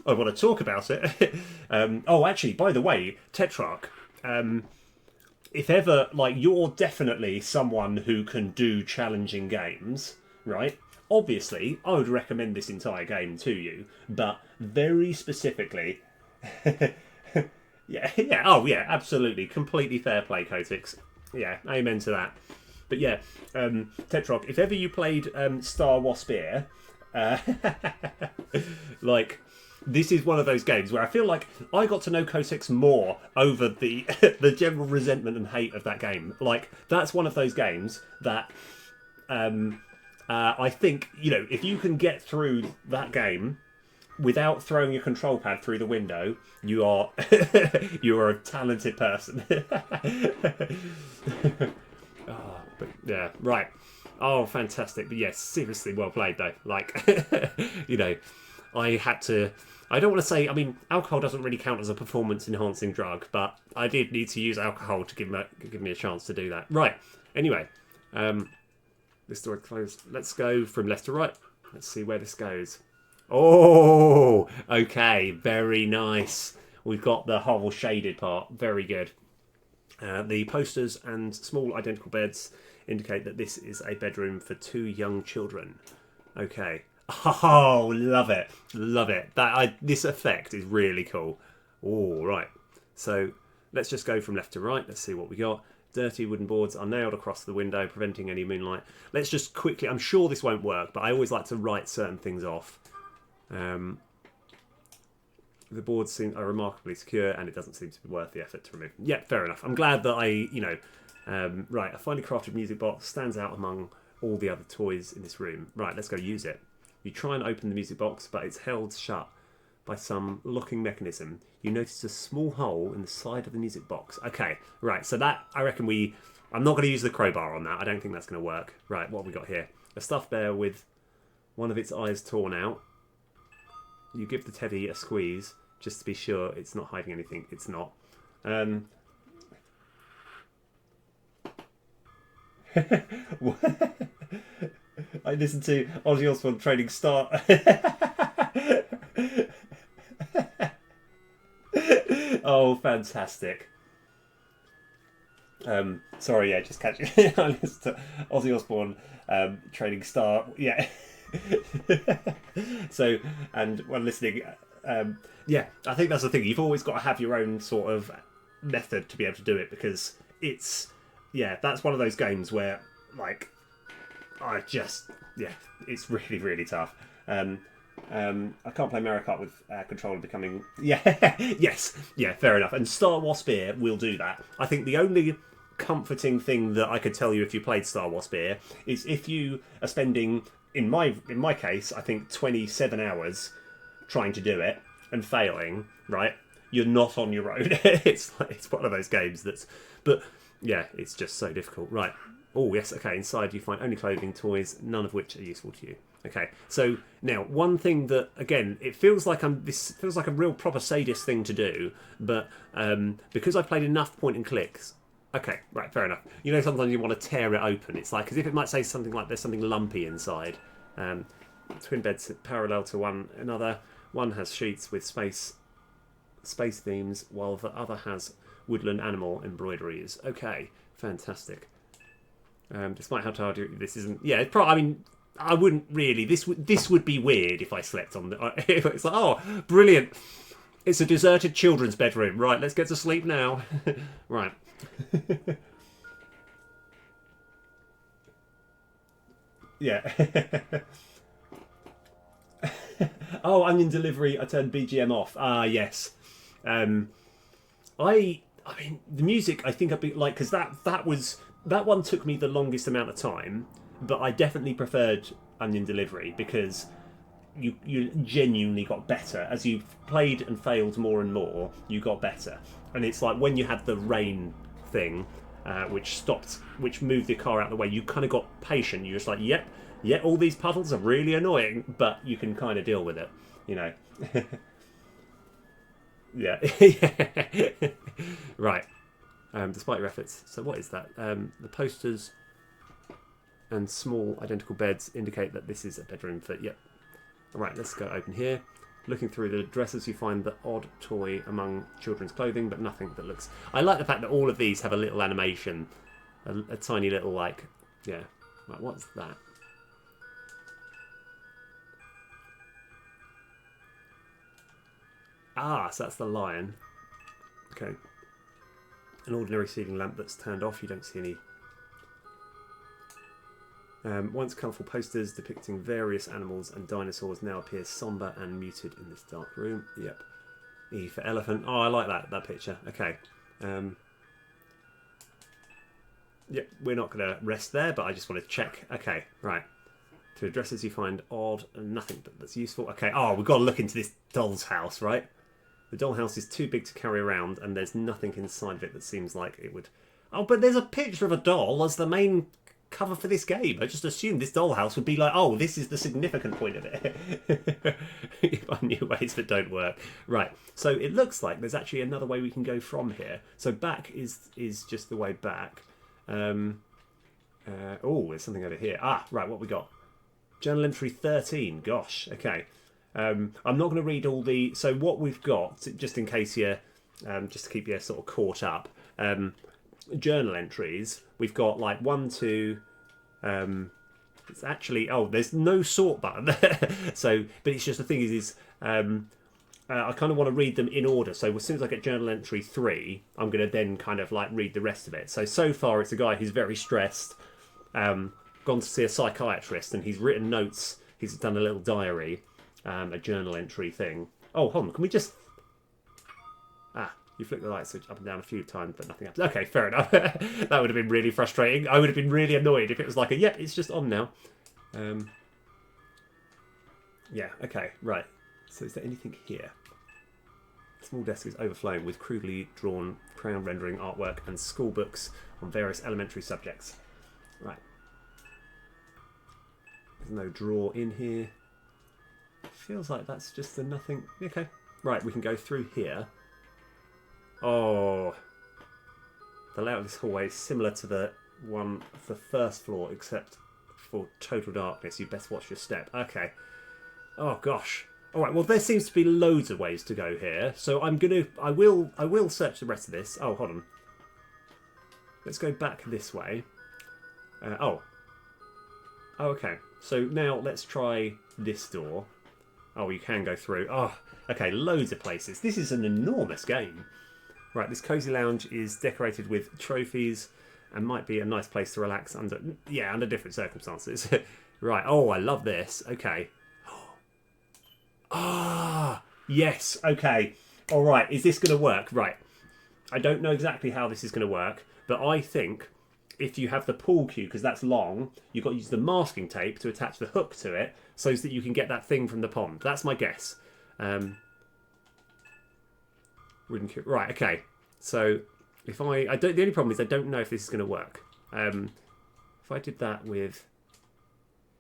I want to talk about it. Oh, actually, by the way, Tetrarch, if ever, like, you're definitely someone who can do challenging games, right? Obviously, I would recommend this entire game to you, but very specifically... yeah, oh yeah, absolutely. Completely fair play, Kotix. Yeah, amen to that. But yeah, Tetrarch, if ever you played Star Wars Spear, like, this is one of those games where I feel like I got to know Kotix more over the the general resentment and hate of that game. Like, that's one of those games that... I think, you know, if you can get through that game without throwing your control pad through the window, you are you are a talented person. Oh, but yeah, right. Oh, fantastic. But yes, seriously well played though. Like, you know, I had to... I don't want to say... I mean, alcohol doesn't really count as a performance-enhancing drug, but I did need to use alcohol to give me a chance to do that. Right. Anyway, this door closed. Let's go from left to right. Let's see where this goes. Oh, okay. Very nice. We've got the whole shaded part. Very good. The posters and small identical beds indicate that this is a bedroom for 2 young children. Okay. Oh, love it. Love it. This effect is really cool. Oh, right. So let's just go from left to right. Let's see what we got. Dirty wooden boards are nailed across the window, preventing any moonlight. Let's just quickly... I'm sure this won't work, but I always like to write certain things off. The boards are remarkably secure, and it doesn't seem to be worth the effort to remove. Yeah, fair enough. I'm glad that right, a finely crafted music box stands out among all the other toys in this room. Right, let's go use it. You try and open the music box, but it's held shut by some locking mechanism. You notice a small hole in the side of the music box. Okay, right, so that, I reckon I'm not going to use the crowbar on that. I don't think that's going to work. Right, what have we got here? A stuffed bear with one of its eyes torn out. You give the teddy a squeeze, just to be sure it's not hiding anything. It's not. I listened to Ozzy Osbourne Trading Star. Oh, fantastic. Sorry, yeah, just catching. I listened to Ozzy Osbourne Trading Star. Yeah. So, and when listening, yeah, I think that's the thing. You've always got to have your own sort of method to be able to do it, because it's, yeah, that's one of those games where, like, it's really, really tough. I can't play Mario Kart with controller becoming... Yeah, yes, yeah, fair enough. And Star Wars Spear will do that. I think the only comforting thing that I could tell you if you played Star Wars Spear is if you are spending, in my case, I think 27 hours trying to do it and failing, right? You're not on your own. It's one of those games that's... But, yeah, it's just so difficult. Right. Oh, yes, okay. Inside you find only clothing, toys, none of which are useful to you. Okay, so now one thing that again it feels like this feels like a real proper sadist thing to do, but because I've played enough point and clicks. Okay, right, fair enough. You know, sometimes you want to tear it open. It's like as if it might say something like there's something lumpy inside. Twin beds parallel to one another. One has sheets with space themes, while the other has woodland animal embroideries. Okay, fantastic. Despite how tired this isn't, yeah. I mean. I wouldn't really. This would be weird if I slept on the. It's like, oh, brilliant! It's a deserted children's bedroom. Right, let's get to sleep now. Right. Yeah. Oh, onion delivery. I turned BGM off. Ah, yes. I mean, the music. I think I'd be like because that one took me the longest amount of time. But I definitely preferred Onion Delivery because you genuinely got better. As you played and failed more and more, you got better. And it's like when you had the rain thing, which moved the car out of the way, you kind of got patient. You're just like, yep, all these puddles are really annoying, but you can kind of deal with it, you know. Yeah. Right. Despite your efforts. So what is that? The posters... and small identical beds indicate that this is a bedroom for... Yep. Alright, let's go open here. Looking through the dressers, you find the odd toy among children's clothing, but nothing that looks... I like the fact that all of these have a little animation. A tiny little, like... Yeah. Right, what's that? Ah, so that's the lion. Okay. An ordinary ceiling lamp that's turned off. You don't see any... once colourful posters depicting various animals and dinosaurs now appear sombre and muted in this dark room. Yep. E for elephant. Oh, I like that picture. Okay. Yep, we're not going to rest there, but I just want to check. Okay, right. To addresses you find odd and nothing but that's useful. Okay, oh, we've got to look into this doll's house, right? The doll house is too big to carry around and there's nothing inside of it that seems like it would... Oh, but there's a picture of a doll as the main... cover for this game. I just assumed this dollhouse would be like, oh, this is the significant point of it. I knew ways that don't work. Right, so it looks like there's actually another way we can go from here. So back is just the way back. Oh, there's something over here. Ah, right, what we got? Journal entry 13. Gosh, okay. I'm not going to read all the... So what we've got, just in case you're... just to keep you sort of caught up... journal entries, we've got like 1, 2 it's actually there's no sort button so but it's just the thing is I kind of want to read them in order, so as soon as I get journal entry 3 I'm going to then kind of like read the rest of it. So far it's a guy who's very stressed, gone to see a psychiatrist, and he's written notes, he's done a little diary, a journal entry thing. Oh, hold on, can we just... You flick the light switch up and down a few times, but nothing happens. Okay, fair enough. That would have been really frustrating. I would have been really annoyed if it was like yep, it's just on now. Yeah, okay, right. So is there anything here? The small desk is overflowing with crudely drawn crayon rendering artwork and school books on various elementary subjects. Right. There's no drawer in here. Feels like that's just the nothing. Okay. Right, we can go through here. Oh, the layout of this hallway is similar to the one of the first floor, except for total darkness. You best watch your step. Okay. Oh gosh. All right. Well, there seems to be loads of ways to go here, so I will search the rest of this. Oh, hold on. Let's go back this way. Oh, okay. So now let's try this door. Oh, you can go through. Oh, okay. Loads of places. This is an enormous game. Right, this cosy lounge is decorated with trophies and might be a nice place to relax under different circumstances. Right, oh, I love this. Okay. Yes, okay. All right, is this going to work? Right. I don't know exactly how this is going to work, but I think if you have the pool cue, because that's long, you've got to use the masking tape to attach the hook to it so that you can get that thing from the pond. That's my guess. Right, okay. So if I don't, the only problem is I don't know if this is going to work. If I did that with,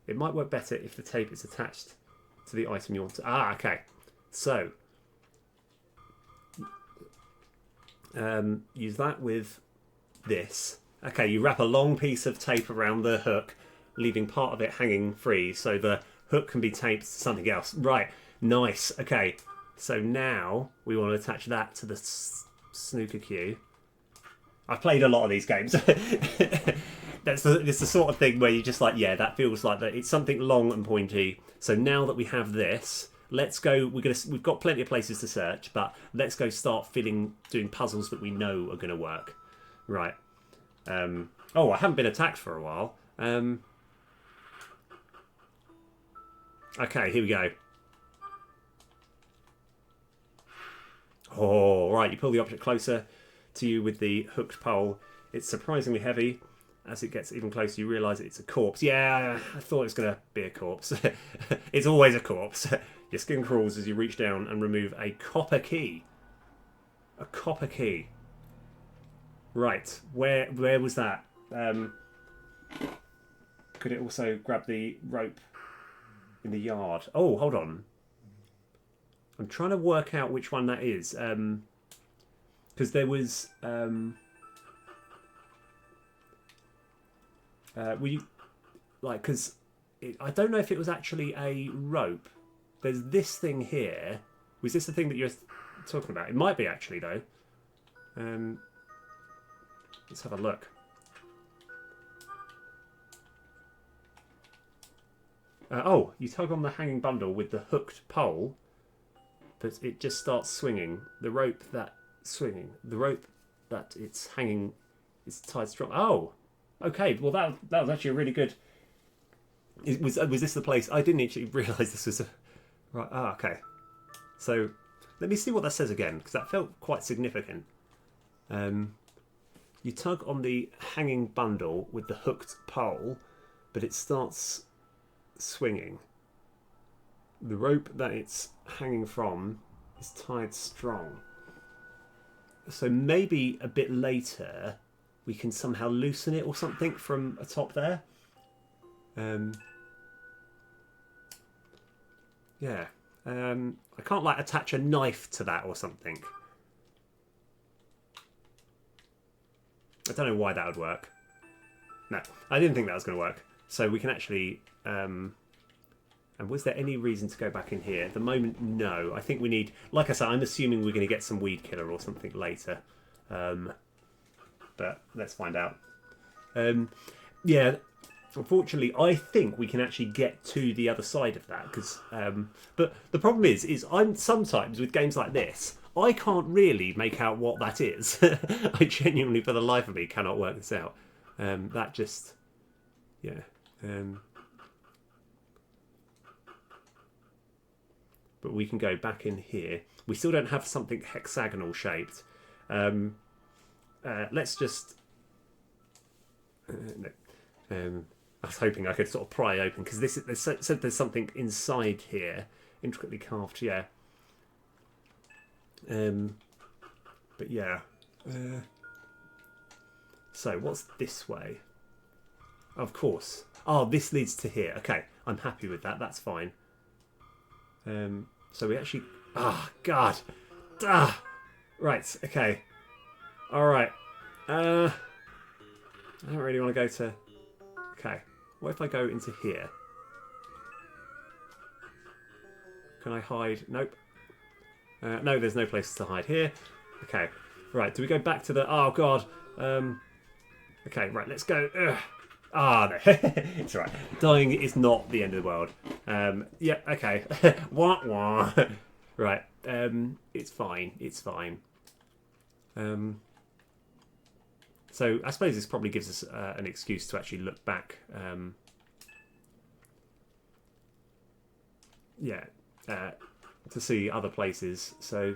it might work better if the tape is attached to the item you want to. Ah, okay. So use that with this. Okay, you wrap a long piece of tape around the hook, leaving part of it hanging free so the hook can be taped to something else. Right, nice. Okay, so now we want to attach that to the snooker cue. I've played a lot of these games. It's the sort of thing where you're just like, yeah, that feels like that. It's something long and pointy. So now that we have this, let's go. We've got plenty of places to search, but let's go start doing puzzles that we know are going to work. Right. Oh, I haven't been attacked for a while. Okay, here we go. Oh, right. You pull the object closer to you with the hooked pole. It's surprisingly heavy. As it gets even closer, you realise it's a corpse. Yeah, I thought it was going to be a corpse. It's always a corpse. Your skin crawls as you reach down and remove a copper key. A copper key. Right, where was that? Could it also grab the rope in the yard? Oh, hold on. I'm trying to work out which one that is. Because there was... because I don't know if it was actually a rope. There's this thing here. Was this the thing that you're talking about? It might be actually though. Let's have a look. Oh, you tug on the hanging bundle with the hooked pole, but it just starts swinging. The rope that it's hanging is tied strong. Oh. Okay, well that was actually a really good. Was this the place? I didn't actually realise this was a right. Ah, okay. So let me see what that says again because that felt quite significant. You tug on the hanging bundle with the hooked pole, but it starts swinging. The rope that it's hanging from is tied strong. So maybe a bit later we can somehow loosen it or something from atop there. Yeah. I can't like attach a knife to that or something. I don't know why that would work. No, I didn't think that was going to work. So we can actually... and was there any reason to go back in here? At the moment, no. I think we need... Like I said, I'm assuming we're going to get some weed killer or something later. But let's find out. Yeah, unfortunately, I think we can actually get to the other side of that. But the problem is I'm sometimes with games like this, I can't really make out what that is. I genuinely, for the life of me, cannot work this out. That just, yeah. But we can go back in here. We still don't have something hexagonal shaped. Let's just... no. I was hoping I could sort of pry open because they said there's something inside here, intricately carved. Yeah. But yeah. So what's this way? Of course. Oh, this leads to here. Okay, I'm happy with that. That's fine. So we actually... Ah, oh, God. Ah. Right. Okay. All right. I don't really want to go to... Okay. What if I go into here? Can I hide? Nope. No, there's no place to hide here. Okay. Right. Do we go back to the... Oh, God. Okay. Right. Let's go. Ugh. Ah, no. It's all right. Dying is not the end of the world. Yeah. Okay. Wah, wah. Right. It's fine. It's fine. So I suppose this probably gives us an excuse to actually look back. Yeah. to see other places. So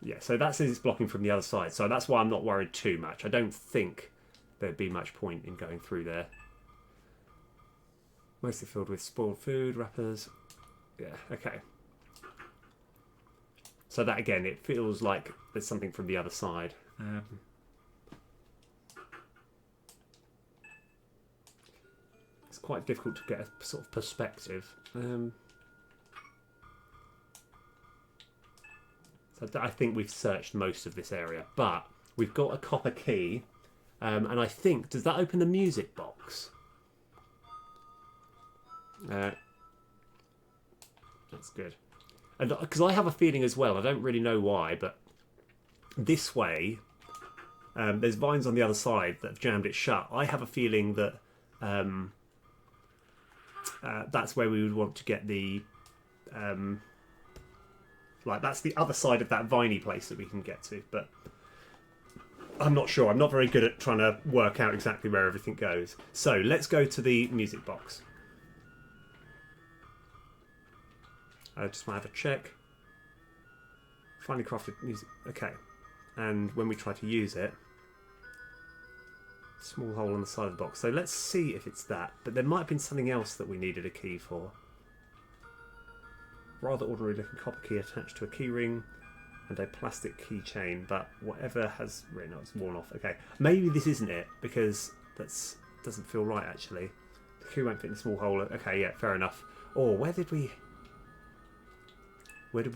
yeah, so that says it's blocking from the other side. So that's why I'm not worried too much. I don't think there'd be much point in going through there. Mostly filled with spoiled food, wrappers. Yeah, okay. So that again, it feels like there's something from the other side. It's quite difficult to get a sort of perspective. So I think we've searched most of this area, but we've got a copper key, and I think, does that open the music box? That's good. And because I have a feeling as well, I don't really know why, but this way, there's vines on the other side that have jammed it shut. I have a feeling that that's where we would want to get the like that's the other side of that viney place that we can get to, but I'm not sure. I'm not very good at trying to work out exactly where everything goes. So let's go to the music box. I just want to have a check. Finely crafted music. Okay. And when we try to use it, small hole on the side of the box. So let's see if it's that. But there might have been something else that we needed a key for. Rather ordinary looking copper key attached to a key ring and a plastic keychain, but whatever has written, no, it's worn off. Okay, maybe this isn't it because that doesn't feel right actually. The key won't fit in the small hole. Okay, yeah, fair enough. Oh, where did we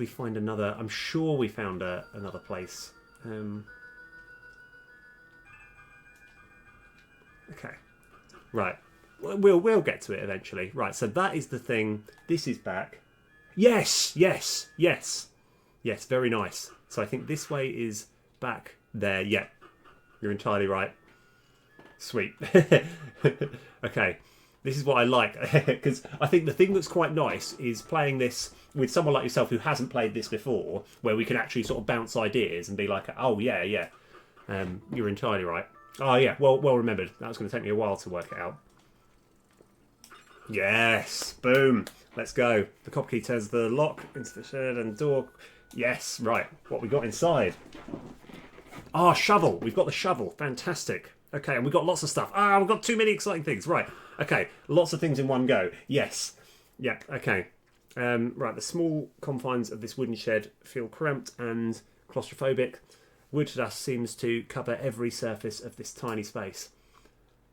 find another? I'm sure we found another place. Okay, right. We'll get to it eventually. Right, so that is the thing. This is back. Yes, yes, yes. Yes, very nice. So I think this way is back there. Yeah, you're entirely right. Sweet. Okay, this is what I like. Because I think the thing that's quite nice is playing this with someone like yourself who hasn't played this before, where we can actually sort of bounce ideas and be like, oh, yeah, yeah. You're entirely right. Oh, yeah, well remembered. That was going to take me a while to work it out. Yes, boom. Let's go. The copper key turns the lock into the shed and door. Yes, right. What we got inside? Ah, shovel. We've got the shovel. Fantastic. Okay, and we've got lots of stuff. Ah, we've got too many exciting things. Right. Okay, lots of things in one go. Yes. Yeah, okay. Right, the small confines of this wooden shed feel cramped and claustrophobic. Wood dust seems to cover every surface of this tiny space.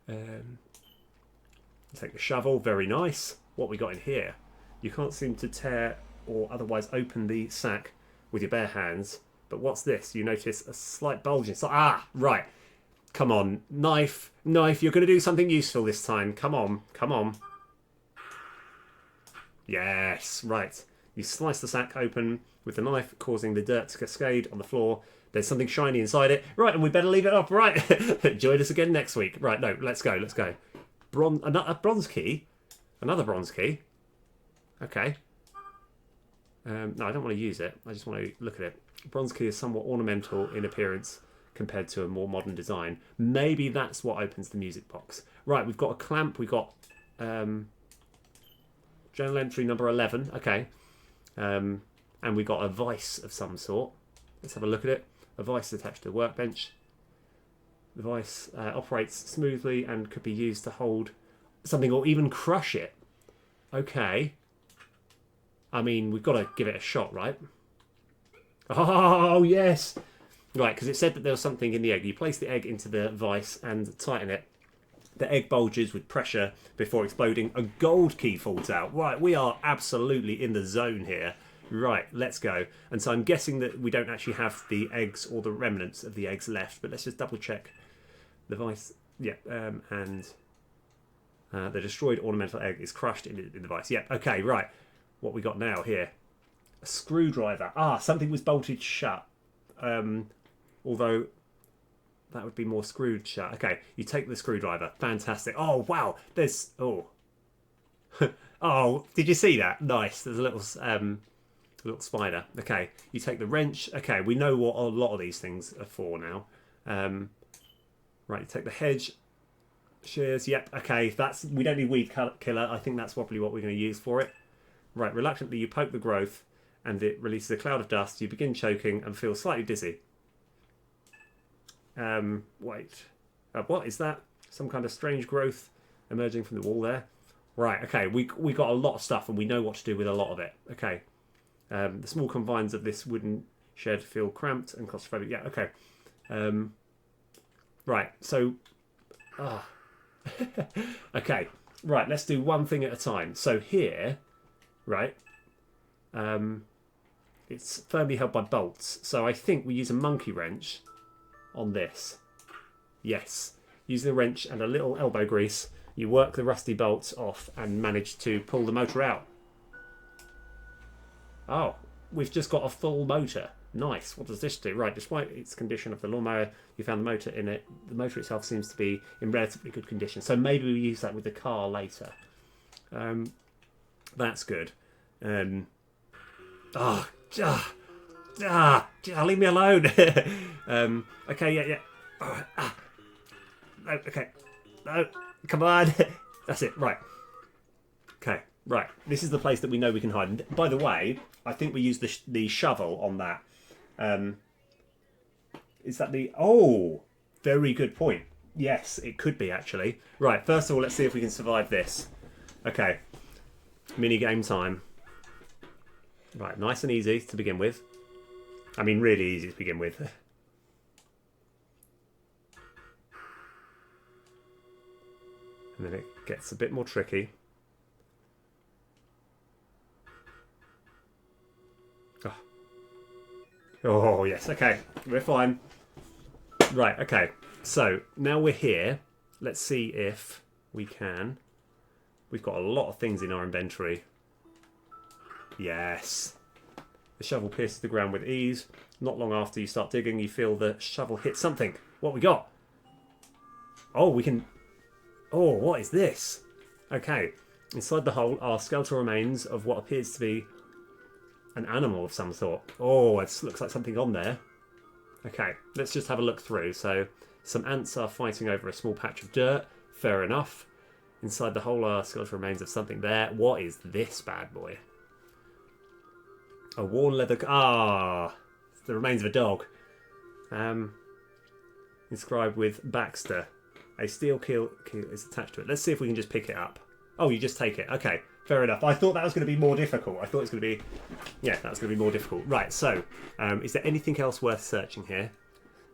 Take the shovel. Very nice. What we got in here? You can't seem to tear or otherwise open the sack with your bare hands. But what's this? You notice a slight bulge inside. Ah, right. Come on. Knife. Knife. You're going to do something useful this time. Come on. Come on. Yes. Right. You slice the sack open with the knife, causing the dirt to cascade on the floor. There's something shiny inside it. Right, and we better leave it up. Right. Join us again next week. Right, no, let's go. Let's go. A bronze key. Another bronze key. Okay. No, I don't want to use it. I just want to look at it. Bronze key is somewhat ornamental in appearance compared to a more modern design. Maybe that's what opens the music box. Right, we've got a clamp. We've got journal entry number 11. Okay. And we've got a vice of some sort. Let's have a look at it. A vice attached to the workbench. The vice operates smoothly and could be used to hold something or even crush it. Okay. I mean, we've got to give it a shot, right? Oh, yes! Right, because it said that there was something in the egg. You place the egg into the vice and tighten it. The egg bulges with pressure before exploding. A gold key falls out. Right, we are absolutely in the zone here. Right, let's go. And so I'm guessing that we don't actually have the eggs or the remnants of the eggs left, but let's just double check. The vice, yeah, and the destroyed ornamental egg is crushed in the vice. Yeah, okay, right. What we got now here? A screwdriver. Ah, something was bolted shut. Although that would be more screwed shut. Okay, you take the screwdriver. Fantastic. Oh, wow. There's... Oh. Oh, did you see that? Nice. There's a little spider. Okay, you take the wrench. Okay, we know what a lot of these things are for now. Right, you take the hedge. Shears. Yep, okay. We don't need weed killer. I think that's probably what we're going to use for it. Right, reluctantly you poke the growth and it releases a cloud of dust. You begin choking and feel slightly dizzy. Wait. What is that? Some kind of strange growth emerging from the wall there. Right, okay, we got a lot of stuff and we know what to do with a lot of it. Okay. The small confines of this wooden shed feel cramped and claustrophobic. Yeah, okay. Right, so... okay, right, let's do one thing at a time. So here, right, it's firmly held by bolts. So I think we use a monkey wrench on this. Yes. Using a wrench and a little elbow grease, you work the rusty bolts off and manage to pull the motor out. Oh, we've just got a full motor. Nice. What does this do? Right, despite its condition of the lawnmower, you found the motor in it. The motor itself seems to be in relatively good condition. So maybe we use that with the car later. That's good. Leave me alone. Okay, yeah. No, okay. No, come on. That's it. Right. Okay. Right. This is the place that we know we can hide. And by the way, I think we use the shovel on that. Is that the... Oh, very good point. Yes, it could be, actually. Right, first of all, let's see if we can survive this. Okay. Mini game time. Right, nice and easy to begin with. I mean, really easy to begin with. And then it gets a bit more tricky. Oh, yes. Okay. We're fine. Right. Okay. So, now we're here. Let's see if we can. We've got a lot of things in our inventory. Yes. The shovel pierces the ground with ease. Not long after you start digging, you feel the shovel hit something. What we got? Oh, we can... Oh, what is this? Okay. Inside the hole are skeletal remains of what appears to be an animal of some sort. Oh, it looks like something on there. Okay, let's just have a look through. So, some ants are fighting over a small patch of dirt. Fair enough. Inside the hole are skeletal remains of something there. What is this bad boy? A worn leather... Ah! The remains of a dog. Inscribed with Baxter. A steel keel is attached to it. Let's see if we can just pick it up. Oh, you just take it. Okay, fair enough. I thought that was going to be more difficult. I thought it was going to be... Yeah, that was going to be more difficult. Right, so, is there anything else worth searching here?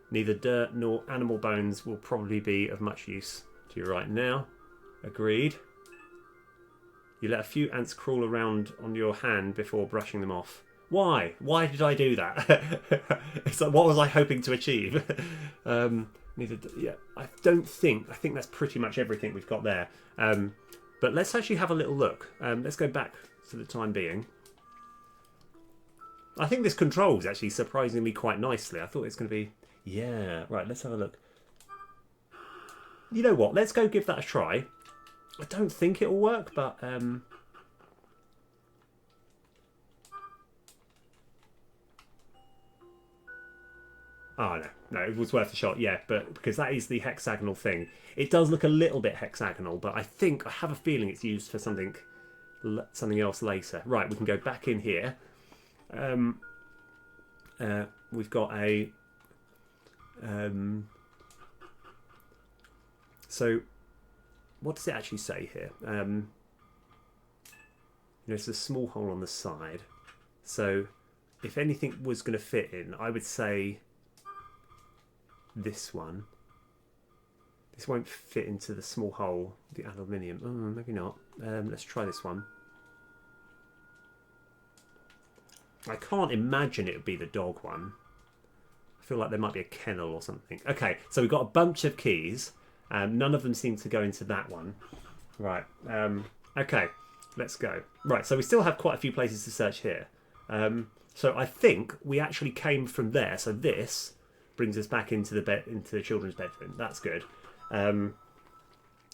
Neither dirt nor animal bones will probably be of much use to you right now. Agreed. You let a few ants crawl around on your hand before brushing them off. Why? Why did I do that? It's like, what was I hoping to achieve? Yeah, I think that's pretty much everything we've got there. But let's actually have a little look. Let's go back for the time being. I think this controls actually surprisingly quite nicely. I thought it's going to be... Yeah, right, let's have a look. You know what? Let's go give that a try. I don't think it'll work, but... Oh, no, it was worth a shot, yeah, but because that is the hexagonal thing. It does look a little bit hexagonal, but I have a feeling it's used for something else later. Right, we can go back in here. We've got a... So, what does it actually say here? There's a small hole on the side. So, if anything was going to fit in, I would say... This one. This won't fit into the small hole, the aluminium. Oh, maybe not. Let's try this one. I can't imagine it would be the dog one. I feel like there might be a kennel or something. Okay, so we've got a bunch of keys. None of them seem to go into that one. Right. Okay, let's go. Right, so we still have quite a few places to search here. So I think we actually came from there. So this... brings us back into the children's bedroom. That's good.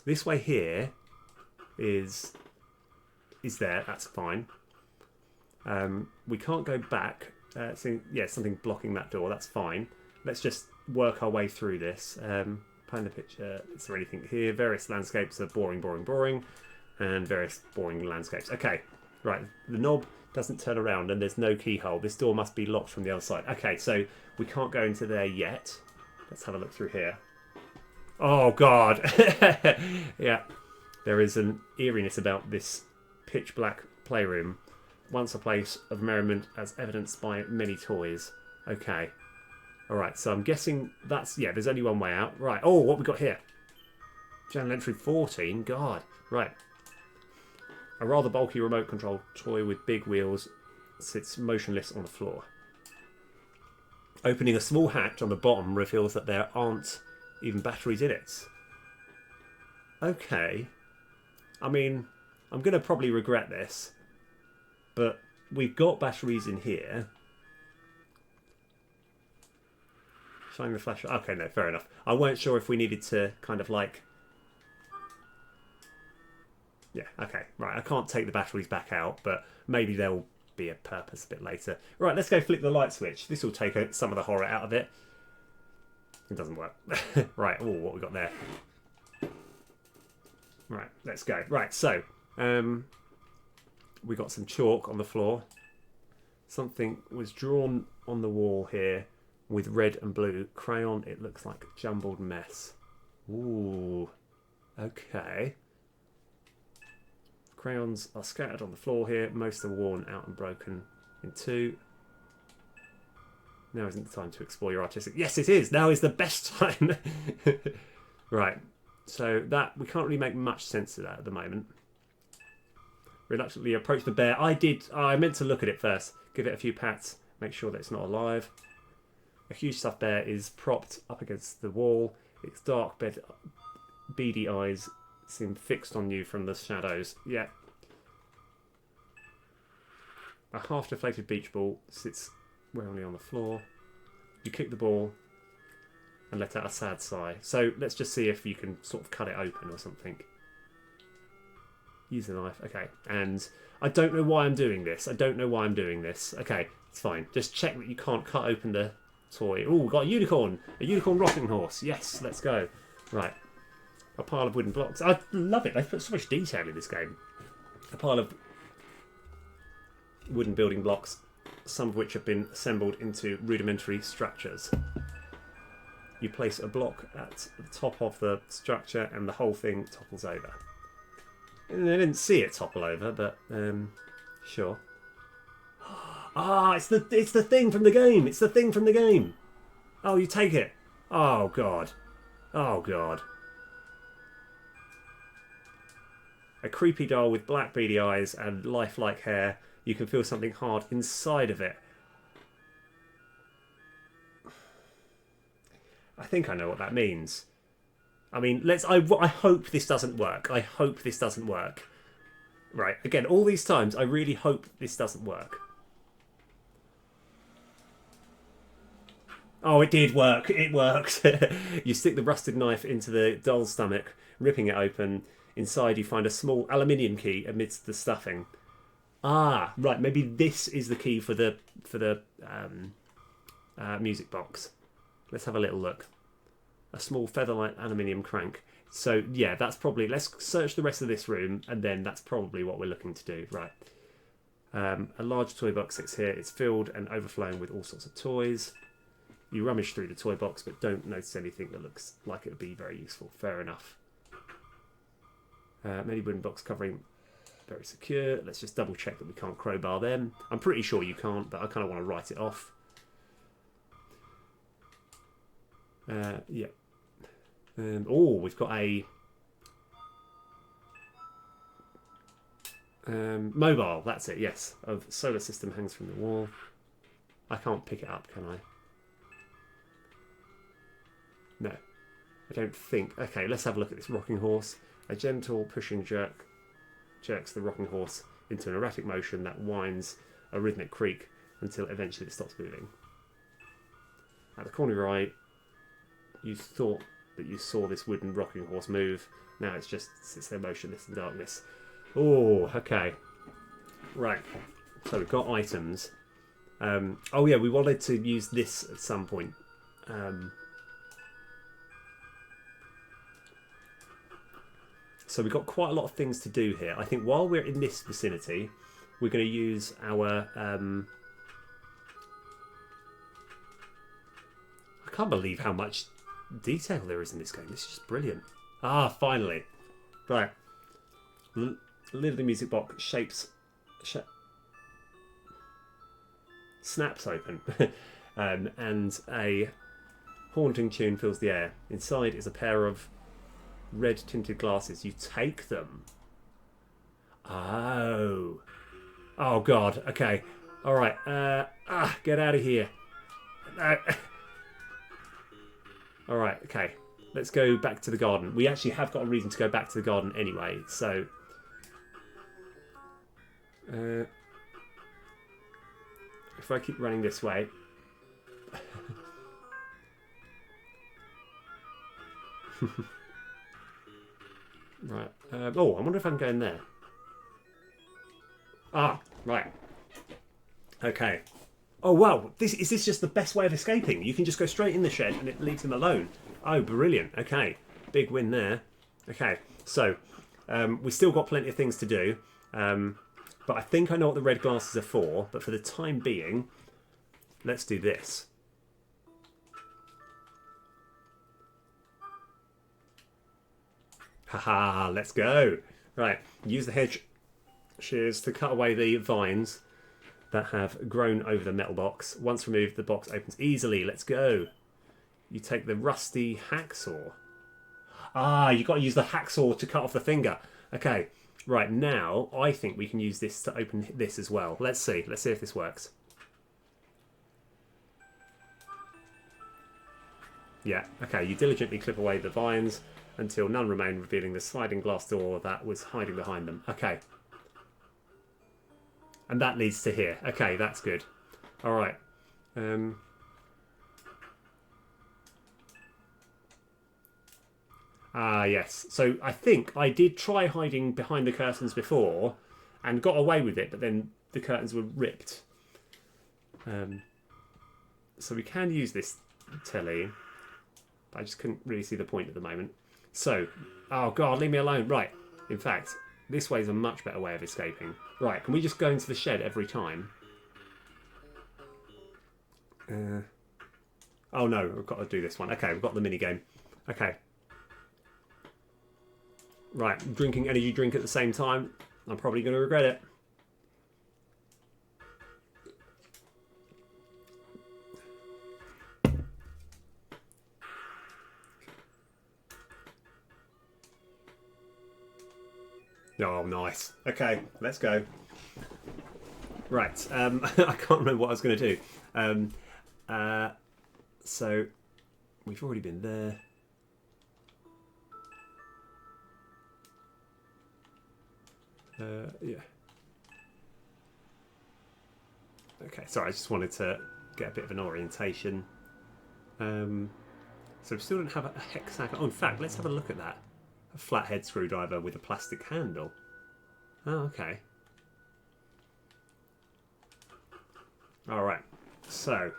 This way here is there. That's fine. We can't go back. So, yeah, something blocking that door. That's fine. Let's just work our way through this. Find the picture. Is there anything here? Various landscapes are boring, and various boring landscapes. Okay, Right, the knob doesn't turn around and there's no keyhole. This door must be locked from the other side. Okay, so we can't go into there yet. Let's have a look through here. Oh, God. Yeah, there is an eeriness about this pitch black playroom. Once a place of merriment as evidenced by many toys. Okay. Alright, so I'm guessing that's... Yeah, there's only one way out. Right. Oh, what we got here? Journal entry 14. God. Right. A rather bulky remote control toy with big wheels sits motionless on the floor. Opening a small hatch on the bottom reveals that there aren't even batteries in it. Okay. I mean, I'm going to probably regret this, but we've got batteries in here. Shining the flash. Okay, no, fair enough. I weren't sure if we needed to kind of like... Yeah, okay, right. I can't take the batteries back out, but maybe there'll be a purpose a bit later. Right, let's go flick the light switch. This will take some of the horror out of it. It doesn't work. Right, oh, what we got there. Right, let's go. Right, so, we got some chalk on the floor. Something was drawn on the wall here with red and blue crayon. It looks like a jumbled mess. Ooh, okay. Crayons are scattered on the floor here. Most are worn out and broken in two. Now isn't the time to explore your artistic... Yes, it is! Now is the best time! Right. So that... We can't really make much sense of that at the moment. Reluctantly approach the bear. I meant to look at it first. Give it a few pats. Make sure that it's not alive. A huge stuffed bear is propped up against the wall. Its dark, beady eyes seem fixed on you from the shadows. Yeah. A half-deflated beach ball sits warily on the floor. You kick the ball and let out a sad sigh. So let's just see if you can sort of cut it open or something. Use the knife. Okay. And I don't know why I'm doing this. Okay, it's fine. Just check that you can't cut open the toy. Oh, we've got a unicorn. A unicorn rocking horse. Yes, let's go. Right. A pile of wooden blocks. I love it. They've put so much detail in this game. A pile of wooden building blocks, some of which have been assembled into rudimentary structures. You place a block at the top of the structure and the whole thing topples over. And I didn't see it topple over, but sure. Ah, it's the thing from the game. It's the thing from the game. Oh, you take it. Oh God. Oh God. A creepy doll with black beady eyes and lifelike hair. You can feel something hard inside of it. I think I know what that means. I mean, I hope this doesn't work. I hope this doesn't work. Right, again, all these times, I really hope this doesn't work. Oh, it did work. It worked. You stick the rusted knife into the doll's stomach, ripping it open. Inside, you find a small aluminium key amidst the stuffing. Ah, right. Maybe this is the key for the music box. Let's have a little look. A small feather-like aluminium crank. So yeah, that's probably. Let's search the rest of this room, and then that's probably what we're looking to do. Right. A large toy box sits here. It's filled and overflowing with all sorts of toys. You rummage through the toy box, but don't notice anything that looks like it would be very useful. Fair enough. Many wooden blocks covering. Very secure. Let's just double check that we can't crowbar them. I'm pretty sure you can't, but I kind of want to write it off. Yeah. Oh, we've got a mobile. That's it. Yes. A solar system hangs from the wall. I can't pick it up, can I? No. I don't think. Okay, let's have a look at this rocking horse. A gentle pushing jerk jerks the rocking horse into an erratic motion that winds a rhythmic creak until eventually it stops moving. At the corner of your eye, you thought that you saw this wooden rocking horse move. Now it's just sits there motionless in darkness. Oh, okay. Right. So we've got items. Oh yeah, we wanted to use this at some point. So we've got quite a lot of things to do here. I think while we're in this vicinity, we're going to use our... I can't believe how much detail there is in this game. This is just brilliant. Ah, finally. Right. Lid of the music box snaps open. And a haunting tune fills the air. Inside is a pair of red tinted glasses. You take them. Oh. Oh, God. Okay. All right. Get out of here. No. All right. Okay. Let's go back to the garden. We actually have got a reason to go back to the garden anyway. So. If I keep running this way. Right. Oh, I wonder if I can go in there. Ah, right. Okay. Oh, wow. Is this just the best way of escaping? You can just go straight in the shed and it leaves them alone. Oh, brilliant. Okay. Big win there. Okay. So, we've still got plenty of things to do. But I think I know what the red glasses are for. But for the time being, let's do this. Haha, let's go. Right. Use the hedge shears to cut away the vines that have grown over the metal box. Once removed, the box opens easily. Let's go. You take the rusty hacksaw. Ah, you've got to use the hacksaw to cut off the finger. Okay, right, now I think we can use this to open this as well. Let's see. Let's see if this works. Yeah, okay, you diligently clip away the vines until none remain, revealing the sliding glass door that was hiding behind them. Okay. And that leads to here. Okay, that's good. All right. Yes. So I think I did try hiding behind the curtains before and got away with it, but then the curtains were ripped. So we can use this telly, but I just couldn't really see the point at the moment. So, oh God, leave me alone. Right. In fact, this way is a much better way of escaping. Right, can we just go into the shed every time? Oh no, we've got to do this one. Okay, we've got the mini game. Okay. Right, drinking energy drink at the same time. I'm probably going to regret it. Oh, nice. Okay, let's go. Right, I can't remember what I was going to do. So, we've already been there. Yeah. Okay, sorry, I just wanted to get a bit of an orientation. So we still don't have a hexagon. Oh, in fact, let's have a look at that. A flathead screwdriver with a plastic handle. Oh, okay. All right. So,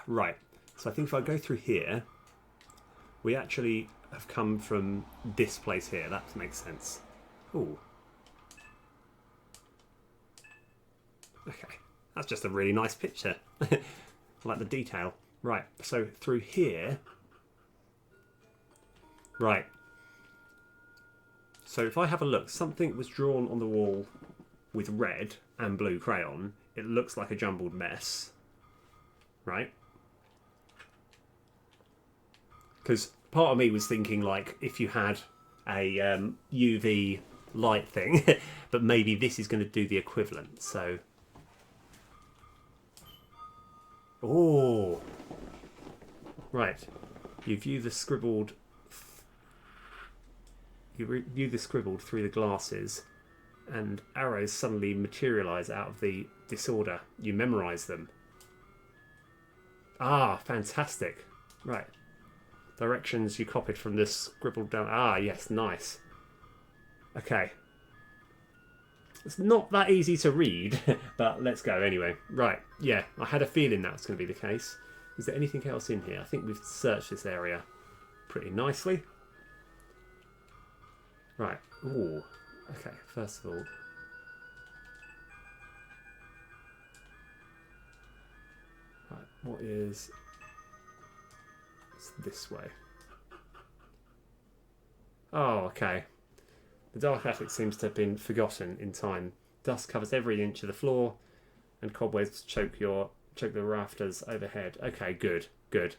right. So I think if I go through here, we actually have come from this place here. That makes sense. Ooh. Okay. That's just a really nice picture. I like the detail. Right. So through here. Right. So if I have a look, something was drawn on the wall with red and blue crayon. It looks like a jumbled mess. Right? Because part of me was thinking, like, if you had a UV light thing, but maybe this is going to do the equivalent. So, oh, right. You view the scribbled. You view the scribbled through the glasses, and arrows suddenly materialise out of the disorder. You memorise them. Ah, fantastic. Right. Directions you copied from this scribbled down. Ah, yes, nice. Okay. It's not that easy to read, but let's go anyway. Right, yeah, I had a feeling that was going to be the case. Is there anything else in here? I think we've searched this area pretty nicely. Right. Ooh. Okay, first of all. Right, what is... It's this way. Oh, okay. The dark attic seems to have been forgotten in time. Dust covers every inch of the floor, and cobwebs choke the rafters overhead. Okay, good, good.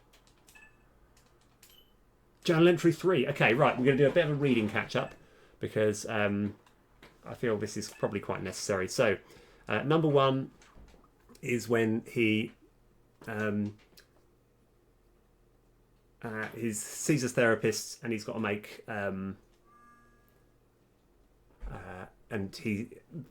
Journal entry 3. Okay, right, we're going to do a bit of a reading catch-up, because I feel this is probably quite necessary. So, number 1 is when he sees his therapist, and he's got to make... and he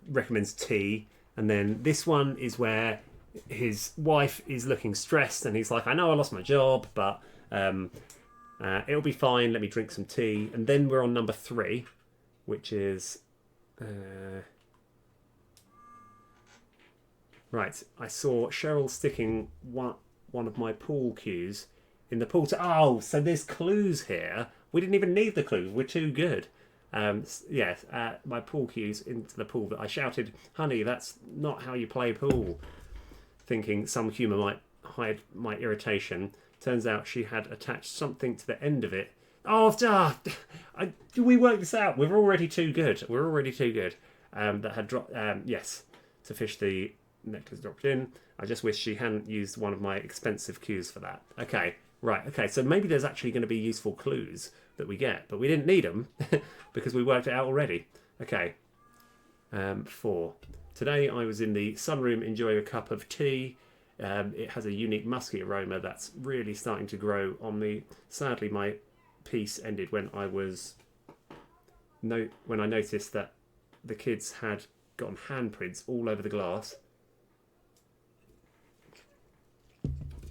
recommends tea. And then this one is where his wife is looking stressed, and he's like, I know I lost my job, but it'll be fine, let me drink some tea. And then we're on number 3, which is right, I saw Cheryl sticking one of my pool cues in the pool. Oh, so there's clues here. We didn't even need the clues, we're too good. Yes, my pool cues into the pool. That I shouted, honey, that's not how you play pool. Thinking some humour might hide my irritation. Turns out she had attached something to the end of it. Oh, we worked this out. We're already too good. We're already too good. That had dropped, yes, to fish the necklace dropped in. I just wish she hadn't used one of my expensive cues for that. Okay, right, okay, so maybe there's actually going to be useful clues that we get, but we didn't need them because we worked it out already. Okay. 4. Today I was in the sunroom enjoying a cup of tea. It has a unique musky aroma that's really starting to grow on me. Sadly, my piece ended when I noticed that the kids had gotten handprints all over the glass.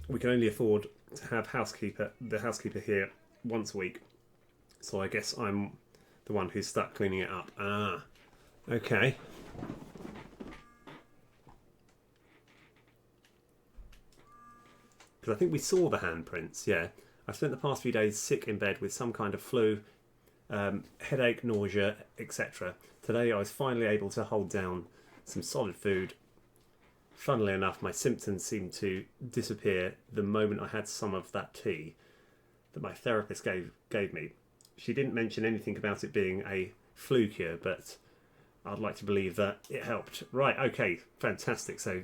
We can only afford to have the housekeeper here once a week. So I guess I'm the one who's stuck cleaning it up. Ah, okay. Because I think we saw the handprints, yeah. I've spent the past few days sick in bed with some kind of flu, headache, nausea, etc. Today I was finally able to hold down some solid food. Funnily enough, my symptoms seemed to disappear the moment I had some of that tea that my therapist gave me. She didn't mention anything about it being a flu cure, but I'd like to believe that it helped. Right, okay, fantastic. So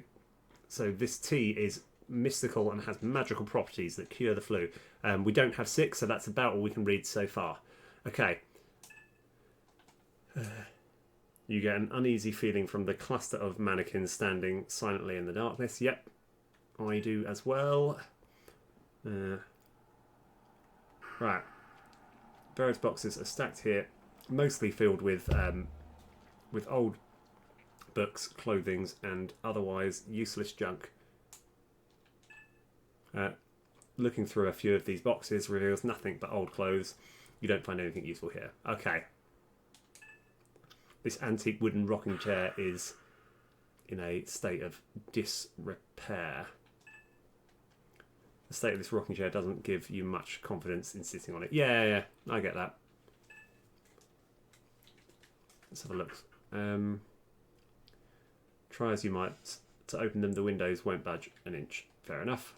this tea is mystical and has magical properties that cure the flu. We don't have 6, so that's about all we can read so far. Okay. You get an uneasy feeling from the cluster of mannequins standing silently in the darkness. Yep, I do as well. Right. Various boxes are stacked here, mostly filled with old books, clothings, and otherwise useless junk. Looking through a few of these boxes reveals nothing but old clothes. You don't find anything useful here. Okay. This antique wooden rocking chair is in a state of disrepair. The state of this rocking chair doesn't give you much confidence in sitting on it. Yeah, I get that. Let's have a look. Try as you might to open them, the windows won't budge an inch. Fair enough.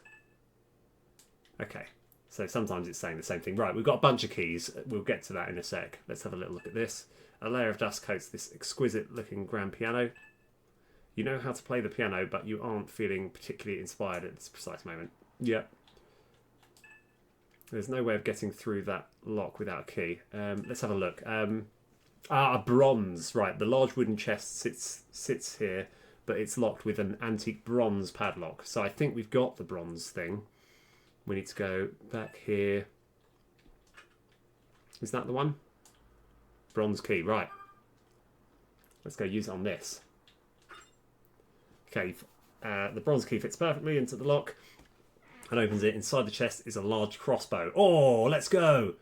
Okay, so sometimes it's saying the same thing. Right, we've got a bunch of keys. We'll get to that in a sec. Let's have a little look at this. A layer of dust coats this exquisite-looking grand piano. You know how to play the piano, but you aren't feeling particularly inspired at this precise moment. Yep. There's no way of getting through that lock without a key. Let's have a look. Bronze. Right, the large wooden chest sits here, but it's locked with an antique bronze padlock. So I think we've got the bronze thing. We need to go back here. Is that the one? Bronze key, right. Let's go use it on this. Okay, the bronze key fits perfectly into the lock and opens it. Inside the chest is a large crossbow. Oh, let's go!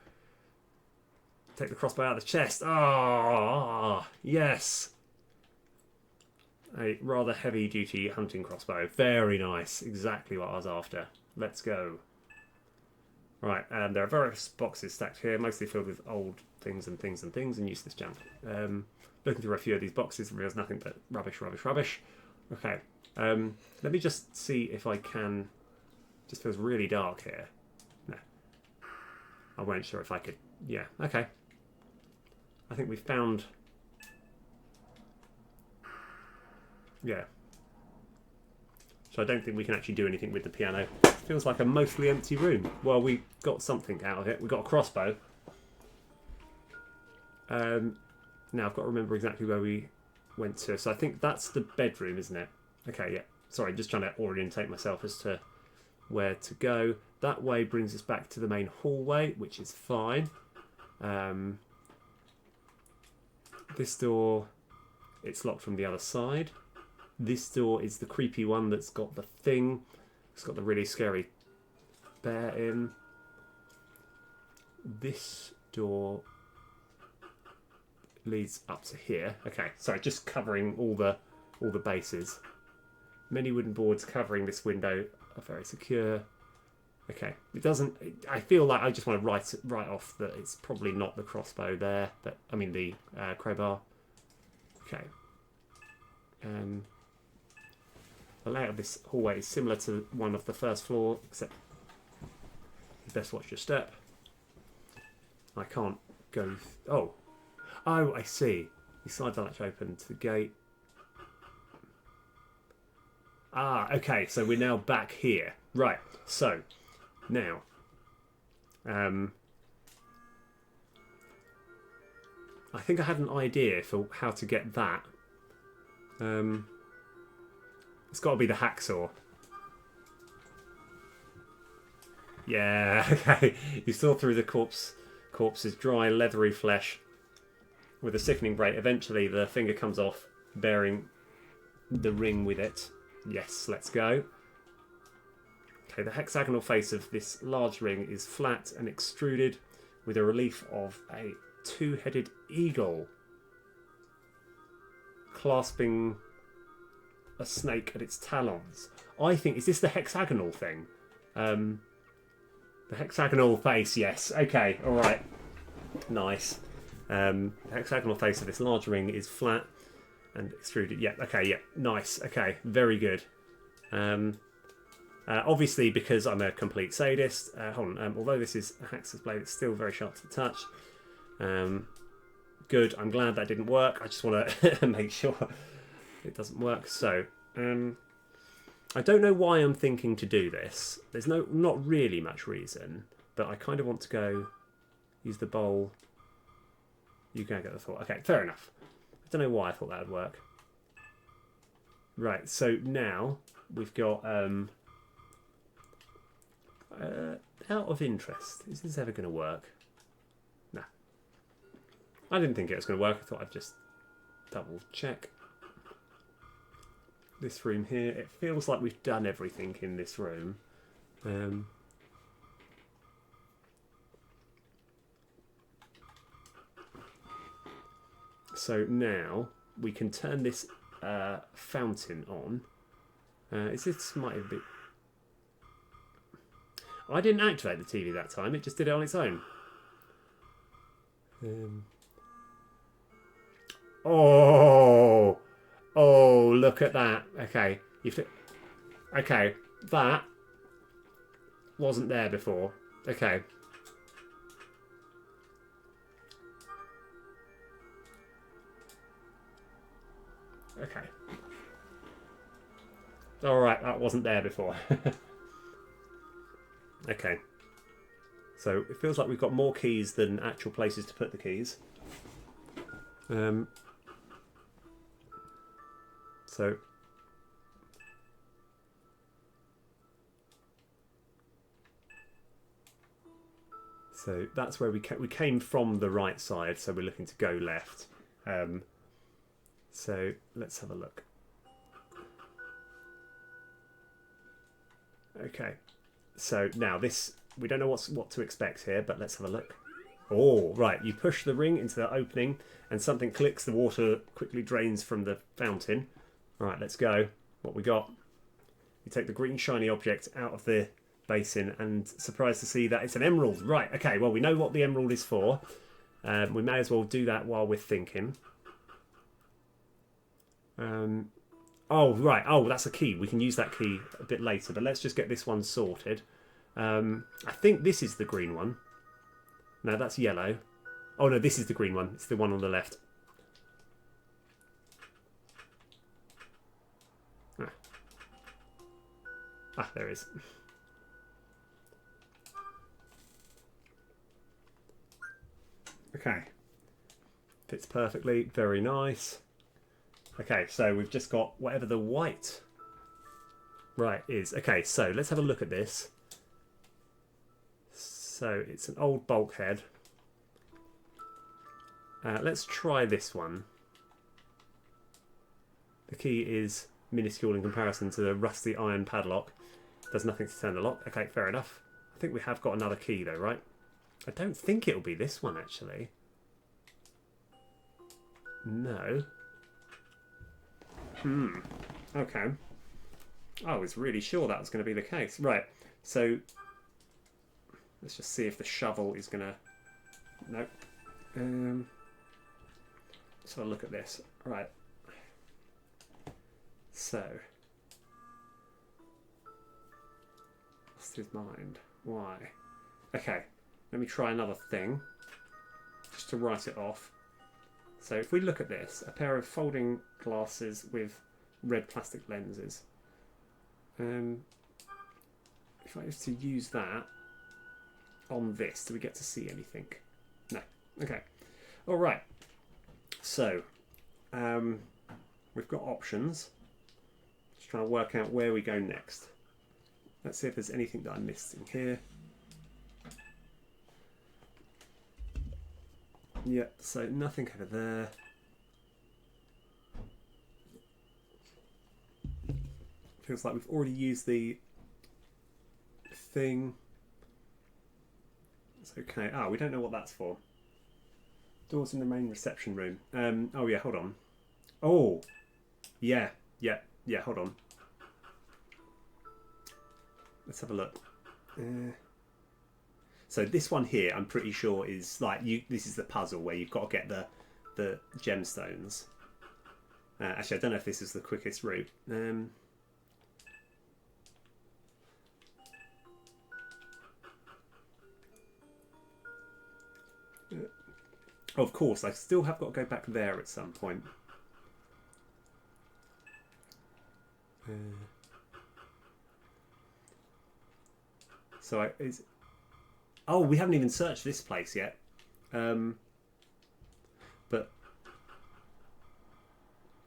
Take the crossbow out of the chest. Ah, yes. A rather heavy-duty hunting crossbow. Very nice. Exactly what I was after. Let's go. Right, there are various boxes stacked here, mostly filled with old things and things and things and useless junk. Looking through a few of these boxes reveals nothing but rubbish, rubbish, rubbish. Okay, let me just see if I can... Just feels really dark here. No. I weren't sure if I could... Yeah, okay. I think we found... Yeah. So I don't think we can actually do anything with the piano. Feels like a mostly empty room. Well, we got something out of it. We got a crossbow. Now I've got to remember exactly where we went to. So I think that's the bedroom, isn't it? Okay, yeah. Sorry, just trying to orientate myself as to where to go. That way brings us back to the main hallway, which is fine. This door, it's locked from the other side. This door is the creepy one that's got the thing. It's got the really scary bear in. This door leads up to here. Okay, sorry, just covering all the bases. Many wooden boards covering this window are very secure. Okay, it doesn't... I feel like I just want to write off that it's probably not the crossbow there, but I mean the crowbar. Okay. The layout of this hallway is similar to one of the first floor, except you best watch your step. I can't go... Oh, I see. The side latch open to the gate. Ah, okay, so we're now back here. Right, so, now... I think I had an idea for how to get that. It's got to be the hacksaw. Yeah, okay. You saw through the corpse's dry, leathery flesh with a sickening rate. Eventually, the finger comes off, bearing the ring with it. Yes, let's go. Okay, the hexagonal face of this large ring is flat and extruded with a relief of a two-headed eagle clasping a snake at its talons. I think, is this the hexagonal thing? The hexagonal face, yes. Okay, alright. Nice. The hexagonal face of this large ring is flat and extruded. Yeah, okay, yeah. Nice. Okay, very good. Obviously, because I'm a complete sadist, hold on, although this is a hacksaw blade, it's still very sharp to the touch. Good, I'm glad that didn't work. I just want to make sure it doesn't work. So, I don't know why I'm thinking to do this. There's not really much reason, but I kind of want to go use the bowl. You can get the thought. Okay, fair enough. I don't know why I thought that would work. Right, so now we've got out of interest. Is this ever going to work? No. I didn't think it was going to work. I thought I'd just double check. This room here, it feels like we've done everything in this room. So now we can turn this fountain on. This might have been... I didn't activate the TV that time, it just did it on its own. Oh, look at that. Okay, okay, that wasn't there before. Okay. Okay. Alright, that wasn't there before. Okay. So it feels like we've got more keys than actual places to put the keys. So that's where we came from the right side, so we're looking to go left. So let's have a look. Okay. So now this, we don't know what to expect here, but let's have a look. Oh, right. You push the ring into the opening and something clicks. The water quickly drains from the fountain. All right, let's go. What we got? You take the green shiny object out of the basin, and surprised to see that it's an emerald. Right, okay, well, we know what the emerald is for. We may as well do that while we're thinking. Oh, right. Oh, that's a key. We can use that key a bit later, but let's just get this one sorted. I think this is the green one. No, that's yellow. Oh, no, this is the green one. It's the one on the left. There it is. Okay. Fits perfectly. Very nice. Okay, so we've just got whatever the white is. Okay, so let's have a look at this. So it's an old bulkhead. Let's try this one. The key is minuscule in comparison to the rusty iron padlock. Does nothing to turn the lock. Okay, fair enough. I think we have got another key though, right? I don't think it'll be this one actually. No. Okay. I was really sure that was going to be the case. Right. So let's just see if the shovel is going to... Nope. Let's have a look at this. Right. So. Lost his mind. Why? Okay. Let me try another thing. Just to write it off. So if we look at this, a pair of folding glasses with red plastic lenses. If I was to use that on this, do we get to see anything? No. Okay. All right. So we've got options. Just trying to work out where we go next. Let's see if there's anything that I missed in here. Yep, so nothing over there. Feels like we've already used the thing. It's okay. We don't know what that's for. Doors in the main reception room. Oh yeah, hold on. Oh, yeah, hold on. Let's have a look. So this one here, I'm pretty sure is like this is the puzzle where you've got to get the gemstones. Actually, I don't know if this is the quickest route. Of course, I still have got to go back there at some point. So is. Oh, we haven't even searched this place yet. But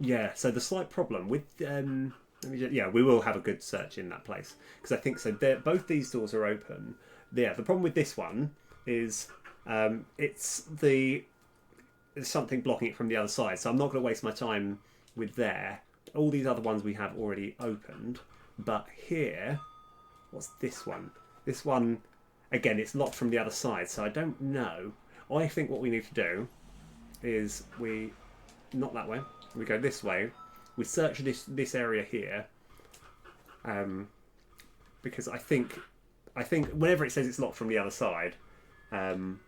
yeah, so the slight problem with we will have a good search in that place because I think so. Both these doors are open. Yeah, the problem with this one is there's something blocking it from the other side. So I'm not going to waste my time with there. All these other ones we have already opened, but here, what's this one? This one. Again, it's locked from the other side, so I don't know. I think what we need to do is not that way. We go this way. We search this area here, because I think whenever it says it's locked from the other side. Oh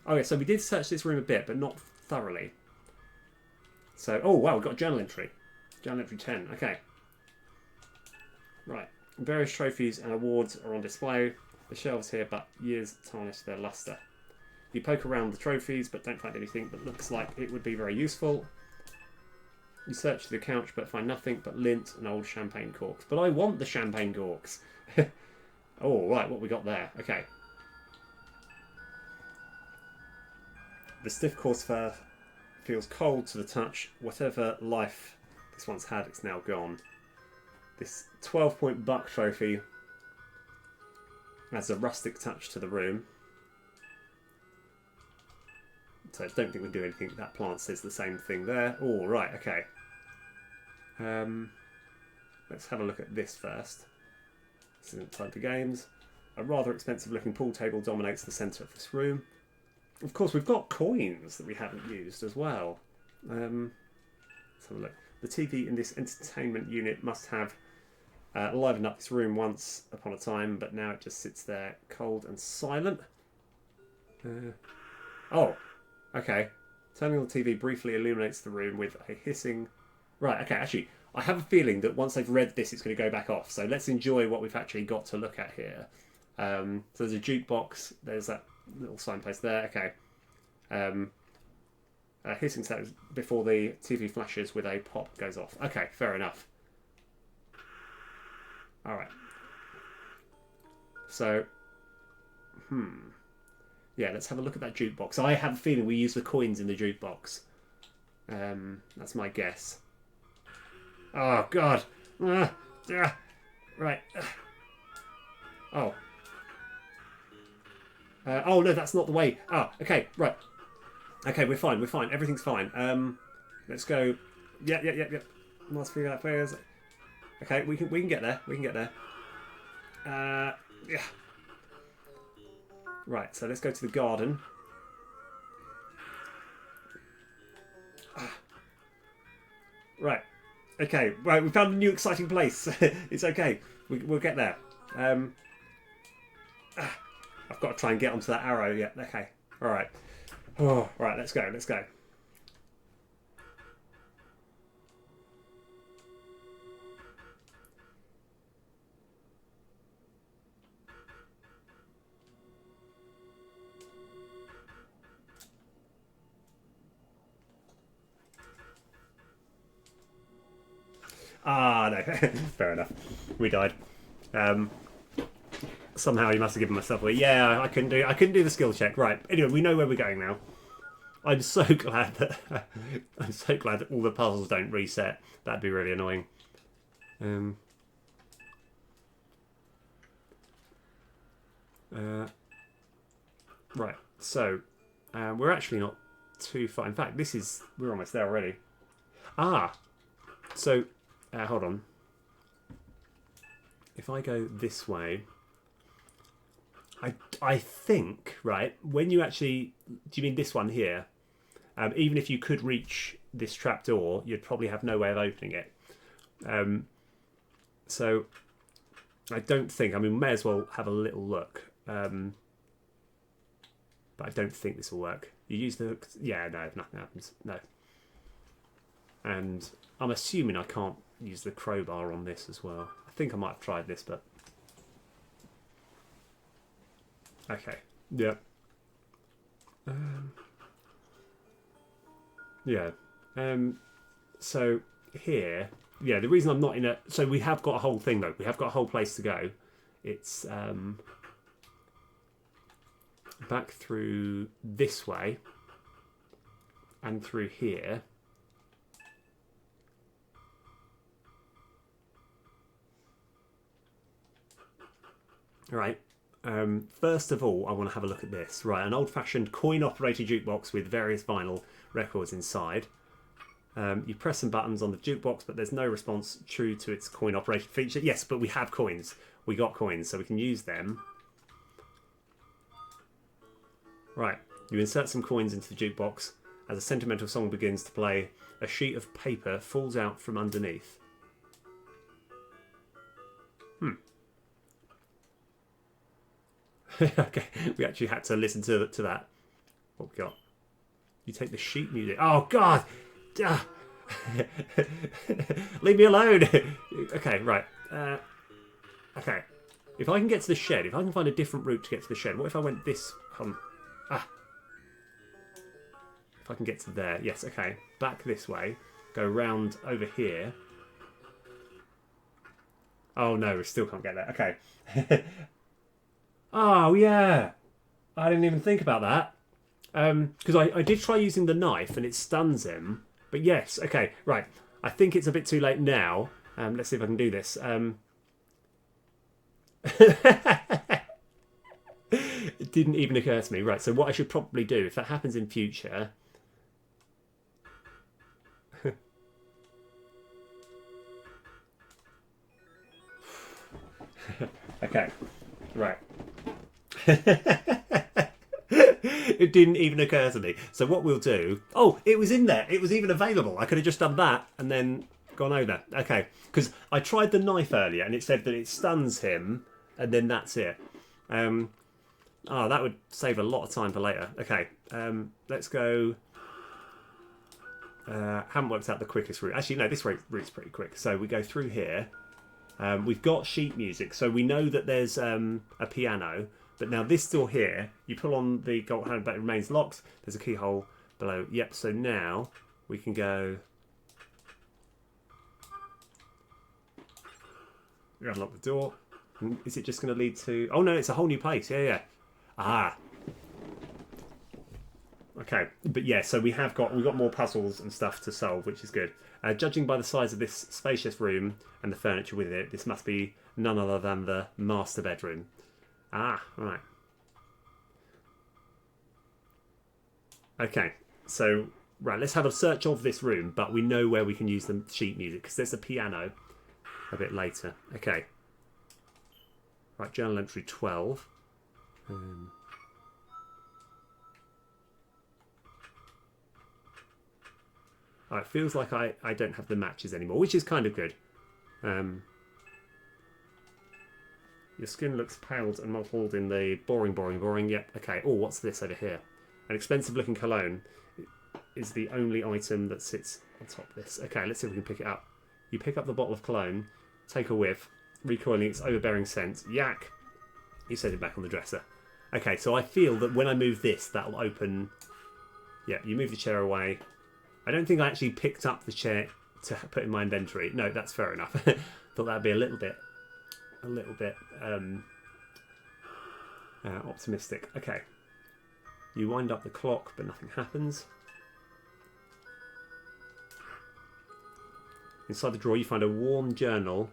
yeah, so we did search this room a bit, but not thoroughly. So oh wow, we've got a journal entry. Journal entry 10. Okay. Right. Various trophies and awards are on display. The shelves here, but years tarnish their luster. You poke around the trophies, but don't find anything that looks like it would be very useful. You search the couch, but find nothing but lint and old champagne corks. But I want the champagne corks. Oh, right, what we got there? Okay. The stiff coarse fur feels cold to the touch. Whatever life this once had, it's now gone. This 12-point buck trophy adds a rustic touch to the room. So I don't think we do anything. That plant says the same thing there. Oh, right, okay. Let's have a look at this first. This isn't time for games. A rather expensive looking pool table dominates the centre of this room. Of course, we've got coins that we haven't used as well. Let's have a look. The TV in this entertainment unit must have Livened up this room once upon a time, but now it just sits there cold and silent. Oh, okay. Turning on the TV briefly illuminates the room with a hissing... Right, okay, actually, I have a feeling that once they've read this, it's going to go back off. So let's enjoy what we've actually got to look at here. So there's a jukebox. There's that little signpost there. Okay. Hissing sounds before the TV flashes with a pop goes off. Okay, fair enough. All right. So, yeah, let's have a look at that jukebox. I have a feeling we use the coins in the jukebox. That's my guess. Oh, God. Right. Oh. Oh, no, that's not the way. Ah, okay, right. Okay, we're fine, Everything's fine. Let's go. Yep. Let's figure out where is it. Okay, we can get there. Yeah. Right, so let's go to the garden. Right. Okay, right, we found a new exciting place. It's okay. We'll get there. I've got to try and get onto that arrow. Yeah, okay. Alright. Oh, right, let's go. Ah, no. Fair enough. We died. Somehow he must have given myself away. Yeah, I couldn't do the skill check. Right. Anyway, we know where we're going now. I'm so glad that all the puzzles don't reset. That'd be really annoying. Right. So we're actually not too far. In fact, we're almost there already. Ah. So hold on. If I go this way, I think, right, when you actually... Do you mean this one here? Even if you could reach this trapdoor, you'd probably have no way of opening it. So I don't think... I mean, we may as well have a little look. But I don't think this will work. You use the... Yeah, no, nothing happens. No. And I'm assuming I can't use the crowbar on this as well. I think I might have tried this, but... Okay. Yeah. Yeah. So here, yeah, the reason I'm not in a... So we have got a whole thing, though. We have got a whole place to go. It's back through this way and through here. Right. First of all, I want to have a look at this. Right, an old-fashioned coin-operated jukebox with various vinyl records inside. You press some buttons on the jukebox, but there's no response true to its coin-operated feature. Yes, but we have coins. We got coins, so we can use them. Right, you insert some coins into the jukebox. As a sentimental song begins to play, a sheet of paper falls out from underneath. Okay, we actually had to listen to that. What we got? You take the sheet music. Oh, God! Leave me alone! Okay, right. Okay. If I can get to the shed, if I can find a different route to get to the shed, what if I went this... If I can get to there. Yes, okay. Back this way. Go round over here. Oh, no, we still can't get there. Okay. Oh, yeah. I didn't even think about that. Because I did try using the knife and it stuns him. But yes, okay, right. I think it's a bit too late now. Let's see if I can do this. It didn't even occur to me. Right, so what I should probably do, if that happens in future... Okay, right. It didn't even occur to me. So what we'll do... Oh, it was in there. It was even available. I could have just done that and then gone over. Okay, because I tried the knife earlier and it said that it stuns him and then that's it. That would save a lot of time for later. Okay, let's go. Haven't worked out the quickest route. Actually, no, this route's pretty quick. So we go through here. We've got sheet music, so we know that there's a piano. But now this door here, you pull on the gold handle, but it remains locked. There's a keyhole below. Yep, so now we can go... We unlock the door. Is it just going to lead to... Oh no, it's a whole new place. Yeah. Ah. Okay, but yeah, so we've got more puzzles and stuff to solve, which is good. Judging by the size of this spacious room and the furniture with it, this must be none other than the master bedroom. Ah, right. Okay, so, right, let's have a search of this room, but we know where we can use the sheet music, because there's a piano a bit later. Okay. Right, journal entry 12. It feels like I don't have the matches anymore, which is kind of good. Your skin looks paled and mottled in the boring. Yep, okay. Oh, what's this over here? An expensive looking cologne is the only item that sits on top of this. Okay, let's see if we can pick it up. You pick up the bottle of cologne, take a whiff, recoiling its overbearing scent. Yak! You set it back on the dresser. Okay, so I feel that when I move this, that'll open... Yeah, you move the chair away. I don't think I actually picked up the chair to put in my inventory. No, that's fair enough. Thought that'd be a little bit optimistic. Okay. You wind up the clock, but nothing happens. Inside the drawer, you find a worn journal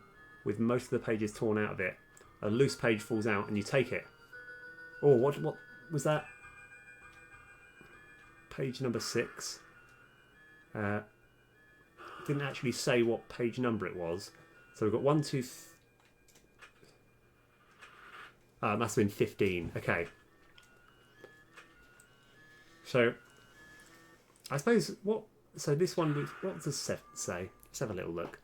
with most of the pages torn out of it. A loose page falls out, and you take it. Oh, what was that? Page number 6. Didn't actually say what page number it was. So we've got 1, 2, it must have been 15. Okay. So, I suppose so this one, what does 7 say? Let's have a little look.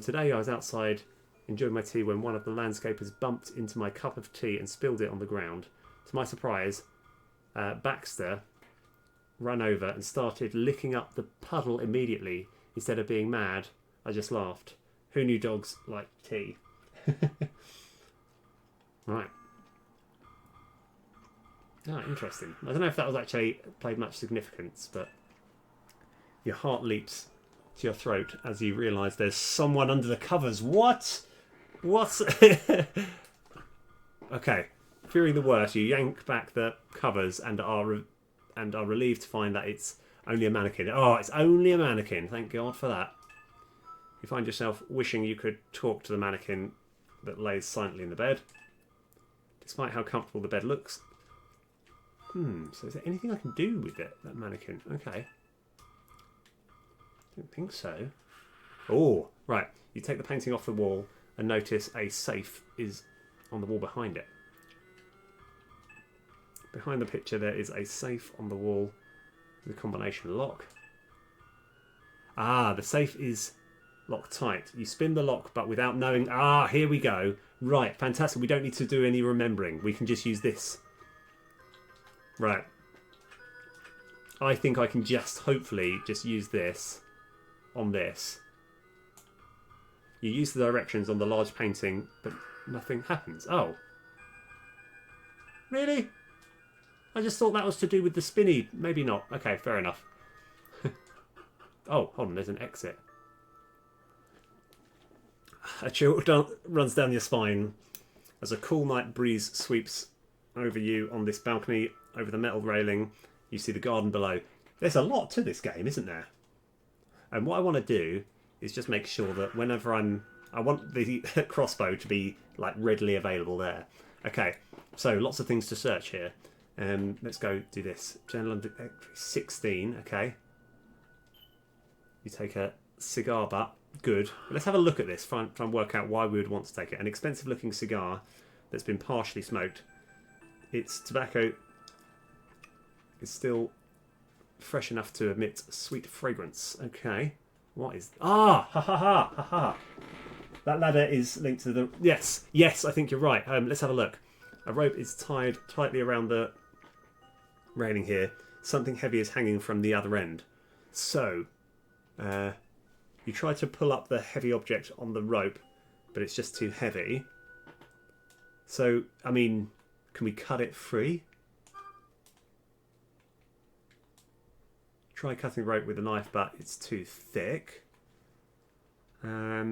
Today I was outside enjoying my tea when one of the landscapers bumped into my cup of tea and spilled it on the ground. To my surprise, Baxter ran over and started licking up the puddle immediately. Instead of being mad, I just laughed. Who knew dogs like tea? Right. Interesting. I don't know if that was actually played much significance, but your heart leaps to your throat as you realise there's someone under the covers. What? What? Okay. Fearing the worst, you yank back the covers and are relieved to find that it's only a mannequin. Oh, it's only a mannequin. Thank God for that. You find yourself wishing you could talk to the mannequin that lays silently in the bed. Despite how comfortable the bed looks. So is there anything I can do with it, that mannequin? Okay. Don't think so. Oh, right. You take the painting off the wall and notice a safe is on the wall behind it. Behind the picture there is a safe on the wall with a combination lock. Ah, the safe is locked tight. You spin the lock but without knowing... Ah, here we go. Right, fantastic. We don't need to do any remembering. We can just use this. Right. I think I can just, hopefully, just use this on this. You use the directions on the large painting, but nothing happens. Oh. Really? I just thought that was to do with the spinny. Maybe not. Okay, fair enough. Oh, hold on, there's an exit. A chill runs down your spine as a cool night breeze sweeps over you on this balcony. Over the metal railing, you see the garden below. There's a lot to this game, isn't there? And what I want to do is just make sure that whenever I want the crossbow to be like readily available there. Okay, so lots of things to search here. Let's go do this. Journal entry 16. Okay. You take a cigar butt. Good. Let's have a look at this. Try and work out why we would want to take it. An expensive-looking cigar that's been partially smoked. Its tobacco is still fresh enough to emit sweet fragrance. Okay. What is... Ah! Ha ha ha! Ha ha! That ladder is linked to the... Yes! Yes, I think you're right. Let's have a look. A rope is tied tightly around the railing here. Something heavy is hanging from the other end. So, you try to pull up the heavy object on the rope, but it's just too heavy. So, I mean, can we cut it free? Try cutting the rope with a knife, but it's too thick. I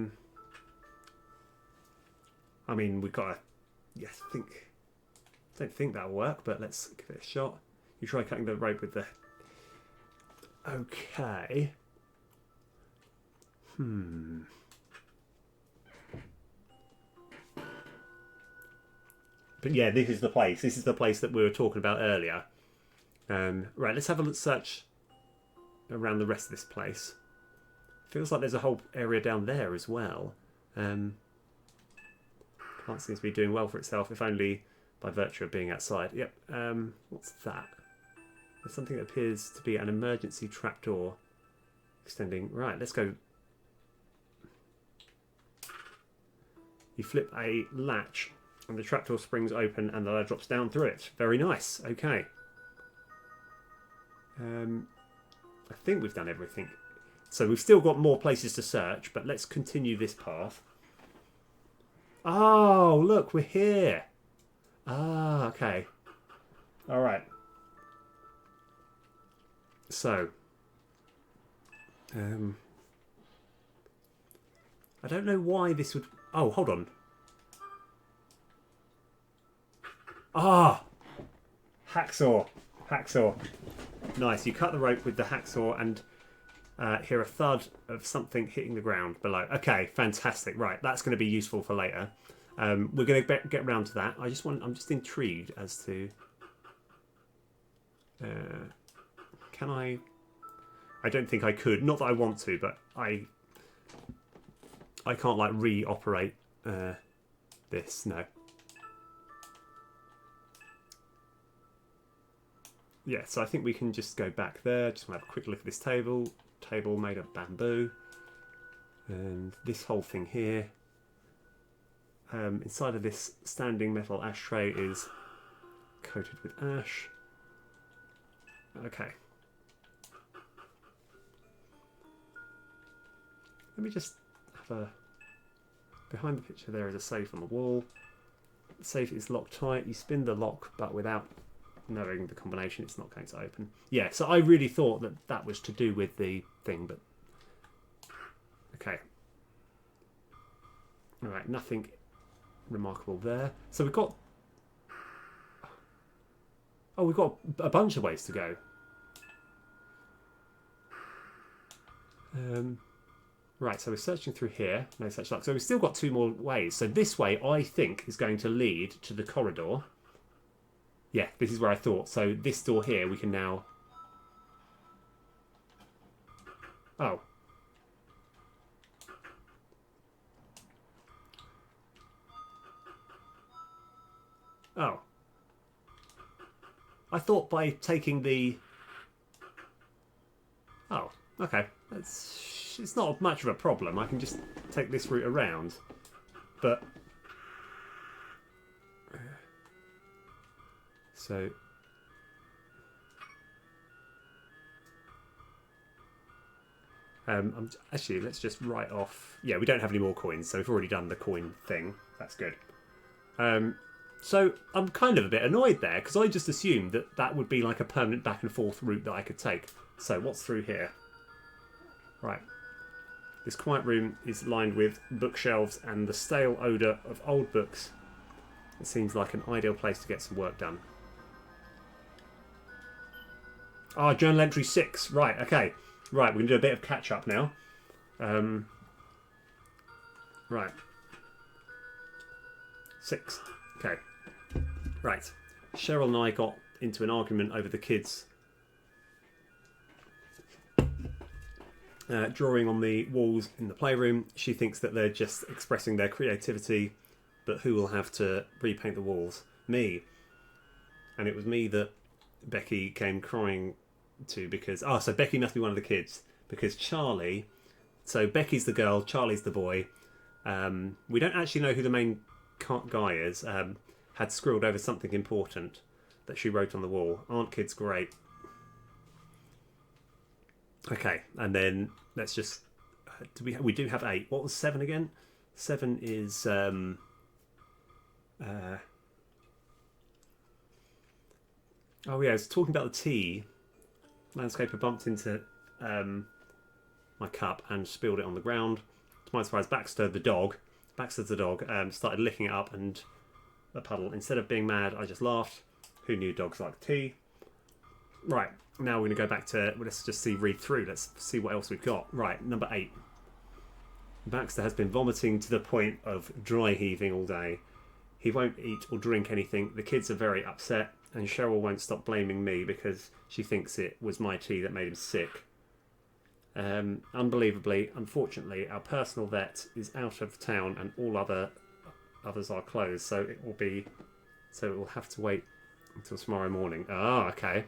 mean, we've got to... Yes, I don't think that'll work, but let's give it a shot. You try cutting the rope with the... Okay. But yeah, this is the place. This is the place that we were talking about earlier. Right, let's have a look, search around the rest of this place. Feels like there's a whole area down there as well. Plant seems to be doing well for itself, if only by virtue of being outside. Yep. What's that? There's something that appears to be an emergency trapdoor extending. Right, let's go. You flip a latch and the trapdoor springs open and the ladder drops down through it. Very nice. Okay. I think we've done everything. So we've still got more places to search, but let's continue this path. Oh, look, we're here. Ah, okay. All right. So, I don't know why this would... Oh, hold on. Ah! Hacksaw. Hacksaw. Nice. You cut the rope with the hacksaw and hear a thud of something hitting the ground below. Okay, fantastic. Right, that's going to be useful for later. We're going to get round to that. I'm just intrigued as to... can I... I don't think I could. Not that I want to, but I can't, like, re-operate this. No. Yeah, so I think we can just go back there. Just want to have a quick look at this table. Table made of bamboo. And this whole thing here. Inside of this standing metal ashtray is coated with ash. Okay. Let me just have a... Behind the picture there is a safe on the wall. The safe is locked tight. You spin the lock, but without knowing the combination, it's not going to open. Yeah, so I really thought that that was to do with the thing, but... Okay. Alright, nothing remarkable there. So we've got... Oh, we've got a bunch of ways to go. Right, so we're searching through here. No such luck. So we've still got two more ways. So this way, I think, is going to lead to the corridor. Yeah, this is where I thought. So this door here, we can now... Oh. Oh. I thought by taking the... Oh, okay. It's not much of a problem. I can just take this route around. But... So... actually, let's just write off... Yeah, we don't have any more coins, so we've already done the coin thing. That's good. So I'm kind of a bit annoyed there, because I just assumed that that would be like a permanent back and forth route that I could take. So what's through here? Right. This quiet room is lined with bookshelves and the stale odour of old books. It seems like an ideal place to get some work done. Ah, journal entry 6. Right, okay. Right, we're going to do a bit of catch-up now. Right. 6. Okay. Right. Cheryl and I got into an argument over the kids drawing on the walls in the playroom. She thinks that they're just expressing their creativity, but who will have to repaint the walls? Me. And it was me that Becky came crying to because... Oh, so Becky must be one of the kids. Because Charlie So Becky's the girl, Charlie's the boy. We don't actually know who the main guy is. Had scribbled over something important that she wrote on the wall. Aren't kids great? Okay, and then let's just... we do have 8. What was 7 again? 7 is... oh yeah, I was talking about the tea. Landscaper bumped into my cup and spilled it on the ground. To my surprise, Baxter's the dog, started licking it up and a puddle. Instead of being mad, I just laughed. Who knew dogs like tea? Right, now we're going to go back to... let's just read through. Let's see what else we've got. Right, number 8. Baxter has been vomiting to the point of dry heaving all day. He won't eat or drink anything. The kids are very upset, and Cheryl won't stop blaming me because she thinks it was my tea that made him sick. Unbelievably, unfortunately, our personal vet is out of town and all others are closed, so it will have to wait until tomorrow morning. Ah, okay.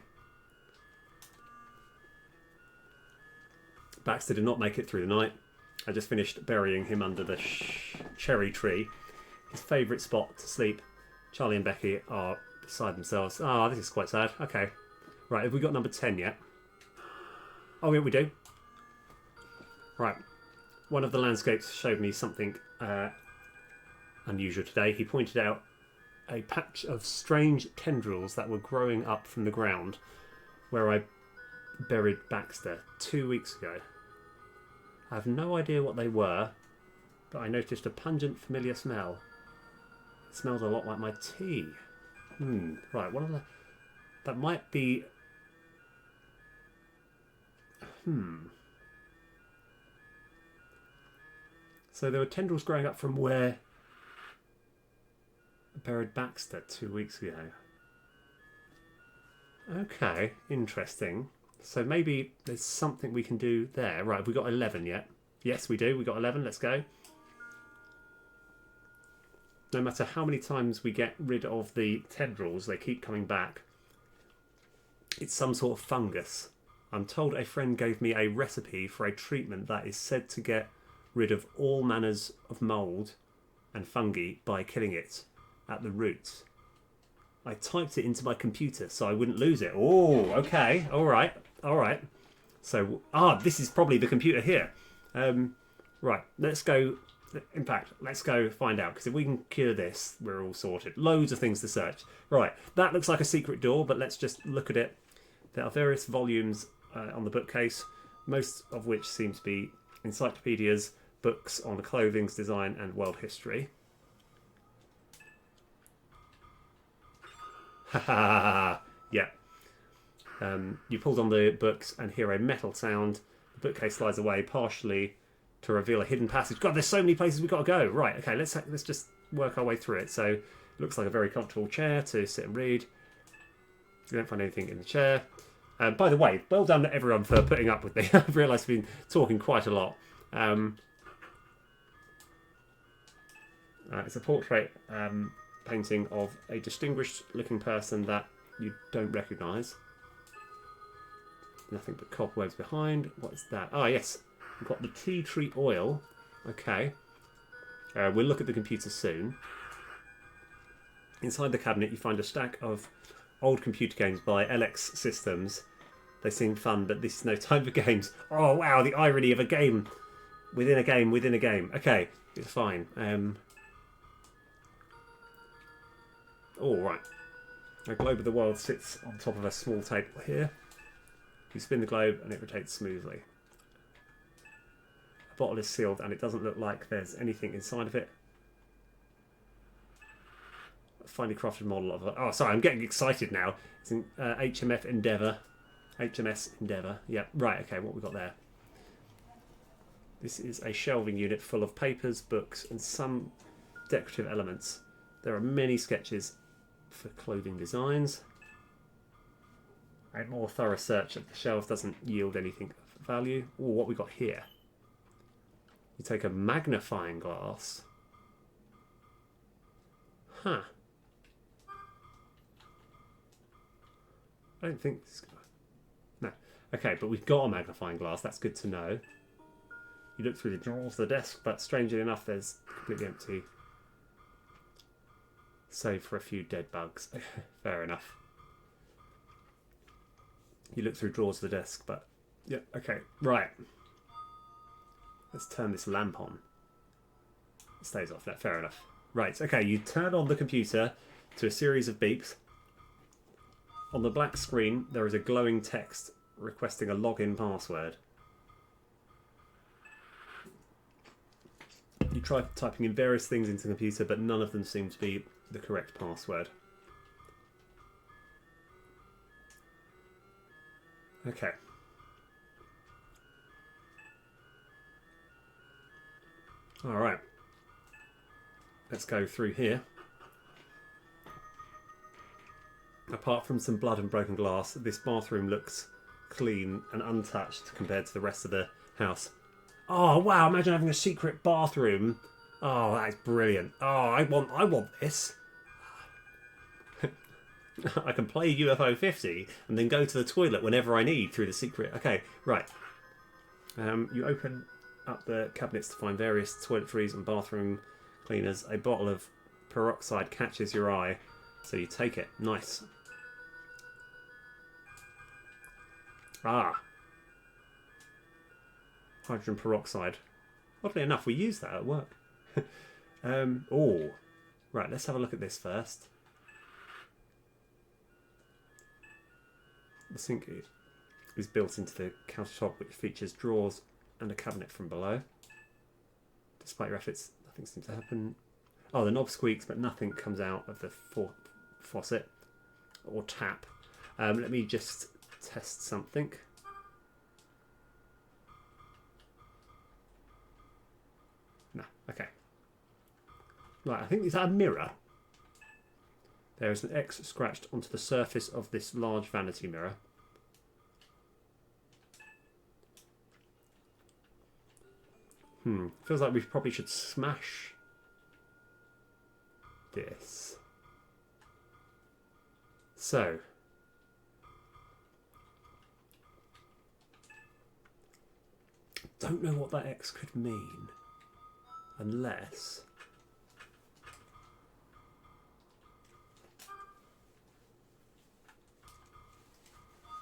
Baxter did not make it through the night. I just finished burying him under the cherry tree, his favourite spot to sleep. Charlie and Becky are beside themselves. Ah, this is quite sad. Okay. Right, have we got number 10 yet? Oh, yeah, we do. Right. One of the landscapes showed me something unusual today. He pointed out a patch of strange tendrils that were growing up from the ground where I buried Baxter 2 weeks ago. I have no idea what they were, but I noticed a pungent, familiar smell. It smelled a lot like my tea. Right, what are the... That might be... So there were tendrils growing up from where I buried Baxter 2 weeks ago. Okay, interesting. So maybe there's something we can do there. Right, have we got 11 yet? Yes, we do. We got 11. Let's go. No matter how many times we get rid of the tendrils, they keep coming back. It's some sort of fungus. I'm told a friend gave me a recipe for a treatment that is said to get rid of all manners of mould and fungi by killing it at the roots. I typed it into my computer so I wouldn't lose it. Oh, okay. All right. So, this is probably the computer here. Right, let's go. In fact, let's go find out, because if we can cure this, we're all sorted. Loads of things to search. Right, that looks like a secret door, but let's just look at it. There are various volumes on the bookcase, most of which seem to be encyclopedias, books on clothing's design and world history. Ha! Yeah. You pulled on the books and hear a metal sound. The bookcase slides away partially to reveal a hidden passage. God, there's so many places we've got to go. Right, okay, let's just work our way through it. So it looks like a very comfortable chair to sit and read. You don't find anything in the chair. By the way, well done to everyone for putting up with me. I've realised I've been talking quite a lot. It's a portrait painting of a distinguished looking person that you don't recognise. Nothing but cobwebs behind. What's that? Ah, yes. We've got the tea tree oil. Okay. We'll look at the computer soon. Inside the cabinet, you find a stack of old computer games by LX Systems. They seem fun, but this is no time for games. Oh, wow, the irony of a game within a game within a game. Okay, it's fine. All right. A globe of the world sits on top of a small table here. You spin the globe and it rotates smoothly. A bottle is sealed and it doesn't look like there's anything inside of it. A finely crafted model of oh, sorry, I'm getting excited now. It's in HMS Endeavour. Yeah, right, okay, what we got there? This is a shelving unit full of papers, books, and some decorative elements. There are many sketches for clothing designs. A more thorough search of the shelf doesn't yield anything of value. Oh, what we got here? You take a magnifying glass. Huh. I don't think this is gonna... No. Okay, but we've got a magnifying glass. That's good to know. You look through the drawers of the desk, but strangely enough, there's completely empty. Save for a few dead bugs. Fair enough. You look through drawers of the desk, but... Yeah, okay. Right. Let's turn this lamp on. It stays off. That fair enough. Right, okay. You turn on the computer to a series of beeps. On the black screen, there is a glowing text requesting a login password. You try typing in various things into the computer, but none of them seem to be the correct password. Okay. Alright. Let's go through here. Apart from some blood and broken glass, this bathroom looks clean and untouched compared to the rest of the house. Oh wow, imagine having a secret bathroom. Oh, that's brilliant. Oh, I want this. I can play UFO 50 and then go to the toilet whenever I need through the secret. Okay, right. You open up the cabinets to find various toiletries and bathroom cleaners. A bottle of peroxide catches your eye, so you take it. Nice. Ah. Hydrogen peroxide. Oddly enough, we use that at work. Oh. Right, let's have a look at this first. The sink is built into the countertop, which features drawers and a cabinet from below. Despite your efforts, nothing seems to happen. Oh, the knob squeaks, but nothing comes out of the faucet or tap. Let me just test something. No, okay. Right, I think, is that a mirror? There is an X scratched onto the surface of this large vanity mirror. Feels like we probably should smash this. So. Don't know what that X could mean. Unless...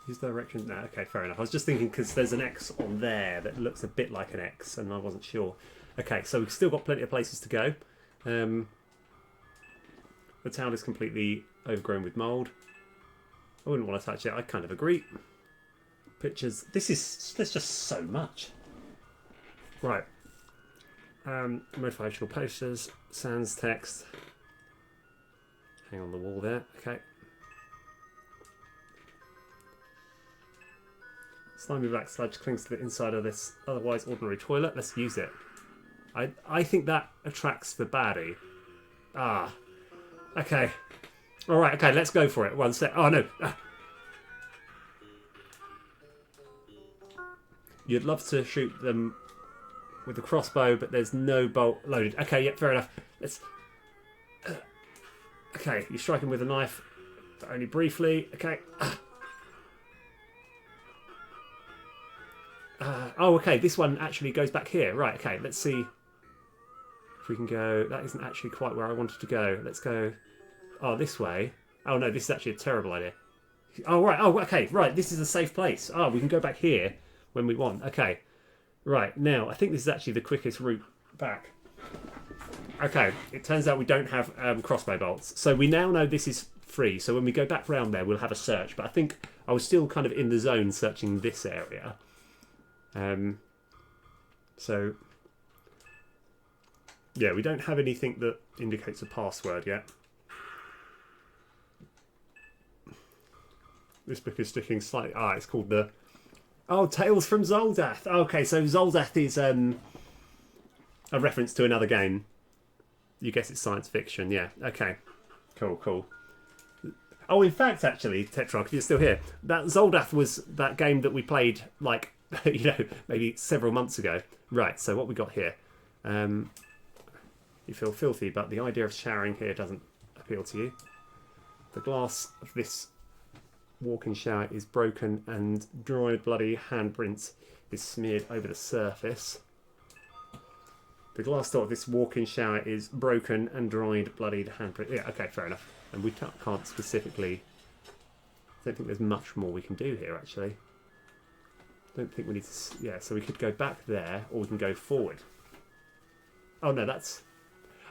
Use the direction. No, okay, fair enough. I was just thinking because there's an X on there that looks a bit like an X, and I wasn't sure. Okay, so we've still got plenty of places to go. The town is completely overgrown with mould. I wouldn't want to touch it. I kind of agree. Pictures. There's just so much. Right. Motivational posters, sans text. Hang on the wall there. Okay. Slimy black sludge clings to the inside of this otherwise ordinary toilet. Let's use it. I think that attracts the baddie. Ah. Okay. Alright, okay, let's go for it. One sec. Oh, no. Ah. You'd love to shoot them with a crossbow, but there's no bolt loaded. Okay, yeah, fair enough. Let's... okay, you strike him with a knife, but only briefly. Okay. Oh, okay, this one actually goes back here. Right, okay, let's see if we can go... That isn't actually quite where I wanted to go. Let's go... Oh, this way. Oh, no, this is actually a terrible idea. Oh, right. Oh, okay, right, this is a safe place. Oh, we can go back here when we want. Okay. Right, now, I think this is actually the quickest route back. Okay, it turns out we don't have crossbow bolts. So we now know this is free. So when we go back round there, we'll have a search. But I think I was still kind of in the zone searching this area. So, yeah, we don't have anything that indicates a password yet. This book is sticking slightly... Ah, it's called the... Oh, Tales from Zoldath. Okay, so Zoldath is a reference to another game. You guess it's science fiction, yeah. Okay, cool, cool. Oh, in fact, actually, Tetrarch, if you're still here, that Zoldath was that game that we played, like, you know, maybe several months ago. Right, so what we got here? You feel filthy, but the idea of showering here doesn't appeal to you. The glass of this walk-in shower is broken and dried bloody handprints is smeared over the surface. The glass door of this walk-in shower is broken and dried, bloodied, handprint. Yeah, okay, fair enough. And we can't specifically... I don't think there's much more we can do here, actually. Don't think we need to... Yeah, so we could go back there, or we can go forward. Oh, no, that's...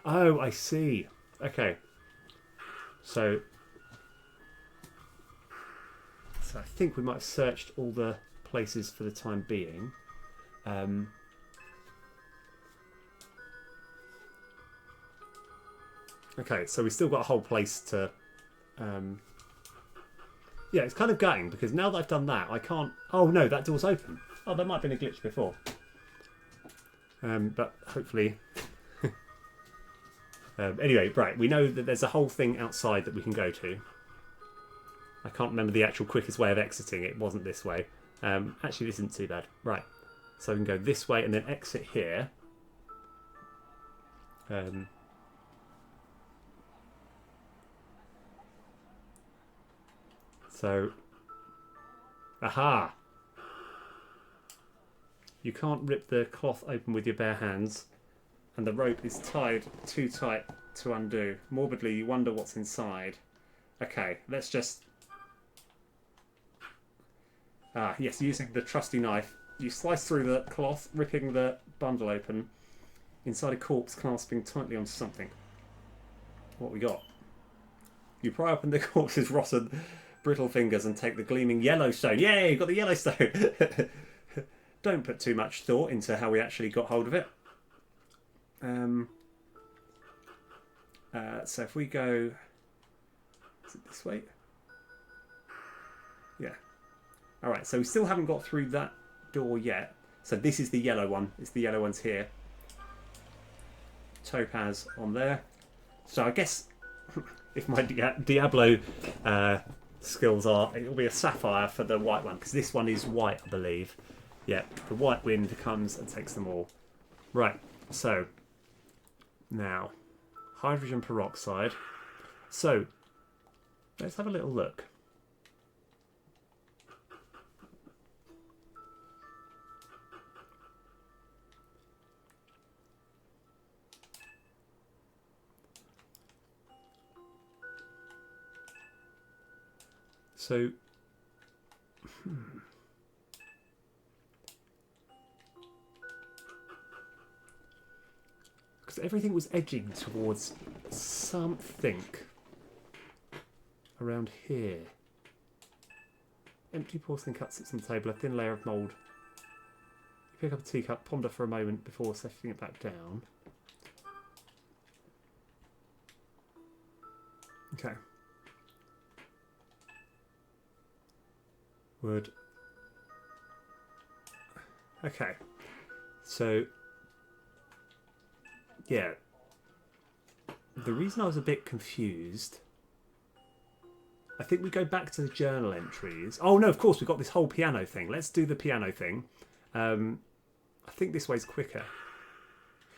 Oh, I see. Okay. So I think we might have searched all the places for the time being. Okay, so we've still got a whole place to... Yeah, it's kind of gutting, because now that I've done that, I can't... Oh, no, that door's open. Oh, there might have been a glitch before. But hopefully... Anyway, right, we know that there's a whole thing outside that we can go to. I can't remember the actual quickest way of exiting. It wasn't this way. Actually, this isn't too bad. Right, so we can go this way and then exit here. So, aha! You can't rip the cloth open with your bare hands, and the rope is tied too tight to undo. Morbidly, you wonder what's inside. Okay, let's just... Ah, yes, using the trusty knife, you slice through the cloth, ripping the bundle open. Inside a corpse clasping tightly onto something. What we got? You pry open the corpse's rotten, brittle fingers and take the gleaming yellow stone. Yay, you've got the yellow stone! Don't put too much thought into how we actually got hold of it. So if we go... Is it this way? Yeah. Alright, so we still haven't got through that door yet. So this is the yellow one. It's the yellow ones here. Topaz on there. So I guess if my Diablo skills are, it will be a sapphire for the white one, because this one is white, I believe. Yeah, the white wind comes and takes them all. Right, so now hydrogen peroxide. So let's have a little look. So, because everything was edging towards something around here. Empty porcelain cup sits on the table, a thin layer of mould. You pick up a teacup, ponder for a moment before setting it back down. Okay. Wood. Okay. So, yeah. The reason I was a bit confused, I think we go back to the journal entries. Oh no, of course, we've got this whole piano thing. Let's do the piano thing. I think this way's quicker.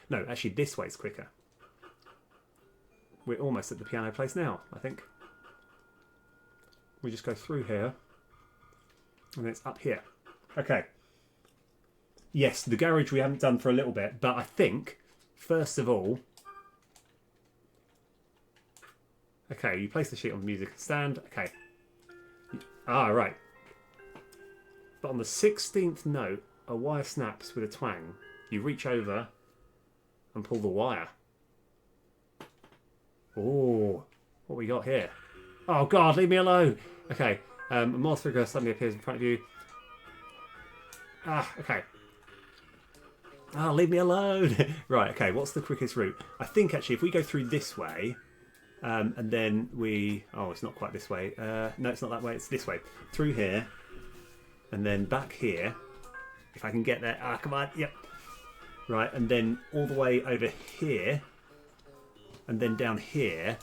No, actually this way's quicker. We're almost at the piano place now, I think. We just go through here. And then it's up here. Okay. Yes, the garage we haven't done for a little bit, but I think, first of all... Okay, you place the sheet on the music stand. Okay. Ah, right. But on the 16th note, a wire snaps with a twang. You reach over and pull the wire. Oh, what we got here? Oh God, leave me alone. Okay, a moth figure suddenly appears in front of you. Ah, okay. Ah, leave me alone. Right, okay, what's the quickest route? I think actually if we go through this way, and then we... Oh, it's not quite this way. No, it's not that way, it's this way. Through here, and then back here. If I can get there. Ah, come on, yep. Right, and then all the way over here. And then down here.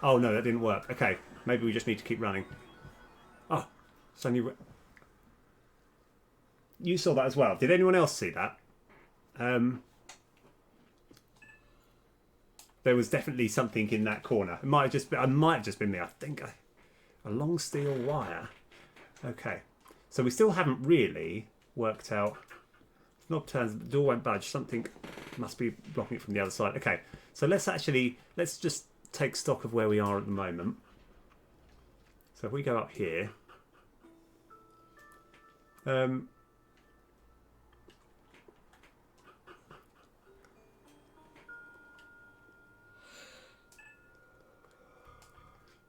Oh no, that didn't work. Okay, maybe we just need to keep running. Oh, suddenly... You saw that as well. Did anyone else see that? There was definitely something in that corner. It might have just been, me. I think a long steel wire. Okay, so we still haven't really worked out Knob turns, the door won't budge. Something must be blocking it from the other side. Okay, so let's just take stock of where we are at the moment. So if we go up here,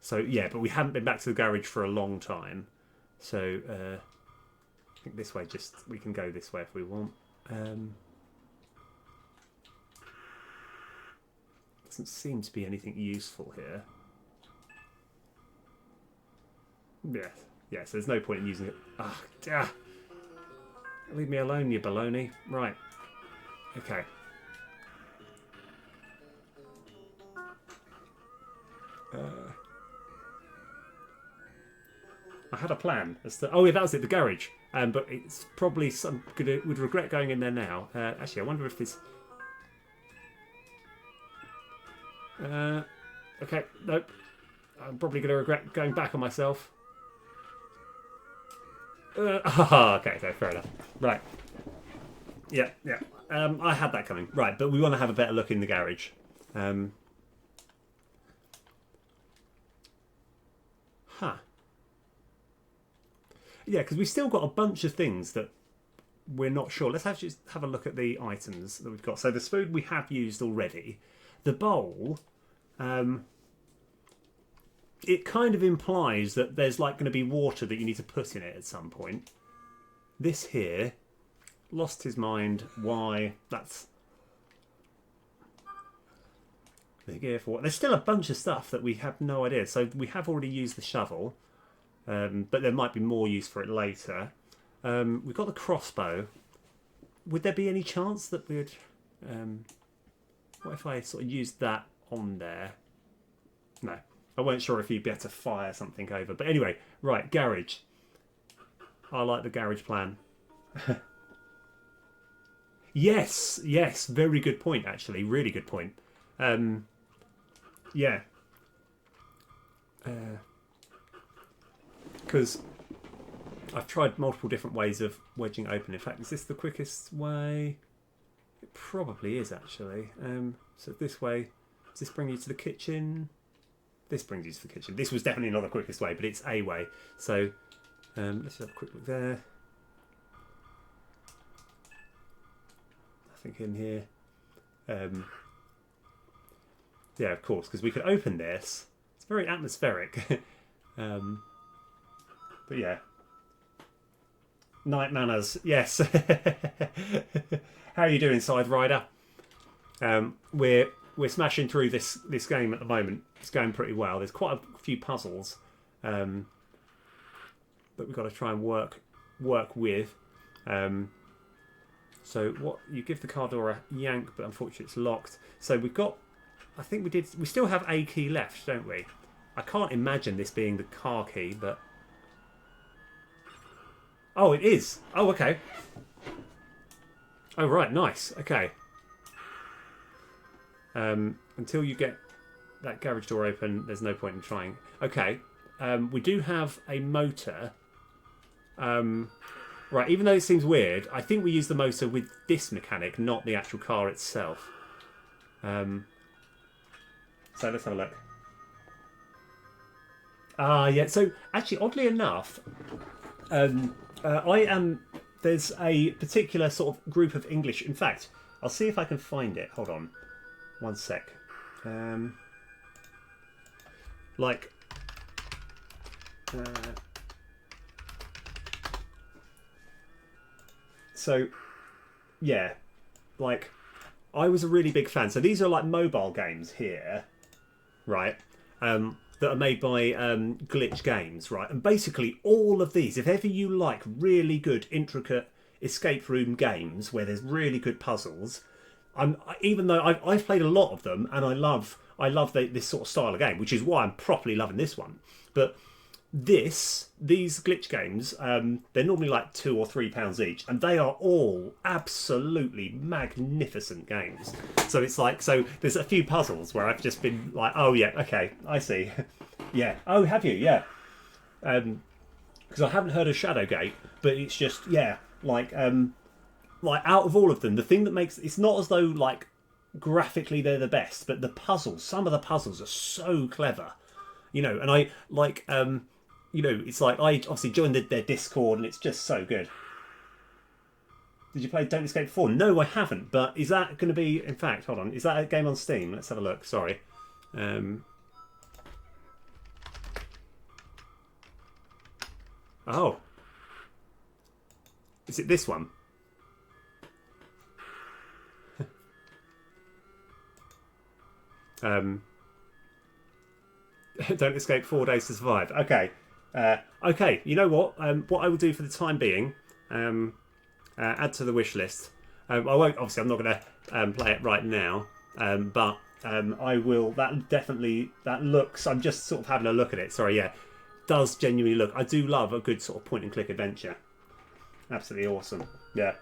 so yeah, but we haven't been back to the garage for a long time. So I think this way, we can go this way if we want. Doesn't seem to be anything useful here. Yeah, so there's no point in using it. Leave me alone, you baloney. Right. Okay. I had a plan as to... Oh, yeah, that was it, the garage. But it's probably would regret going in there now. Actually, I wonder if this... okay, nope. I'm probably going to regret going back on myself. Okay, so fair enough. Right. Yeah. I had that coming. Right, but we want to have a better look in the garage. Yeah, because we've still got a bunch of things that we're not sure. Let's just have a look at the items that we've got. So the spoon we have used already. The bowl, it kind of implies that there's like going to be water that you need to put in it at some point. This here, lost his mind. Why? That's the gear for what? There's still a bunch of stuff that we have no idea. So we have already used the shovel. But there might be more use for it later. We've got the crossbow. Would there be any chance that we would... what if I sort of used that on there? No. I weren't sure if you'd be able to fire something over. But anyway, right, garage. I like the garage plan. Yes, very good point, actually. Really good point. Yeah. Because I've tried multiple different ways of wedging it open. In fact, is this the quickest way? It probably is, actually. So this way, does this bring you to the kitchen? This brings you to the kitchen. This was definitely not the quickest way, but it's a way. So let's have a quick look there. Nothing in here. Yeah, of course, because we could open this. It's very atmospheric. But yeah, night manners. Yes. How are you doing, Side Rider? We're smashing through this game at the moment. It's going pretty well. There's quite a few puzzles, but we've got to try and work with. So what you give the car door a yank, but unfortunately it's locked. So we've got. I think we still have a key left, don't we? I can't imagine this being the car key, but. Oh, it is. Oh, okay. Oh, right. Nice. Okay. Until you get that garage door open, there's no point in trying. Okay. We do have a motor. Right. Even though it seems weird, I think we use the motor with this mechanic, not the actual car itself. So let's have a look. Yeah. So actually, oddly enough, there's a particular sort of group of English. In fact, I'll see if I can find it. Hold on, one sec. So, yeah, like I was a really big fan. So these are like mobile games here, right? That are made by Glitch Games, right? And basically all of these, if ever you like really good, intricate escape room games where there's really good puzzles, even though I've played a lot of them and I love this sort of style of game, which is why I'm properly loving this one. But these Glitch games, they're normally like £2 or £3 each, and they are all absolutely magnificent games. So it's like, there's a few puzzles where I've just been like, oh yeah, okay, I see. Yeah. Oh, have you? Yeah. Because I haven't heard of Shadowgate, but it's just, yeah, like like out of all of them, the thing that makes it's not as though like graphically they're the best, but the puzzles, some of the puzzles are so clever, you know. And I like, you know, it's like I obviously joined their Discord, and it's just so good. Did you play Don't Escape 4? No, I haven't. But is that going to be? In fact, hold on. Is that a game on Steam? Let's have a look. Sorry. Oh, is it this one? Don't escape 4 days to survive. Okay. Okay, you know what? What I will do for the time being, add to the wish list. I won't. Obviously, I'm not going to play it right now, but I will. That definitely that looks. I'm just sort of having a look at it. Sorry, yeah, does genuinely look. I do love a good sort of point and click adventure. Absolutely awesome. Yeah.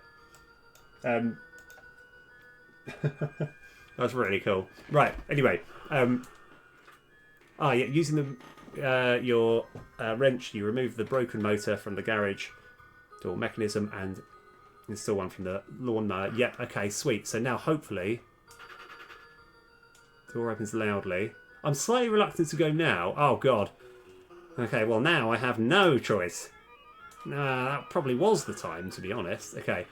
That's really cool. Right. Anyway. Yeah. Using the your wrench, you remove the broken motor from the garage door mechanism and install one from the lawnmower. Yep. Okay. Sweet. So now, hopefully, the door opens loudly. I'm slightly reluctant to go now. Oh God. Okay. Well, now I have no choice. That probably was the time, to be honest. Okay.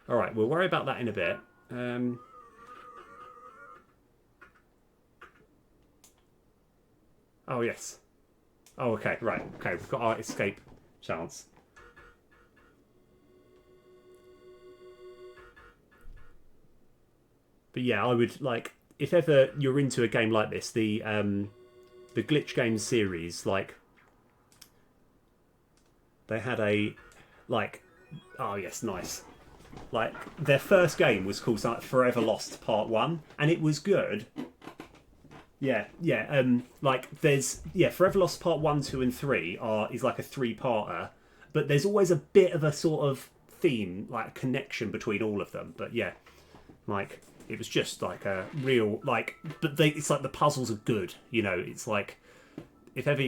All right. We'll worry about that in a bit. Oh, yes. Oh, okay, right. Okay, we've got our escape chance. But yeah, I would like, if ever you're into a game like this, the Glitch Games series, like, they had a, like, oh yes, nice. Like, their first game was called like Forever Lost Part 1, and it was good. Yeah, yeah. Like there's Forever Lost Part 1, 2, and 3 is like a 3-parter, but there's always a bit of a sort of theme, like a connection between all of them. But yeah, like it was just like a real like, but it's like the puzzles are good. You know, it's like if ever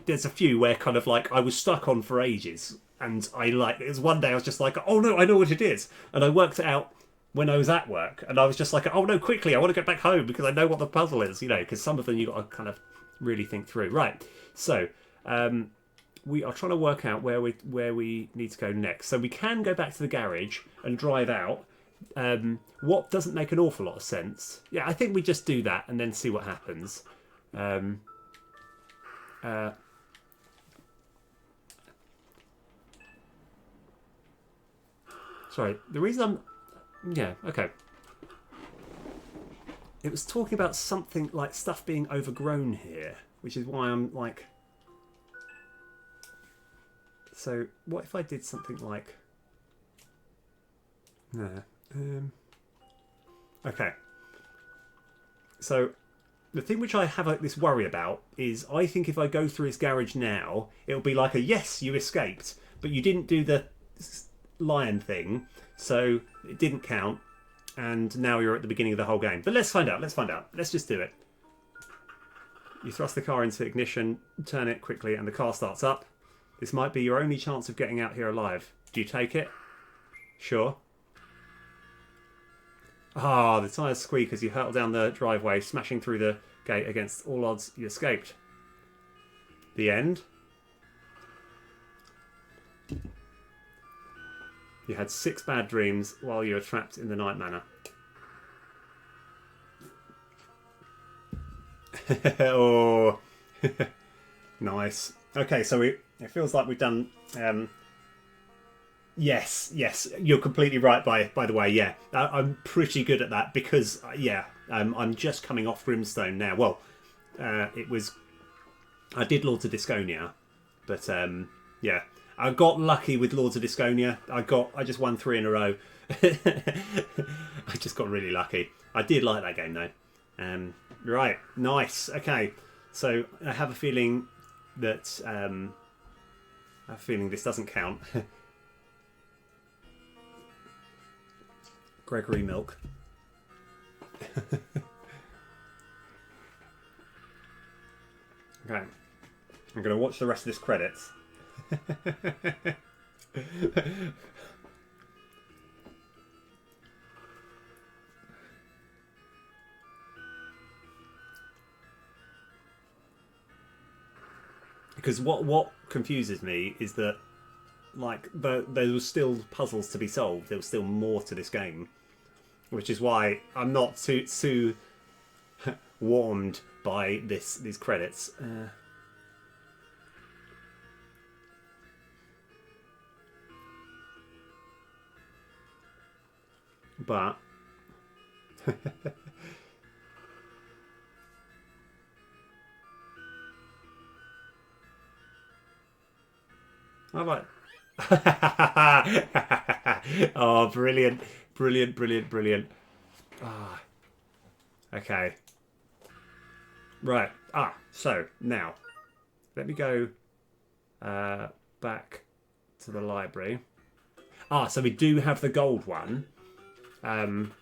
there's a few where kind of like I was stuck on for ages, and it was one day I was just like, oh no, I know what it is, and I worked it out when I was at work, and I was just like, oh no, quickly, I want to get back home because I know what the puzzle is, you know, because some of them you got to kind of really think through. Right, so we are trying to work out where we need to go next. So we can go back to the garage and drive out. What doesn't make an awful lot of sense. Yeah, I think we just do that and then see what happens. Sorry, the reason I'm... Yeah, okay. It was talking about something like stuff being overgrown here, which is why I'm like... So, what if I did something like... No. Okay. So, the thing which I have like this worry about is I think if I go through his garage now, it'll be like a yes, you escaped, but you didn't do the lion thing, so it didn't count, and now you're at the beginning of the whole game. But let's find out. Let's just do it. You thrust the car into ignition, turn it quickly, and the car starts up. This might be your only chance of getting out here alive. Do you take it? Sure. Ah, the tyres squeak as you hurtle down the driveway, smashing through the gate. Against all odds, you escaped. The end. You had 6 bad dreams while you were trapped in the night manor. Oh, nice. Okay, so it feels like we've done. Yes, you're completely right. By the way, yeah, I'm pretty good at that because I'm just coming off Brimstone now. Well, it was I did Lords of Disconia, but yeah. I got lucky with Lords of Disconia. I just won 3 in a row. I just got really lucky. I did like that game though. Right, nice. Okay, so I have a feeling that this doesn't count. Gregory Milk. Okay, I'm going to watch the rest of this credits. Because what confuses me is that like there was still puzzles to be solved. There was still more to this game, which is why I'm not too warmed by these credits. But I like. Oh, brilliant, brilliant, brilliant, brilliant. Ah, okay. Right. So now let me go back to the library. So we do have the gold one. End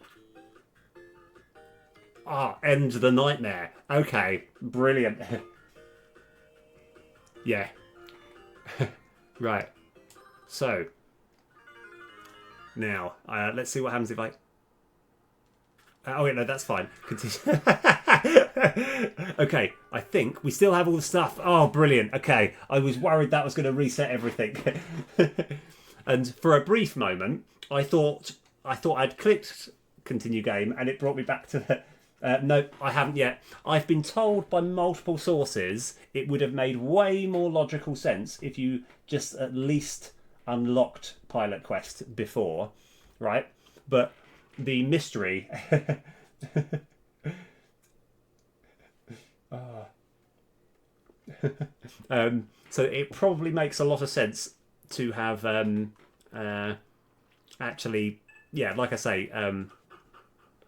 the nightmare. Okay, brilliant. Yeah. Right. So now let's see what happens if I. Oh wait, no, that's fine. Continue. Okay, I think we still have all the stuff. Oh, brilliant. Okay, I was worried that was going to reset everything. And for a brief moment, I thought I'd clicked continue game, and it brought me back to the. No, I haven't yet. I've been told by multiple sources it would have made way more logical sense if you just at least unlocked Pilot Quest before, right? But the mystery. So it probably makes a lot of sense to have actually, yeah, like I say,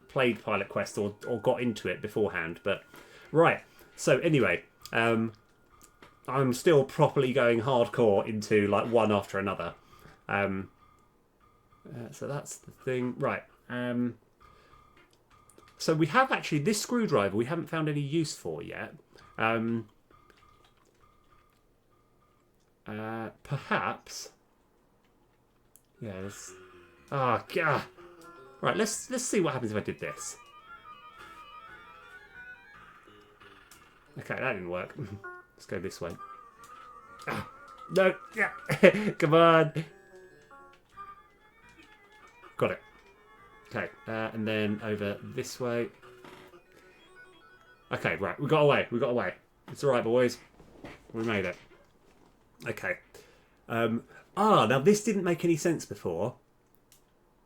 played Pilot Quest or got into it beforehand. But right, so anyway, I'm still properly going hardcore into like one after another. So that's the thing, right? So we have actually this screwdriver we haven't found any use for yet. Perhaps. Yeah. God. Right. Let's see what happens if I did this. Okay, that didn't work. Let's go this way. No. Yeah. Come on. Got it. Okay, and then over this way. Okay, right, we got away. It's all right, boys. We made it. Okay. Now this didn't make any sense before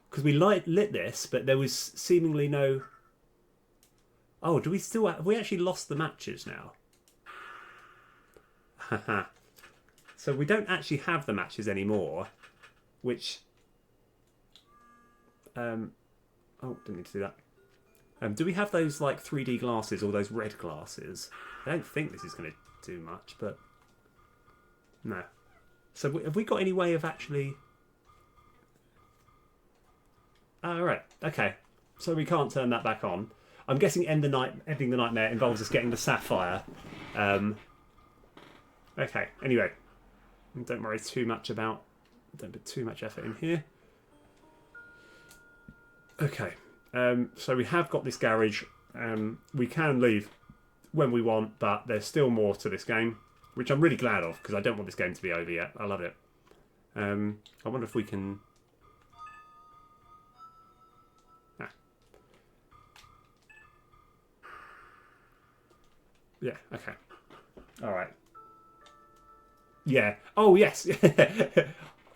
because we lit this, but there was seemingly no. Oh, do we still have we actually lost the matches now? Haha. So we don't actually have the matches anymore, which. Oh, didn't need to do that. Do we have those like 3D glasses or those red glasses? I don't think this is going to do much, but no. So have we got any way of actually? All right. Okay. So we can't turn that back on. I'm guessing ending the nightmare involves us getting the sapphire. Okay. Anyway, don't worry too much about. Don't put too much effort in here. Okay, so we have got this garage. We can leave when we want, but there's still more to this game, which I'm really glad of because I don't want this game to be over yet. I love it. I wonder if we can. Yeah. Okay. All right. Yeah. Oh yes.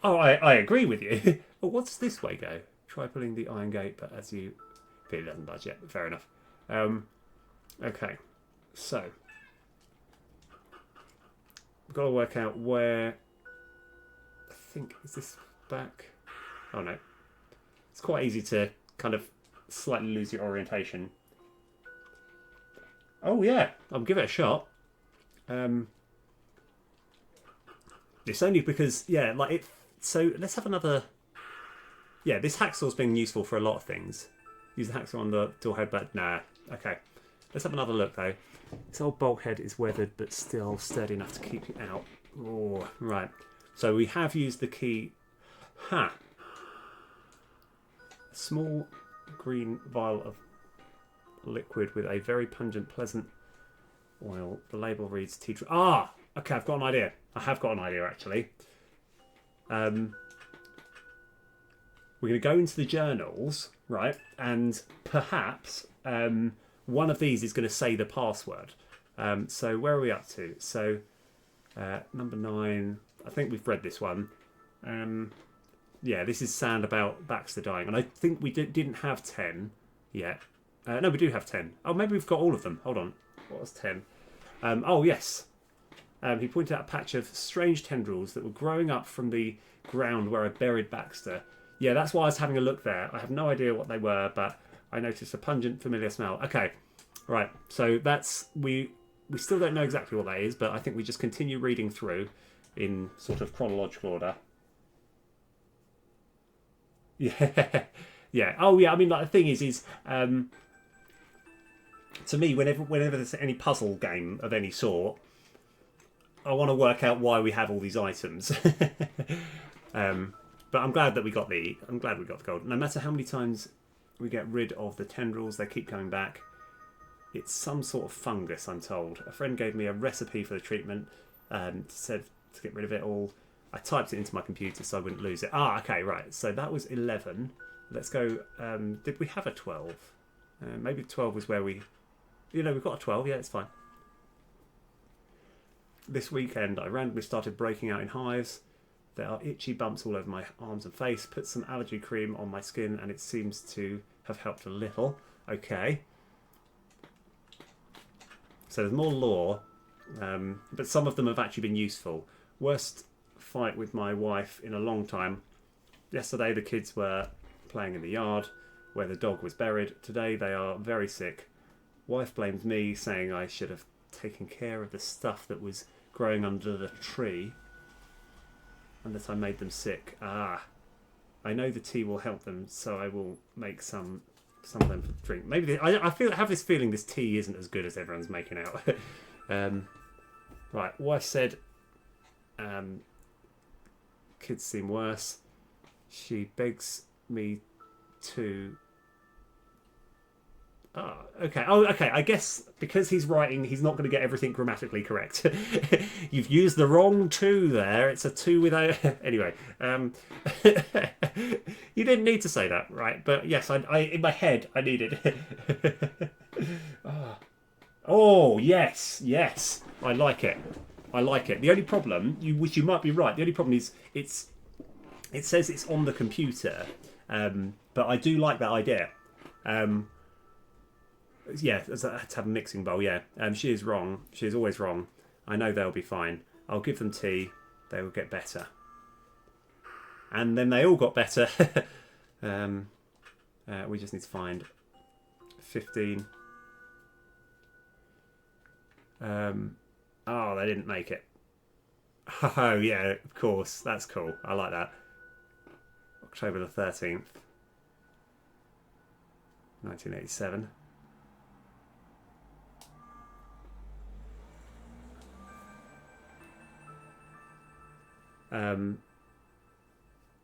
Oh, I agree with you. But what's this way go? Try pulling the iron gate, but as you... It doesn't budge yet. Fair enough. Okay. So. We've got to work out where... I think... Is this back? Oh, no. It's quite easy to kind of slightly lose your orientation. Oh, yeah. I'll give it a shot. It's only because... Yeah, like it... So, let's have another... Yeah, this hacksaw's been useful for a lot of things. Use the hacksaw on the door head, but nah. Okay. Let's have another look, though. This old bulkhead is weathered, but still sturdy enough to keep you out. Oh, right. So we have used the key. A small green vial of liquid with a very pungent, pleasant oil. The label reads tea tree. Okay, I've got an idea. I have got an idea, actually. We're going to go into the journals, right? And perhaps one of these is going to say the password. So where are we up to? So number 9. I think we've read this one. Yeah, this is Sand about Baxter dying. And I think we didn't have 10 yet. No, we do have 10. Oh, maybe we've got all of them. Hold on. What was 10? Oh, yes. He pointed out a patch of strange tendrils that were growing up from the ground where I buried Baxter. Yeah, that's why I was having a look there. I have no idea what they were, but I noticed a pungent, familiar smell. Okay, right. So that's... We still don't know exactly what that is, but I think we just continue reading through in sort of chronological order. Yeah. Yeah. Oh, yeah. I mean, like, the thing is to me, whenever there's any puzzle game of any sort, I want to work out why we have all these items. But I'm glad that we got the gold. No matter how many times we get rid of the tendrils, they keep coming back. It's some sort of fungus, I'm told. A friend gave me a recipe for the treatment, said to get rid of it all. I typed it into my computer so I wouldn't lose it. Ah, okay, right. So that was 11. Let's go. Did we have a 12? Maybe 12 was where we... You know, we've got a 12. Yeah, it's fine. This weekend, I randomly started breaking out in hives. There are itchy bumps all over my arms and face. Put some allergy cream on my skin and it seems to have helped a little. Okay. So there's more lore, but some of them have actually been useful. Worst fight with my wife in a long time. Yesterday the kids were playing in the yard where the dog was buried. Today they are very sick. Wife blames me, saying I should have taken care of the stuff that was growing under the tree and that I made them sick. Ah, I know the tea will help them, so I will make some of them for drink. Maybe I have this feeling this tea isn't as good as everyone's making out. Right, wife said kids seem worse. She begs me to... Oh, okay. Oh, okay. I guess because he's writing, he's not going to get everything grammatically correct. You've used the wrong two there. It's a two without... Anyway. You didn't need to say that, right? But yes, I in my head, I needed... Oh, yes. Yes. I like it. I like it. The only problem, which you might be right, the only problem is it says it's on the computer. But I do like that idea. Yeah, to have a mixing bowl, yeah. She is wrong. She is always wrong. I know they'll be fine. I'll give them tea. They will get better. And then they all got better. We just need to find 15. Oh, they didn't make it. Oh, yeah, of course. That's cool. I like that. October the 13th. 1987.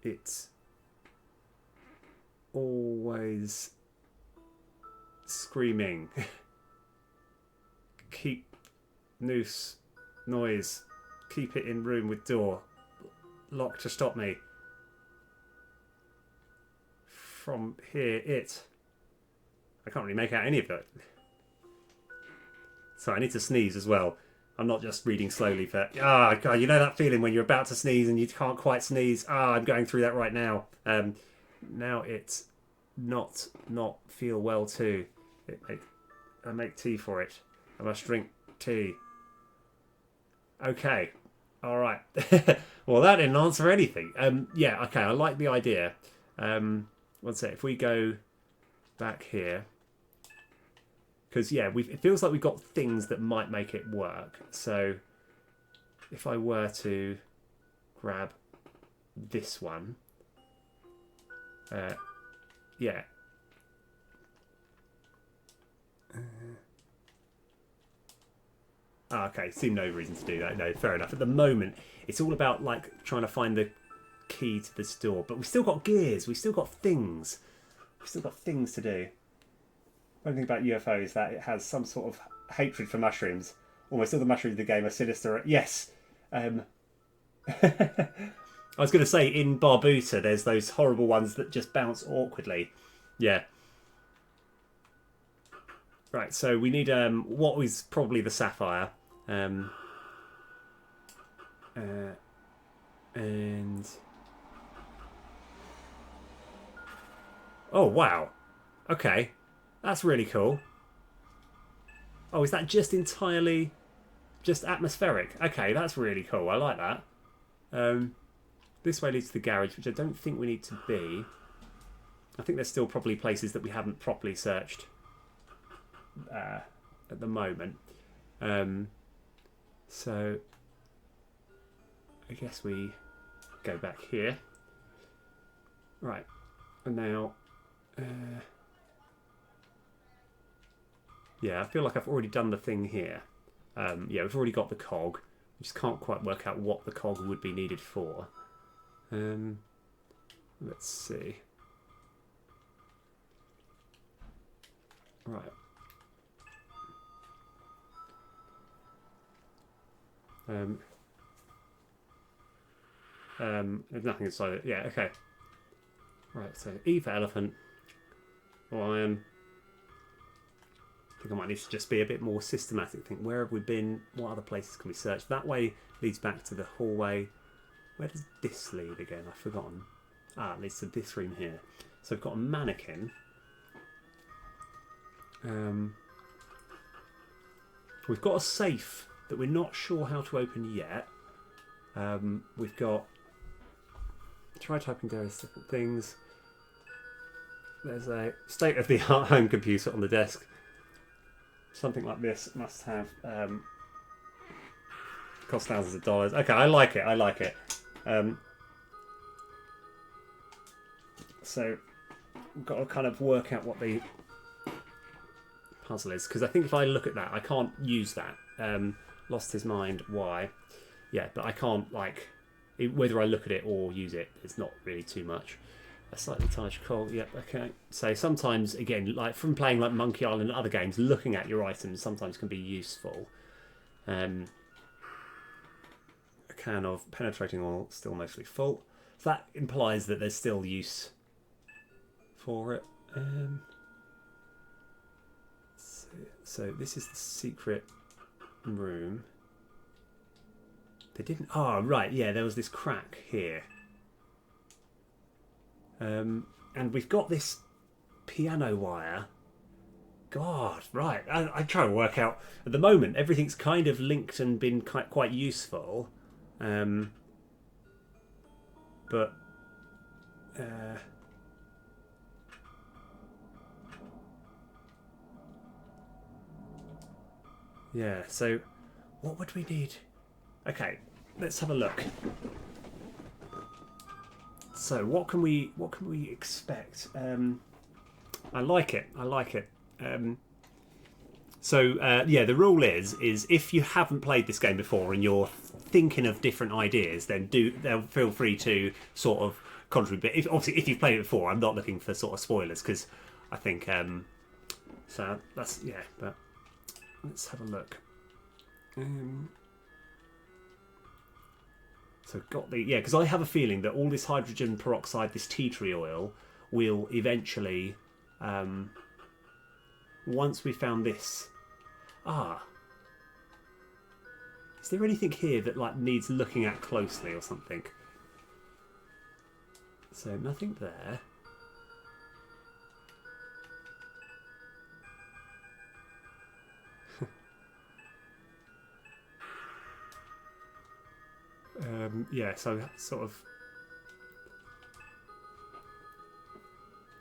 It's always screaming. Keep noise. Keep it in room with door. Lock to stop me. From here, it. I can't really make out any of it. So I need to sneeze as well. I'm not just reading slowly for... Ah, God, you know that feeling when you're about to sneeze and you can't quite sneeze? Ah, I'm going through that right now. Now it's not feel well too. I make tea for it. I must drink tea. Okay. All right. Well, that didn't answer anything. Yeah, okay, I like the idea. One sec. If we go back here... Because, yeah, it feels like we've got things that might make it work. So, if I were to grab this one... yeah. Okay, seemed no reason to do that. No, fair enough. At the moment, it's all about, like, trying to find the key to this door. But we've still got gears. We've still got things. We've still got things to do. One thing about UFO is that it has some sort of hatred for mushrooms. Almost all the mushrooms in the game are sinister. Yes. I was going to say, in Barbuta, there's those horrible ones that just bounce awkwardly. Yeah. Right, so we need what was probably the sapphire. And... Oh, wow. Okay. That's really cool. Oh, is that just entirely... just atmospheric? Okay, that's really cool. I like that. This way leads to the garage, which I don't think we need to be. I think there's still probably places that we haven't properly searched at the moment. So I guess we go back here. Right, and now yeah, I feel like I've already done the thing here. Yeah, we've already got the cog. We just can't quite work out what the cog would be needed for. Let's see. Right. There's nothing inside it. Yeah, okay. Right, so E for elephant. Lion. I think I might need to just be a bit more systematic. Think, where have we been? What other places can we search? That way leads back to the hallway. Where does this lead again? I've forgotten. Ah, it leads to this room here. So we've got a mannequin. We've got a safe that we're not sure how to open yet. We've got... Try typing various different things. There's a state-of-the-art home computer on the desk. Something like this must have cost thousands of dollars. Okay, I like it. I like it. So we've got to kind of work out what the puzzle is, because I think if I look at that, I can't use that. Lost his mind. Why? Yeah, but I can't, like, whether I look at it or use it, it's not really too much. A slightly tarnished coal. Yep, okay. So sometimes, again, like from playing like Monkey Island and other games, looking at your items sometimes can be useful. A can of penetrating oil, still mostly full. So that implies that there's still use for it. So this is the secret room. They didn't... Oh, right, yeah, there was this crack here. And we've got this piano wire. God, right. I'm trying to work out... At the moment, everything's kind of linked and been quite useful. But... yeah, so... What would we need? Okay, let's have a look. So what can we expect? I like it. I like it. Yeah, the rule is if you haven't played this game before and you're thinking of different ideas, then feel free to sort of contribute. Obviously, if you've played it before, I'm not looking for sort of spoilers because I think so. That's yeah. But let's have a look. So got the... Yeah, because I have a feeling that all this hydrogen peroxide, this tea tree oil, will eventually... once we found this... Ah. Is there anything here that like needs looking at closely or something? So nothing there. Yeah, so sort of...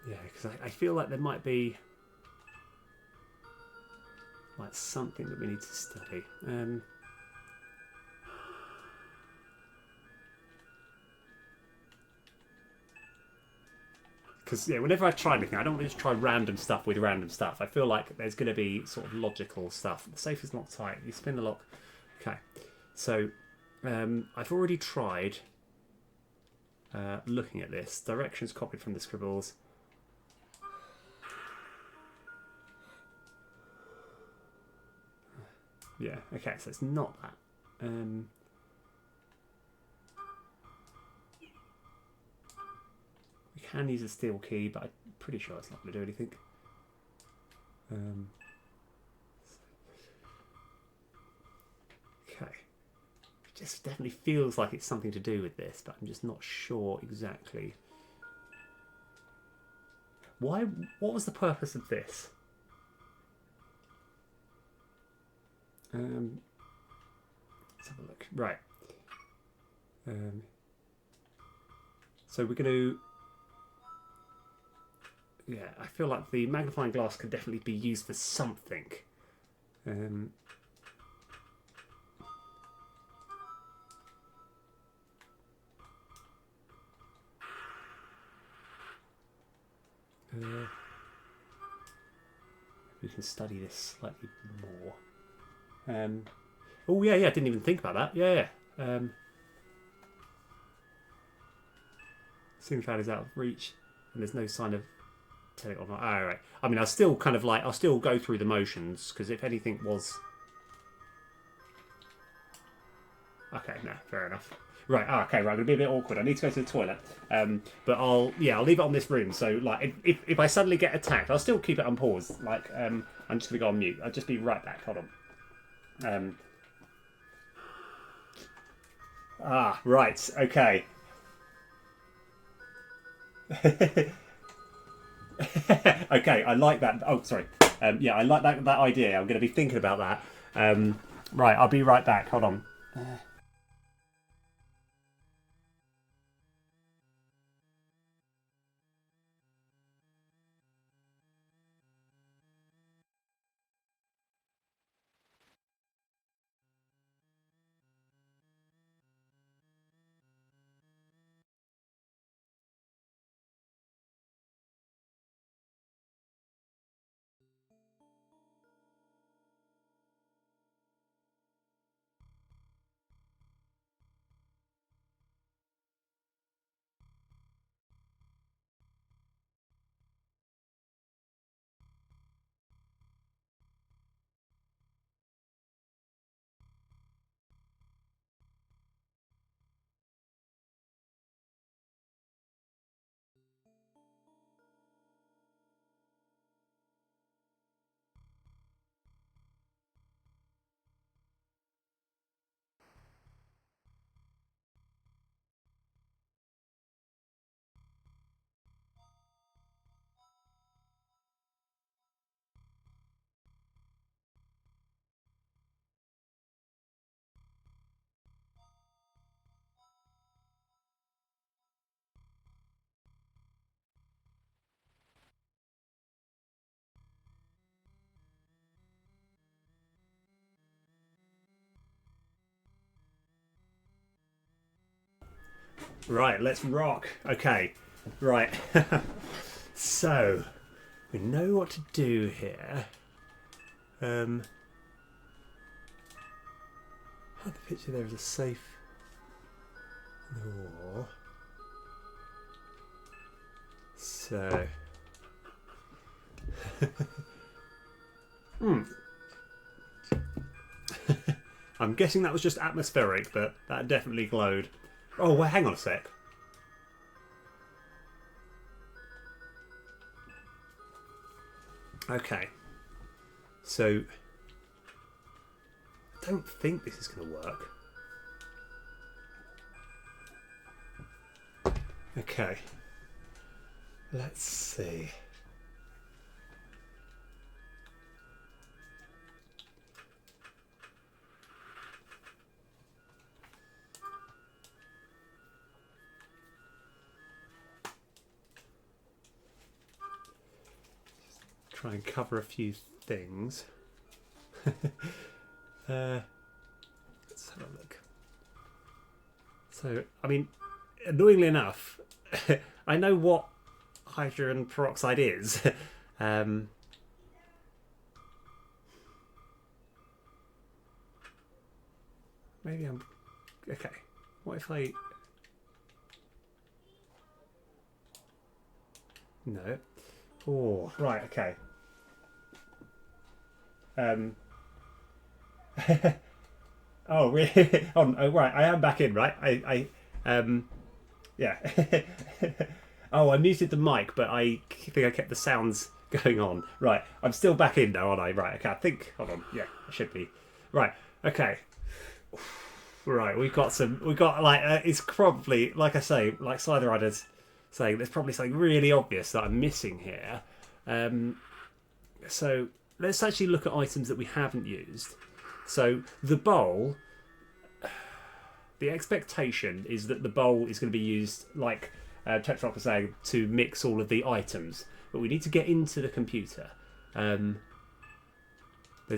Yeah, because I feel like there might be like something that we need to study. Because yeah, whenever I try anything, I don't want to just try random stuff with random stuff. I feel like there's going to be sort of logical stuff. The safe is locked tight. You spin the lock. Okay, so... I've already tried looking at this. Directions copied from the scribbles. Yeah, okay, so it's not that. We can use a steel key, but I'm pretty sure it's not going to do anything. Okay. It just definitely feels like it's something to do with this, but I'm just not sure exactly. Why? What was the purpose of this? Let's have a look. Right. So we're going to... Yeah, I feel like the magnifying glass could definitely be used for something. We can study this slightly more. Oh yeah, didn't even think about that. Yeah. Ceiling fan is out of reach, and there's no sign of turning it on. Oh, right. I mean, I'll still kind of like, I'll still go through the motions, because if anything was... Okay, no, fair enough. Right, okay, right, I'm going to be a bit awkward. I need to go to the toilet. But I'll leave it on this room. So, like, if I suddenly get attacked, I'll still keep it on pause. Like, I'm just going to go on mute. I'll just be right back. Hold on. Right, okay. Okay, I like that. Oh, sorry. Yeah, I like that idea. I'm going to be thinking about that. Right, I'll be right back. Hold on. Right, let's rock. Okay, right. So, we know what to do here. Oh, the picture there is a safe door. So... I'm guessing that was just atmospheric, but that definitely glowed. Oh, well, hang on a sec. Okay. So, I don't think this is going to work. Okay. Let's see. Try and cover a few things. Let's have a look. So, I mean, annoyingly enough, I know what hydrogen peroxide is. Maybe I'm... Okay. What if I... No. Oh, right, okay. Oh, really? Oh, right. I am back in, right? Yeah. Oh, I muted the mic, but I think I kept the sounds going on. Right. I'm still back in, though, aren't I? Right. Okay. I think. Hold on. Yeah, I should be. Right. Okay. Right. We've got some. We've got like. It's probably like I say, like Cider Riders saying. There's probably something really obvious that I'm missing here. So let's actually look at items that we haven't used. So the bowl. The expectation is that the bowl is going to be used, like Tetrock was saying, to mix all of the items. But we need to get into the computer. There's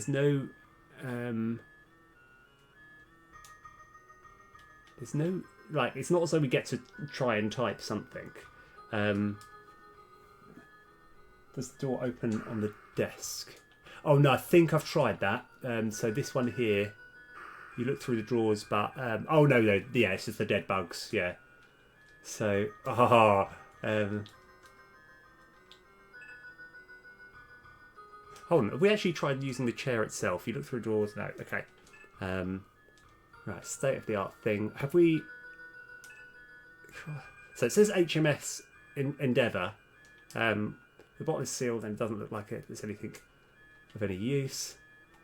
no... there's no... Like, it's not as though we get to try and type something. Does the door open on the desk? Oh, no, I think I've tried that. So this one here... You look through the drawers, but oh no, yeah, it's just the dead bugs. Yeah. So, hold on. Have we actually tried using the chair itself? You look through drawers. No. Okay. Right. State of the art thing. Have we? So it says HMS Endeavour. The bottom is sealed and it doesn't look like there's anything of any use.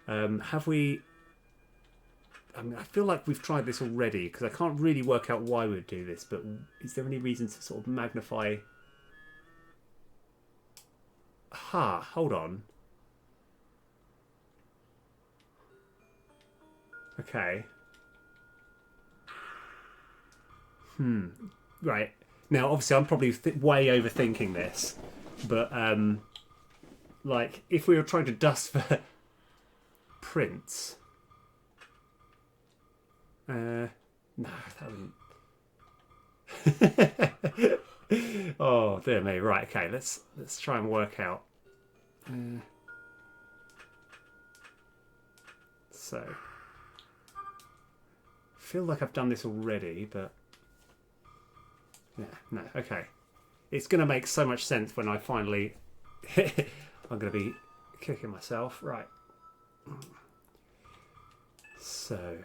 Have we? I mean, I feel like we've tried this already because I can't really work out why we'd do this, but is there any reason to sort of magnify... Hold on. Okay. Right. Now, obviously, I'm probably way overthinking this, but, like, if we were trying to dust for prints... no, that wouldn't. Oh dear me. Right. Okay. Let's try and work out. So, I feel like I've done this already, but yeah, no. Okay, it's going to make so much sense when I finally. I'm going to be kicking myself. Right. So.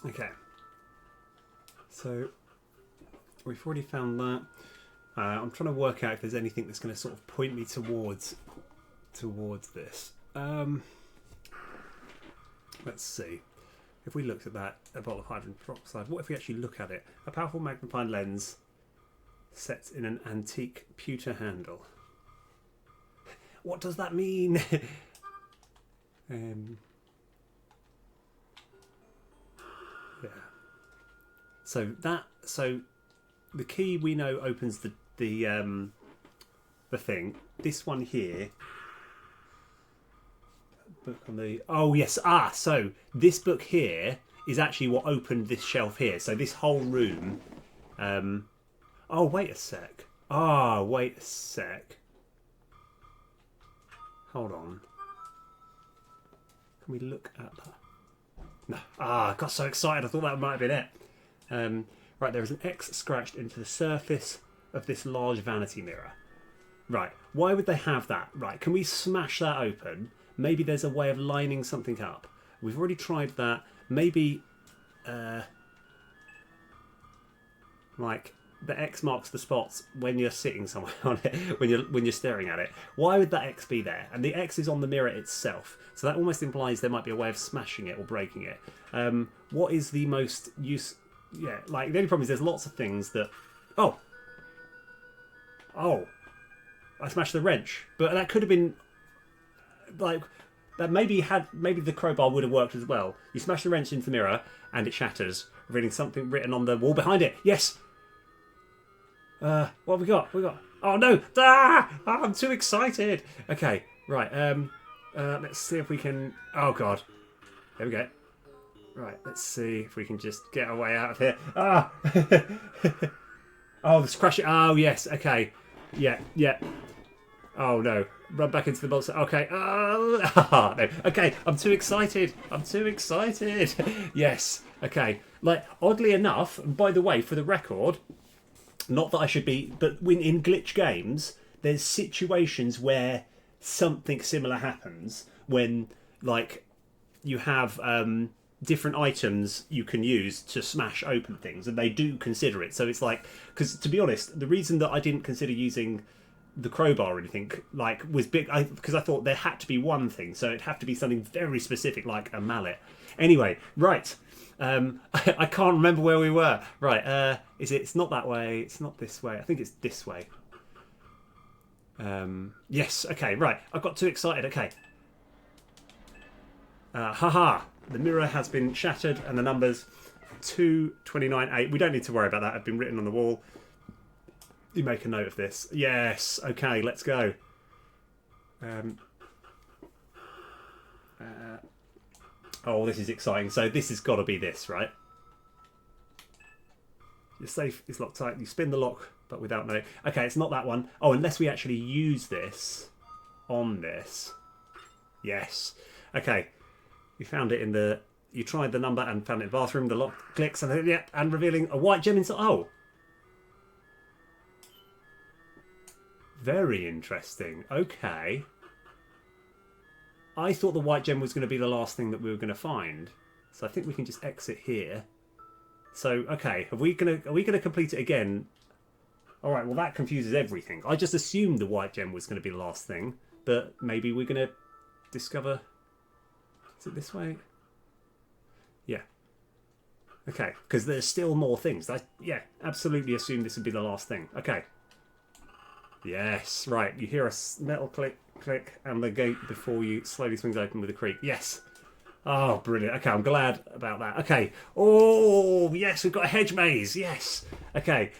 Okay, so we've already found that. I'm trying to work out if there's anything that's going to sort of point me towards this. Let's see. If we looked at that, a bottle of hydrogen peroxide, what if we actually look at it? A powerful magnifying lens set in an antique pewter handle. What does that mean? Yeah. So the key we know opens the thing. This one here. Book on the... Oh yes, so this book here is actually what opened this shelf here. So this whole room... Oh, wait a sec. Wait a sec. Hold on. Can we look at that? No. I got so excited. I thought that might have been it. Right, there is an X scratched into the surface of this large vanity mirror. Right, why would they have that? Right, can we smash that open? Maybe there's a way of lining something up. We've already tried that. Maybe, like the X marks the spots when you're sitting somewhere on it, when you're staring at it. Why would that X be there? And the X is on the mirror itself, so that almost implies there might be a way of smashing it or breaking it. What is the most use? Yeah, like the only problem is there's lots of things that. Oh, I smashed the wrench, but that could have been. Like that maybe the crowbar would have worked as well. You smash the wrench into the mirror and it shatters, revealing something written on the wall behind it. Yes. What have we got? Oh no! I'm too excited. Okay, right. Let's see if we can. Oh god. There we go. Right. Let's see if we can just get our way out of here. Oh, let's crash it. Oh yes. Okay. Yeah. Oh no. Run back into the monster. Okay. No. Okay. I'm too excited. I'm too excited. Yes. Okay. Like, oddly enough, and by the way, for the record, not that I should be, but when in glitch games, there's situations where something similar happens when, like, you have different items you can use to smash open things, and they do consider it. So it's like, because to be honest, the reason that I didn't consider using the crowbar or anything like was big, because I thought there had to be one thing, so it'd have to be something very specific like a mallet. Anyway, right. I can't remember where we were. Right, it's not that way, it's not this way, I think it's this way. Yes, okay, right. I got too excited, okay. Haha, the mirror has been shattered and the numbers 229.8. We don't need to worry about that, I've been written on the wall. You make a note of this. Yes, okay, let's go. Oh, this is exciting. So this has got to be this, right? Your safe is locked tight. You spin the lock, but without no... Okay, it's not that one. Oh, unless we actually use this on this. Yes. Okay. You found it in the... You tried the number and found it in the bathroom. The lock clicks and, yeah, and revealing a white gem inside. Oh. Very interesting. Okay. I thought the white gem was going to be the last thing that we were going to find. So I think we can just exit here. So, okay, are we going to complete it again? Alright, well that confuses everything. I just assumed the white gem was going to be the last thing. But maybe we're going to discover... Is it this way? Yeah. Okay, because there's still more things. Yeah, absolutely assumed this would be the last thing. Okay. Yes, right. You hear a metal click, click, and the gate before you slowly swings open with a creak. Yes. Oh, brilliant. Okay, I'm glad about that. Okay. Oh, yes, we've got a hedge maze. Yes. Okay.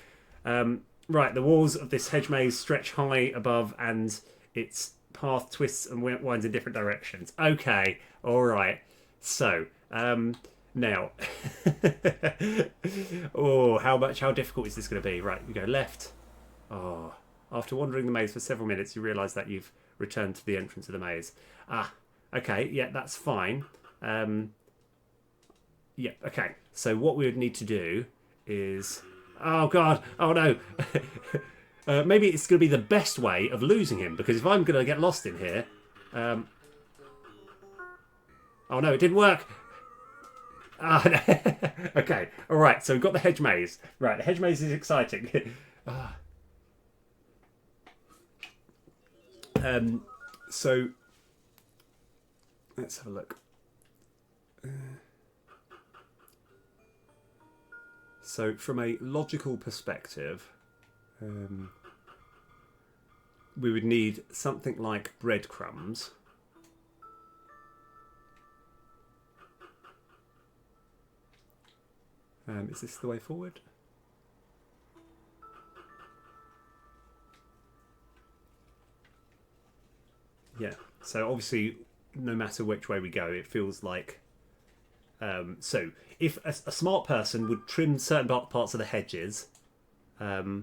Right, the walls of this hedge maze stretch high above, and its path twists and winds in different directions. Okay. All right. So, now. Oh, how difficult is this going to be? Right, we go left. Oh. After wandering the maze for several minutes, you realise that you've returned to the entrance of the maze. Ah, okay, yeah, that's fine. Yeah, okay. So what we would need to do is... Oh, God, oh, no. Maybe it's going to be the best way of losing him, because if I'm going to get lost in here... Oh, no, it didn't work. Ah, no. Okay, all right, so we've got the hedge maze. Right, the hedge maze is exciting. So let's have a look. So from a logical perspective, we would need something like breadcrumbs. Is this the way forward? Yeah, so obviously, no matter which way we go, it feels like... so, if a smart person would trim certain parts of the hedges, so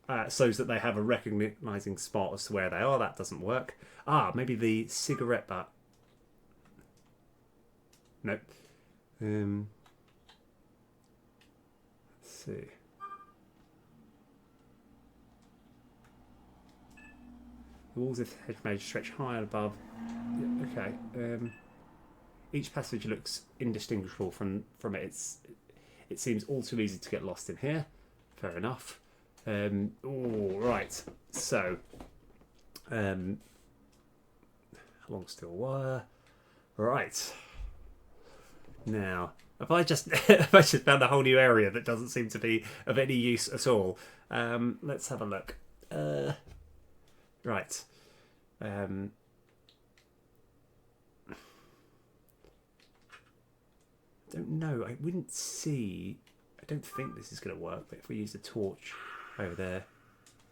that they have a recognising spot as to where they are, that doesn't work. Ah, maybe the cigarette butt. Nope. Let's see. The walls of the hedge maze stretch high and above. Yeah, okay. Each passage looks indistinguishable from it. It seems all too easy to get lost in here. Fair enough. Oh, right. So, long steel wire. Right. Now, if I just found a whole new area that doesn't seem to be of any use at all. Let's have a look. Right. I don't know. I wouldn't see... I don't think this is going to work, but if we use a torch over there...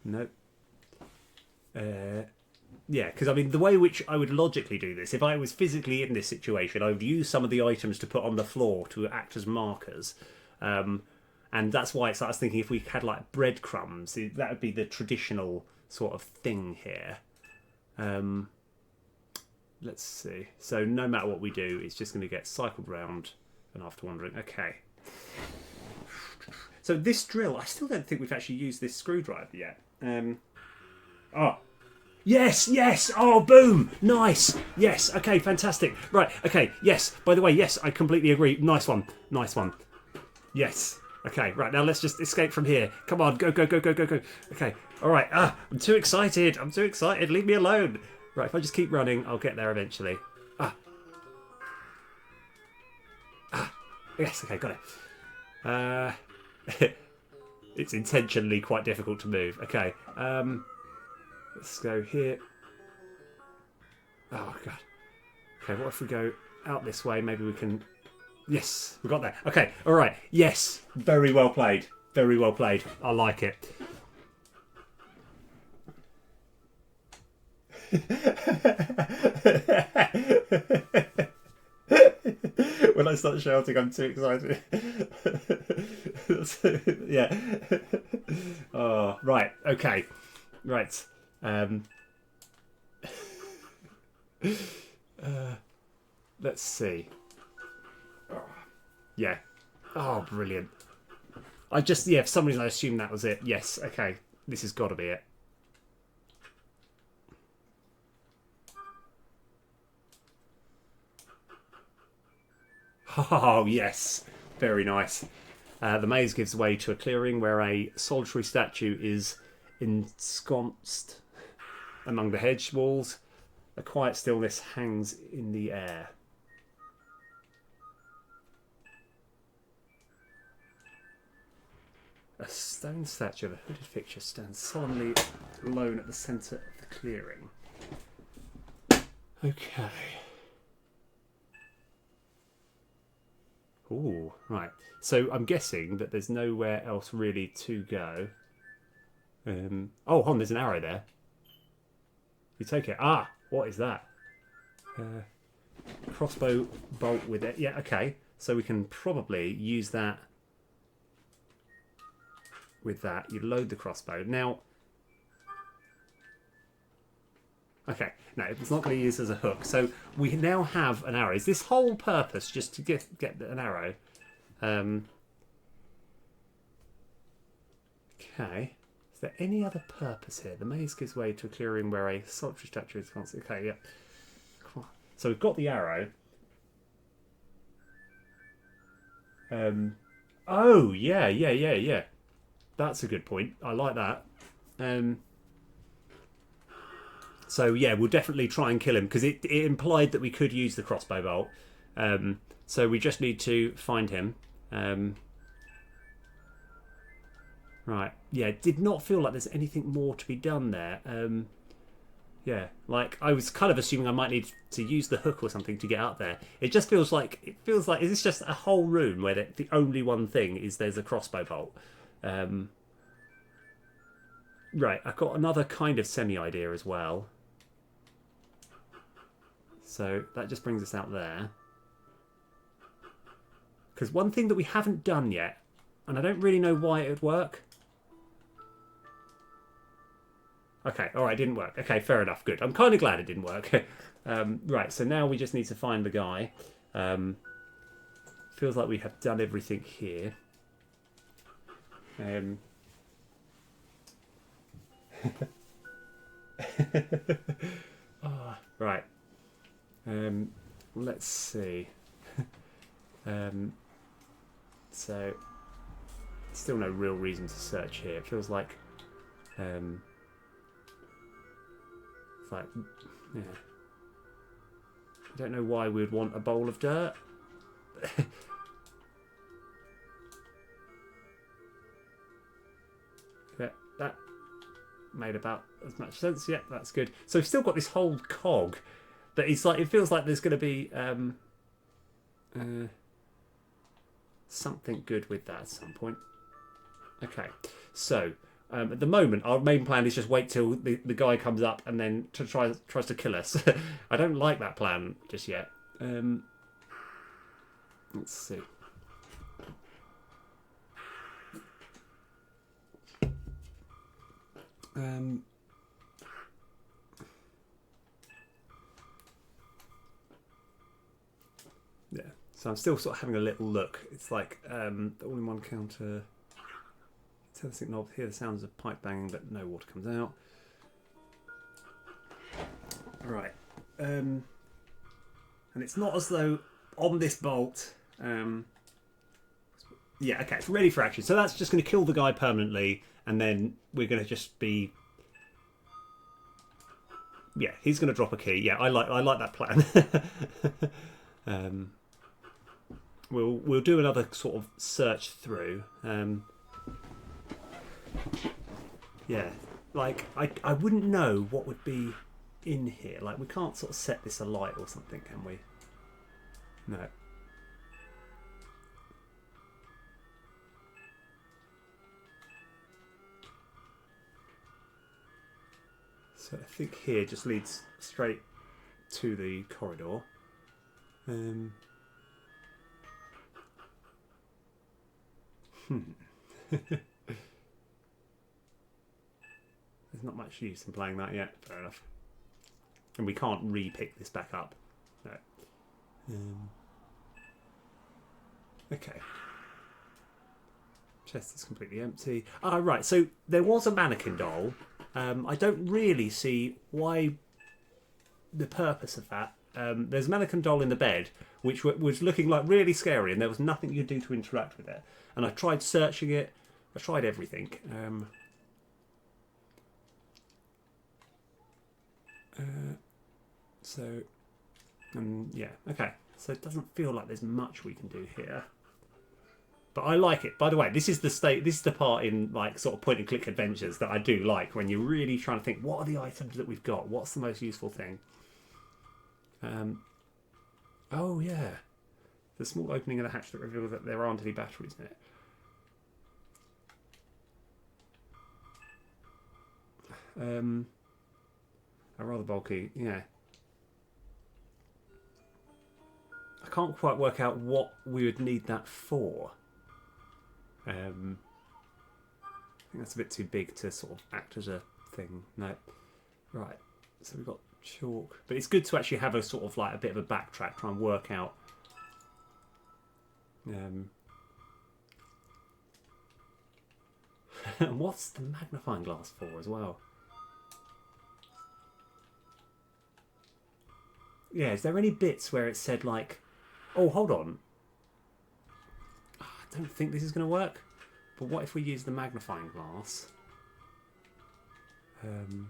Nope. Yeah, because I mean, the way which I would logically do this, if I was physically in this situation, I would use some of the items to put on the floor to act as markers. And that's why I was thinking if we had like breadcrumbs, that would be the traditional sort of thing here. Let's see. So no matter what we do, it's just going to get cycled round and after wandering. Okay. So this drill, I still don't think we've actually used this screwdriver yet. Oh. Yes, yes. Oh, boom. Nice. Yes. Okay, fantastic. Right. Okay. Yes. By the way, yes, I completely agree. Nice one. Nice one. Yes. Okay, right, now let's just escape from here. Come on, go, go, go, go, go, go. Okay, all right. I'm too excited. I'm too excited. Leave me alone. Right, if I just keep running, I'll get there eventually. Yes, okay, got it. It's intentionally quite difficult to move. Okay, let's go here. Oh, God. Okay, what if we go out this way? Maybe we can... Yes, we got there. Okay, all right. Yes, very well played. Very well played. I like it. When I start shouting, I'm too excited. Yeah. Oh, right. Okay. Right. Let's see. Yeah. Oh, brilliant. For some reason I assumed that was it. Yes, okay. This has got to be it. Oh, yes. Very nice. The maze gives way to a clearing where a solitary statue is ensconced among the hedge walls. A quiet stillness hangs in the air. A stone statue of a hooded figure stands solemnly alone at the centre of the clearing. Okay. Ooh, right. So I'm guessing that there's nowhere else really to go. Oh, hold on, there's an arrow there. You take it. Ah, what is that? Crossbow bolt with it. Yeah, okay. So we can probably use that. With that, you load the crossbow. Now, okay, no, it's not going to use as a hook. So we now have an arrow. Is this whole purpose just to get an arrow? Okay. Is there any other purpose here? The maze gives way to a clearing where a solitary statue is constant. Okay, yeah. So we've got the arrow. Oh, yeah. That's a good point. I like that. So yeah, we'll definitely try and kill him because it implied that we could use the crossbow bolt. So we just need to find him. Right. Yeah, it did not feel like there's anything more to be done there. Yeah, like I was kind of assuming I might need to use the hook or something to get out there. It feels like is this just a whole room where the only one thing is there's a crossbow bolt. Right, I've got another kind of semi-idea as well. So that just brings us out there. Because one thing that we haven't done yet, and I don't really know why it would work. Okay, alright, it didn't work. Okay, fair enough, good. I'm kind of glad it didn't work. Right, so now we just need to find the guy. Feels like we have done everything here. Oh, right. Let's see. So, still no real reason to search here. It feels like, it's like, yeah. I don't know why we would want a bowl of dirt. Yeah, that made about as much sense. Yeah, that's good. So we've still got this whole cog that it's like, it feels like there's going to be something good with that at some point. Okay, so at the moment our main plan is just wait till the guy comes up and then tries to kill us. I don't like that plan just yet. Let's see. So I'm still sort of having a little look. It's like the all-in-one counter. Telesync knob. Hear the sounds of pipe banging, but no water comes out. Right. And it's not as though on this bolt. Yeah, okay, it's ready for action. So that's just going to kill the guy permanently, and then we're going to just be. Yeah, he's going to drop a key. Yeah, I like that plan. We'll do another sort of search through. Yeah, like I wouldn't know what would be in here. Like, we can't sort of set this alight or something, can we? No. So I think here just leads straight to the corridor. There's not much use in playing that yet. Fair enough. And we can't re-pick this back up. No. Okay. Chest is completely empty. Ah, right. So there was a mannequin doll. I don't really see why the purpose of that. There's a mannequin doll in the bed, which was looking like really scary, and there was nothing you could do to interact with it. And I tried searching it. I tried everything. Yeah, okay. So it doesn't feel like there's much we can do here. But I like it. By the way, this is the part in like sort of point and click adventures that I do like, when you're really trying to think, what are the items that we've got? What's the most useful thing? Oh yeah. The small opening of the hatch that reveals that there aren't any batteries in it. A rather bulky, yeah. I can't quite work out what we would need that for. I think that's a bit too big to sort of act as a thing. No. Right. So we've got chalk. But it's good to actually have a sort of like a bit of a backtrack, try and work out. And what's the magnifying glass for as well? Yeah, is there any bits where it said like, oh, hold on. I don't think this is going to work. But what if we use the magnifying glass? On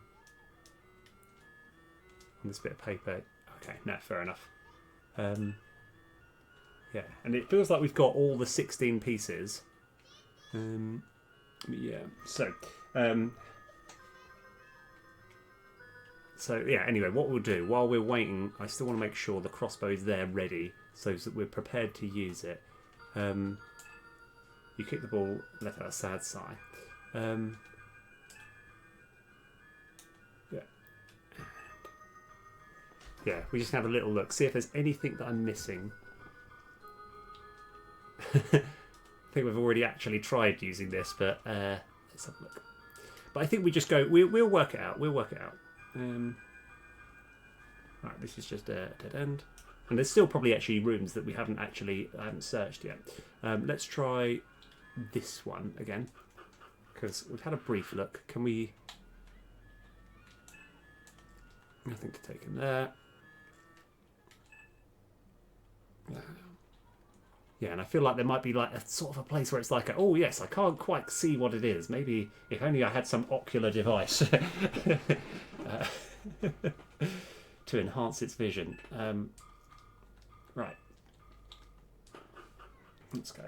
this bit of paper. Okay, no, fair enough. Yeah, and it feels like we've got all the 16 pieces. Yeah, so yeah, anyway, what we'll do, while we're waiting, I still want to make sure the crossbow is there ready, so that we're prepared to use it. You kick the ball, let out a sad sigh. Yeah. Yeah, we just have a little look, see if there's anything that I'm missing. I think we've already actually tried using this, but let's have a look. But I think we just go, we'll work it out, right, this is just a dead end. And there's still probably actually rooms that we haven't searched yet. Let's try this one again, because we've had a brief look. Can we... Nothing to take in there. Yeah, and I feel like there might be like a sort of a place where it's like, oh yes, I can't quite see what it is. Maybe if only I had some ocular device to enhance its vision. Right. Let's go.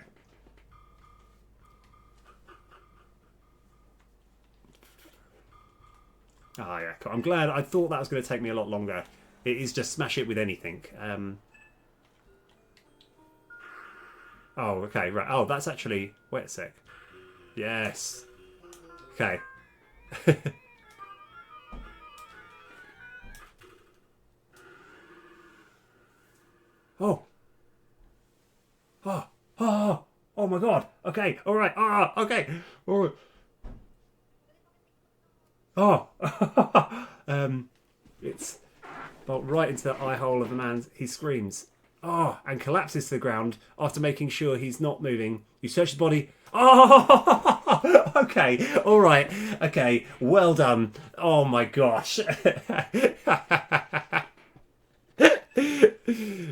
Ah, yeah. I'm glad. I thought that was going to take me a lot longer. It is just smash it with anything. Oh, okay, right. Oh, that's actually... Wait a sec. Yes. Okay. Oh. Oh. Oh. Oh my god. Okay. All right. Ah. Okay. All right. Oh. It's bolt right into the eye hole of the man. He screams. Oh, and collapses to the ground after making sure he's not moving. You search his body. Oh, okay, all right, okay, well done. Oh my gosh.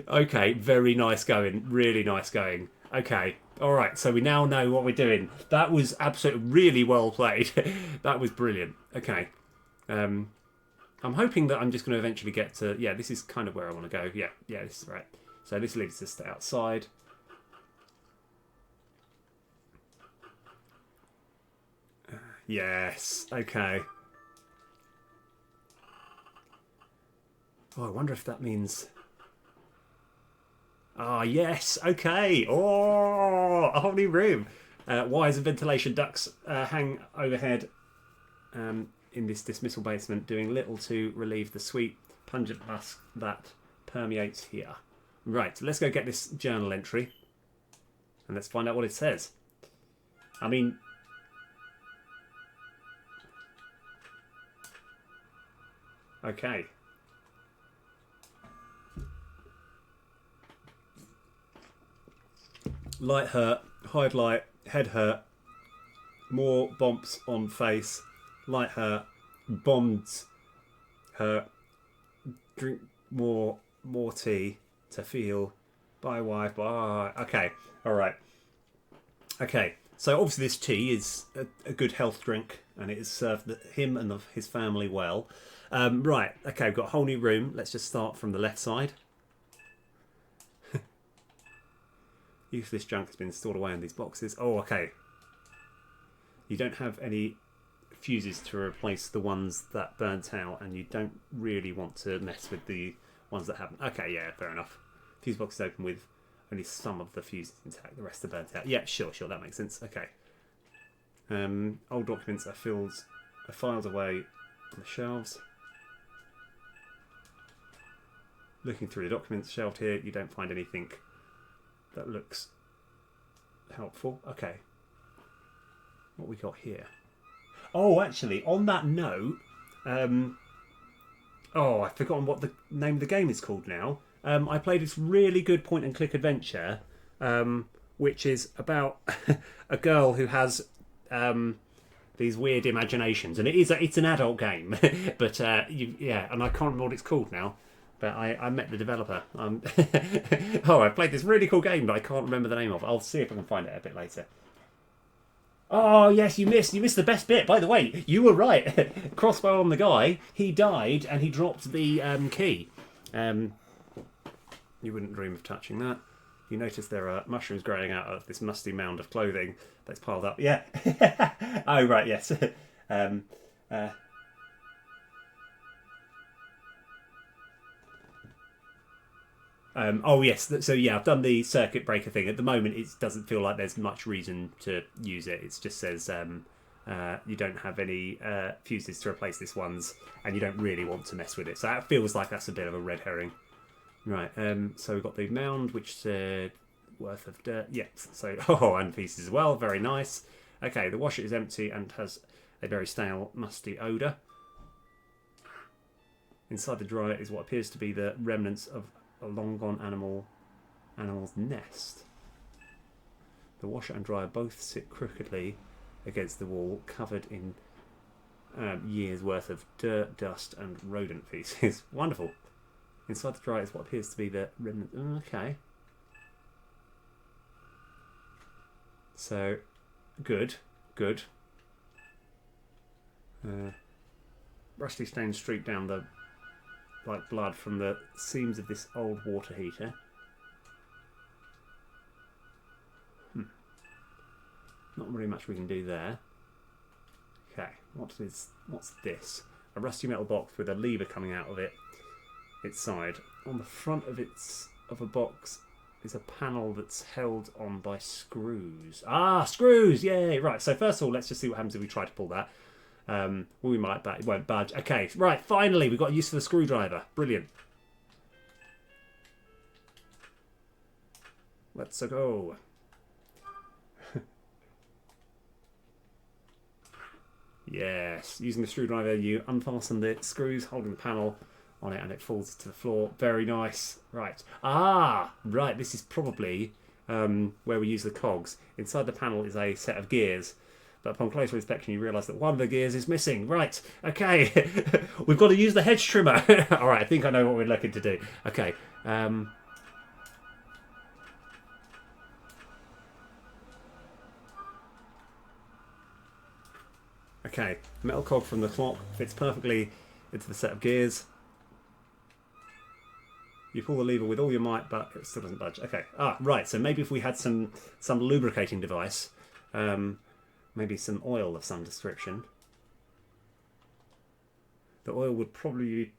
Okay, very nice going. Really nice going. Okay, all right. So we now know what we're doing. That was absolutely really well played. That was brilliant. Okay, um, I'm hoping that I'm just going to eventually get to. Yeah, this is kind of where I want to go. Yeah, yeah, this is right. So this leads us to outside. Yes. Okay. Oh, I wonder if that means. Ah, yes. Okay. Oh, a whole new room. Wires and ventilation ducts hang overhead in this dismissal basement, doing little to relieve the sweet, pungent musk that permeates here. Right, let's go get this journal entry and let's find out what it says. I mean, okay. Light hurt, hide light, head hurt, more bumps on face, light hurt, bombs hurt, drink more tea to feel. Bye wife, bye. Okay, all right. Okay, so obviously this tea is a good health drink, and it has served him and his family well. Right, okay, we've got a whole new room. Let's just start from the left side. Useless junk has been stored away in these boxes. Oh, okay. You don't have any fuses to replace the ones that burnt out, and you don't really want to mess with the ones that haven't. Okay, yeah, fair enough. Fuse box is open with only some of the fuses intact. The rest are burnt out. Yeah, sure, that makes sense. Okay. Old documents are filed away on the shelves. Looking through the documents shelved here, you don't find anything that looks helpful. Okay. What we got here? Oh, actually, on that note, I've forgotten what the name of the game is called now. I played this really good point-and-click adventure, which is about a girl who has these weird imaginations, and it's an adult game, but and I can't remember what it's called now. But I met the developer. I played this really cool game, but I can't remember the name of it. I'll see if I can find it a bit later. Oh yes, you missed the best bit. By the way, you were right. Crossbow on the guy. He died, and he dropped the key. You wouldn't dream of touching that. You notice there are mushrooms growing out of this musty mound of clothing that's piled up. Yeah. Oh right, yes. Uh, oh yes, so yeah, I've done the circuit breaker thing. At the moment, it doesn't feel like there's much reason to use it. It just says you don't have any fuses to replace this ones, and you don't really want to mess with it. So that feels like that's a bit of a red herring. Right, so we've got the mound, which said worth of dirt. Yes, so, and pieces as well, very nice. Okay, the washer is empty and has a very stale, musty odour. Inside the dryer is what appears to be the remnants of a long-gone animal's nest. The washer and dryer both sit crookedly against the wall, covered in years' worth of dirt, dust, and rodent feces. Wonderful. Inside the dryer is what appears to be the remnant. Okay. So, good. Rusty stains streak down the like blood from the seams of this old water heater. Not really much we can do there. Okay, what's this? A rusty metal box with a lever coming out of its side. On the front of a box is a panel that's held on by screws. Ah, screws! Yay! Right, so first of all, let's just see what happens if we try to pull that. We might, but it won't budge. Okay, right, finally, we've got use for the screwdriver. Brilliant. Let's go. Yes, using the screwdriver, you unfasten the screws holding the panel on it and it falls to the floor. Very nice. Right. Ah, right. This is probably where we use the cogs. Inside the panel is a set of gears. But upon closer inspection, you realise that one of the gears is missing. Right, okay. We've got to use the hedge trimmer. All right, I think I know what we're looking to do. Okay. Okay, metal cog from the clock fits perfectly into the set of gears. You pull the lever with all your might, but it still doesn't budge. Okay, right, so maybe if we had some lubricating device, maybe some oil of some description, the oil would probably be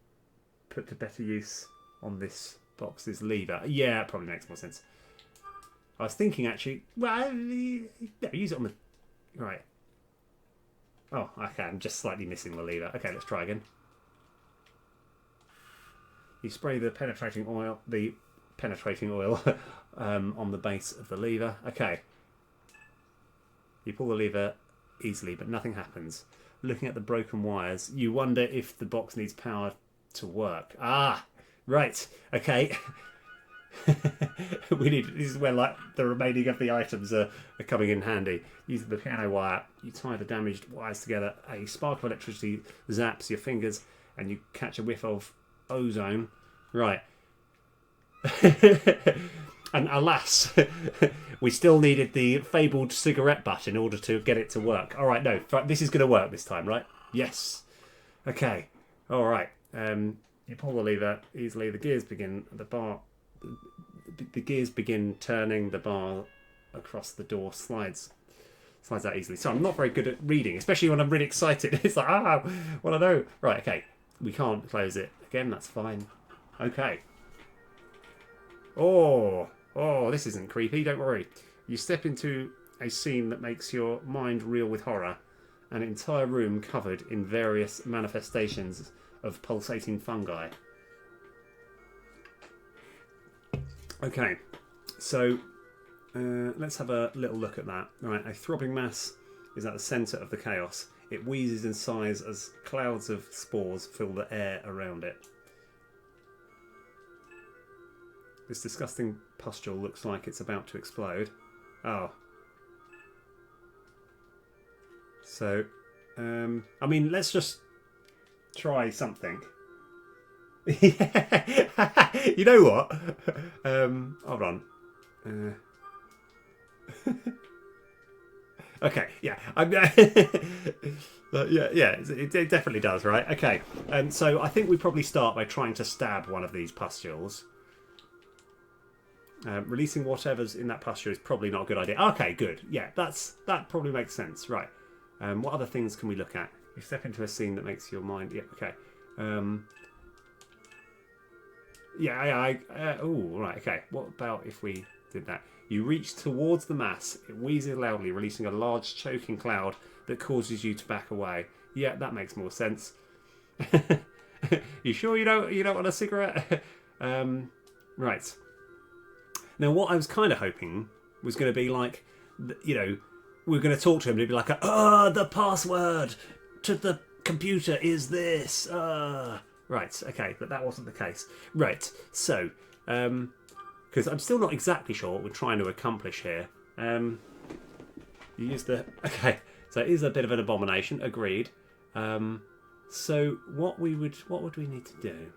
put to better use on this box's lever. Yeah, it probably makes more sense. I was thinking actually, well, yeah, use it on the... Right. Oh, okay, I'm just slightly missing the lever. Okay, let's try again. You spray the penetrating oil on the base of the lever. Okay. You pull the lever easily, but nothing happens. Looking at the broken wires, you wonder if the box needs power to work. Ah, right. Okay. This is where like the remaining of the items are coming in handy. Using the piano wire, you tie the damaged wires together. A spark of electricity zaps your fingers, and you catch a whiff of ozone. Right. And alas, we still needed the fabled cigarette butt in order to get it to work. All right, no, this is going to work this time, right? Yes. Okay. All right. You pull the lever easily. The gears begin. The gears begin turning. The bar across the door slides out easily. So I'm not very good at reading, especially when I'm really excited. It's like, what I know. Right. Okay. We can't close it again. That's fine. Okay. Oh, this isn't creepy. Don't worry. You step into a scene that makes your mind reel with horror. An entire room covered in various manifestations of pulsating fungi. Okay, so let's have a little look at that. Right, a throbbing mass is at the centre of the chaos. It wheezes and sighs as clouds of spores fill the air around it. This disgusting pustule looks like it's about to explode. Oh. So, I mean, let's just try something. You know what? Hold on. Okay, yeah. It definitely does, right? Okay. So I think we probably start by trying to stab one of these pustules. Releasing whatever's in that pustule is probably not a good idea. Okay, good. Yeah, that probably makes sense. Right. What other things can we look at? You step into a scene that makes your mind... Yeah, okay. Right, okay. What about if we did that? You reach towards the mass. It wheezes loudly, releasing a large choking cloud that causes you to back away. Yeah, that makes more sense. You sure you don't want a cigarette? Right. Now, what I was kind of hoping was going to be like, we were going to talk to him and he'd be like, the password to the computer is this. Right, okay, but that wasn't the case. Right, so, because I'm still not exactly sure what we're trying to accomplish here. You use the... Okay, so it is a bit of an abomination, agreed. So what would we need to do?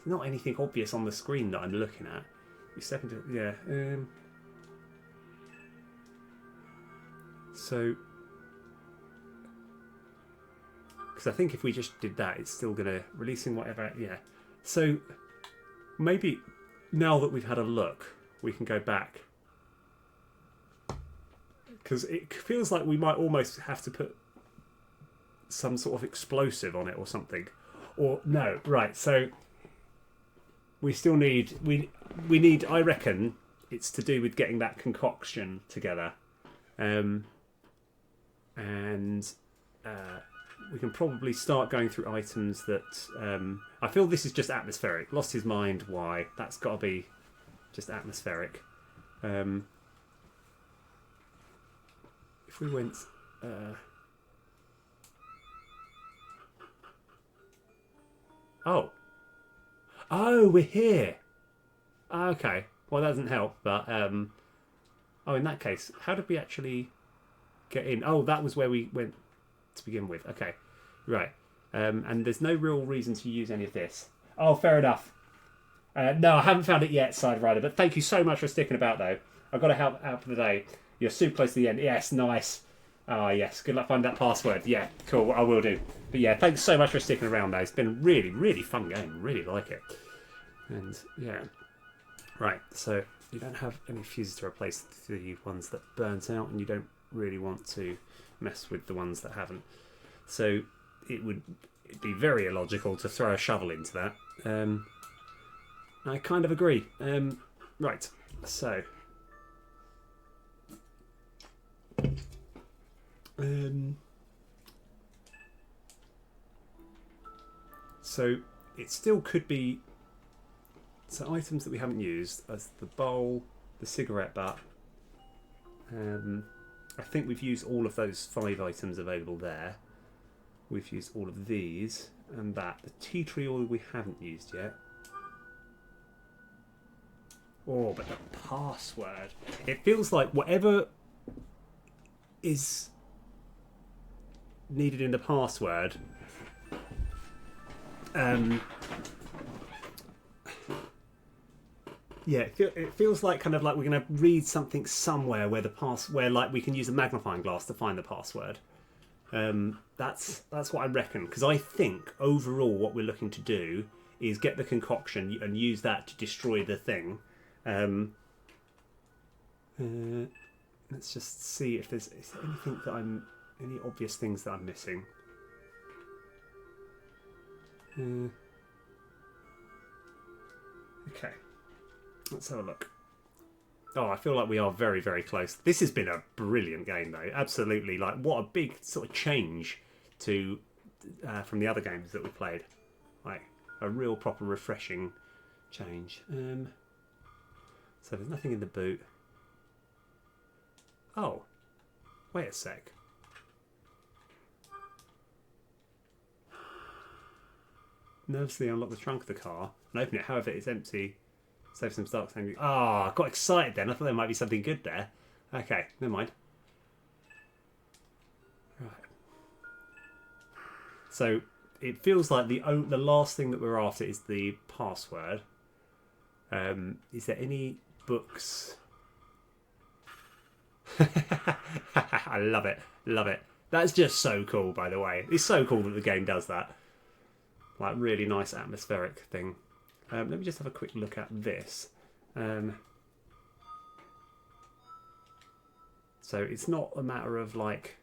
Not anything obvious on the screen that I'm looking at. You step into... Yeah. So... Because I think if we just did that, it's still going to... Releasing whatever... Yeah. So, maybe now that we've had a look, we can go back. Because it feels like we might almost have to put some sort of explosive on it or something. Or, no, right, so... We still need... We need... I reckon it's to do with getting that concoction together. And... we can probably start going through items that... I feel this is just atmospheric. Lost his mind, why? That's got to be just atmospheric. If we went... Oh. Oh, we're here. Okay. Well, that doesn't help, but oh, in that case, how did we actually get in? Oh, that was where we went to begin with. Okay. Right. And there's no real reason to use any of this. Oh, fair enough. No, I haven't found it yet, Side Rider, but thank you so much for sticking about, though. I've got to help out for the day. You're super close to the end. Yes, nice. Ah, yes. Good luck finding that password. Yeah, cool. I will do. But yeah, thanks so much for sticking around, though. It's been a really, really fun game. Really like it. And yeah. Right, so you don't have any fuses to replace the ones that burnt out, and you don't really want to mess with the ones that haven't. So it'd be very illogical to throw a shovel into that. I kind of agree. Right, so so it still could be. So items that we haven't used as the bowl, the cigarette butt. I think we've used all of those 5 items available there. We've used all of these and that. The tea tree oil we haven't used yet. Oh, but the password. It feels like whatever is needed in the password. Yeah, it feels like kind of like we're going to read something somewhere where where like we can use a magnifying glass to find the password. That's what I reckon, because I think overall what we're looking to do is get the concoction and use that to destroy the thing. Let's just see if is there anything that any obvious things that I'm missing. Okay. Let's have a look. Oh, I feel like we are very, very close. This has been a brilliant game, though. Absolutely. Like, what a big sort of change to from the other games that we played. Like, a real proper refreshing change. So there's nothing in the boot. Oh, wait a sec. Nervously unlock the trunk of the car and open it. However, it's empty. Save some stock. Oh, I got excited then. I thought there might be something good there. Okay, never mind. Right. So it feels like the last thing that we're after is the password. Is there any books? I love it. Love it. That's just so cool, by the way. It's so cool that the game does that. Like, really nice atmospheric thing. Let me just have a quick look at this. So it's not a matter of like...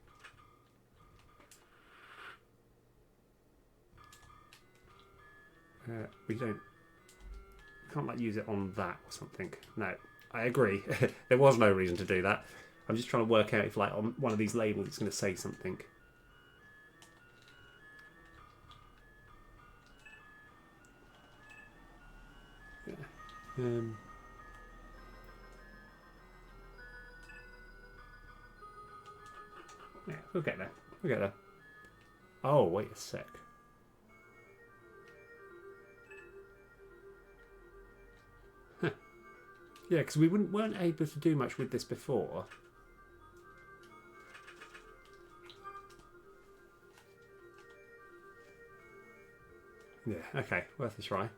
we can't like use it on that or something. No, I agree. There was no reason to do that. I'm just trying to work out if like on one of these labels it's going to say something. Yeah. Yeah, we'll get there. We'll get there. Oh, wait a sec. Huh. Yeah, because we weren't able to do much with this before. Yeah, okay, worth a try.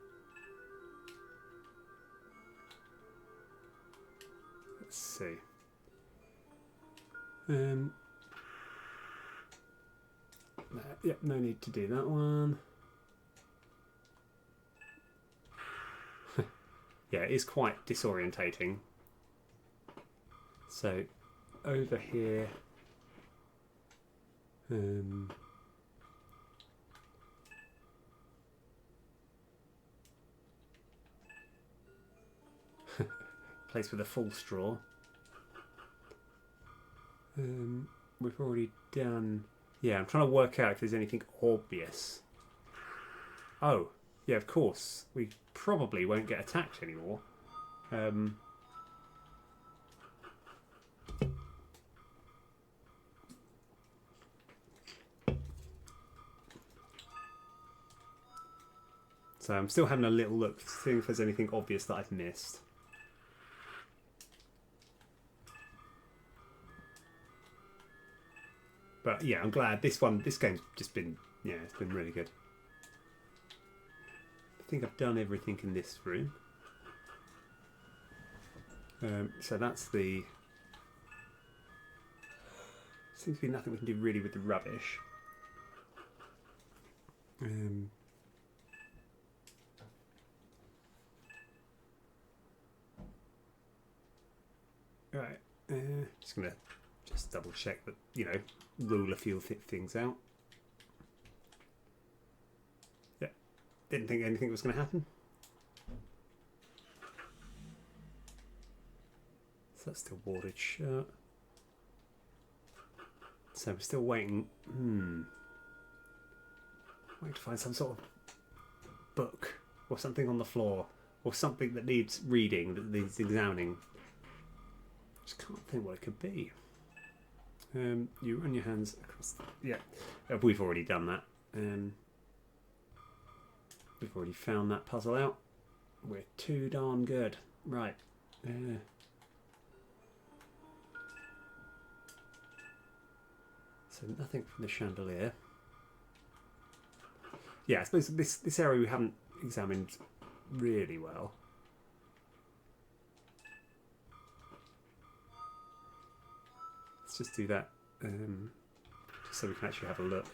Let's see. Yep, no need to do that one. Yeah, it is quite disorientating. So, over here... place with a full straw. We've already done... Yeah, I'm trying to work out if there's anything obvious. Oh, yeah, of course. We probably won't get attacked anymore. So I'm still having a little look, seeing if there's anything obvious that I've missed. But yeah, I'm glad this game's just been, yeah, it's been really good. I think I've done everything in this room. So that's the... Seems to be nothing we can do really with the rubbish. Right, just gonna double check that, you know, rule a few things out. Yeah, didn't think anything was going to happen. So that's still warded shut. So we're still waiting. Waiting to find some sort of book or something on the floor or something that needs reading, that needs examining. Just can't think what it could be. You run your hands across. Yeah, we've already done that. We've already found that puzzle out. We're too darn good. Right. So nothing from the chandelier. Yeah, I suppose this area we haven't examined really well. Let's just do that, just so we can actually have a look.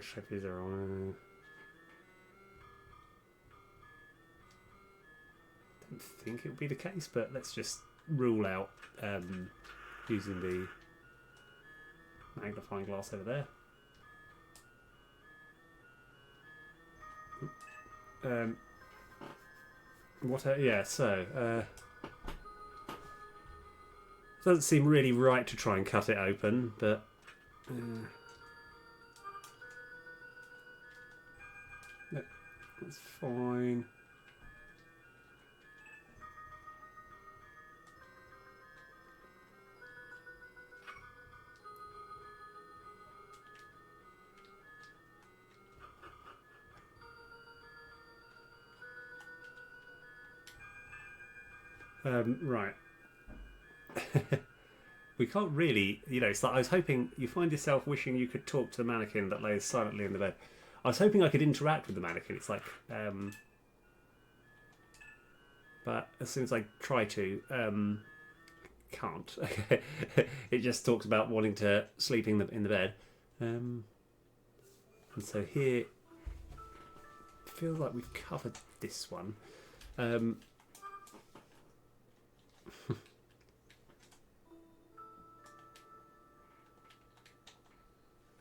Sheppies are on. Don't think it would be the case, but let's just rule out using the magnifying glass over there. Yeah, so doesn't seem really right to try and cut it open, but that's fine. Right. We can't really, you know, it's like I was hoping you find yourself wishing you could talk to the mannequin that lays silently in the bed. I was hoping I could interact with the mannequin. It's like, but as soon as I try to, can't. It just talks about wanting to sleep in the bed. And so here, feels like we've covered this one.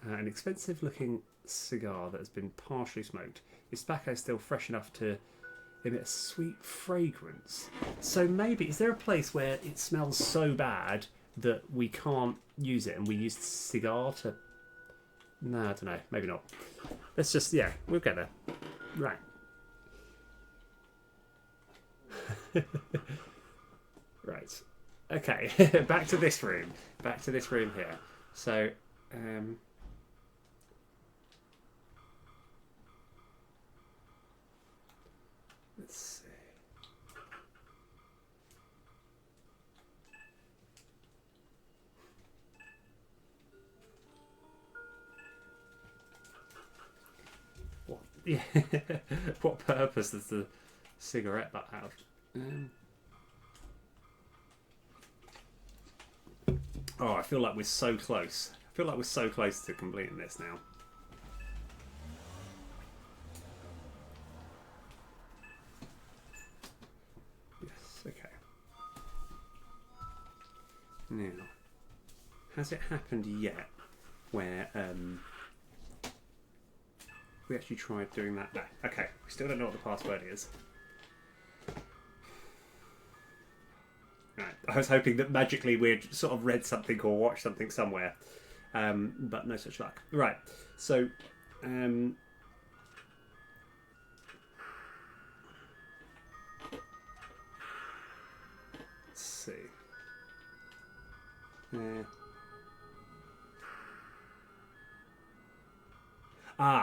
An expensive looking cigar that has been partially smoked. Is tobacco still fresh enough to emit a sweet fragrance? So maybe, is there a place where it smells so bad that we can't use it and we use the cigar to... No, I don't know, maybe not. Let's just, yeah, we'll get there. Right. Right. Okay, back to this room. Back to this room here. So, let's see. What? Yeah. What purpose does the cigarette butt have? Oh, I feel like we're so close. I feel like we're so close to completing this now. Yes, okay. Now, has it happened yet where we actually tried doing that? No. Okay, we still don't know what the password is. Right. I was hoping that magically we'd sort of read something or watched something somewhere, but no such luck. Right, so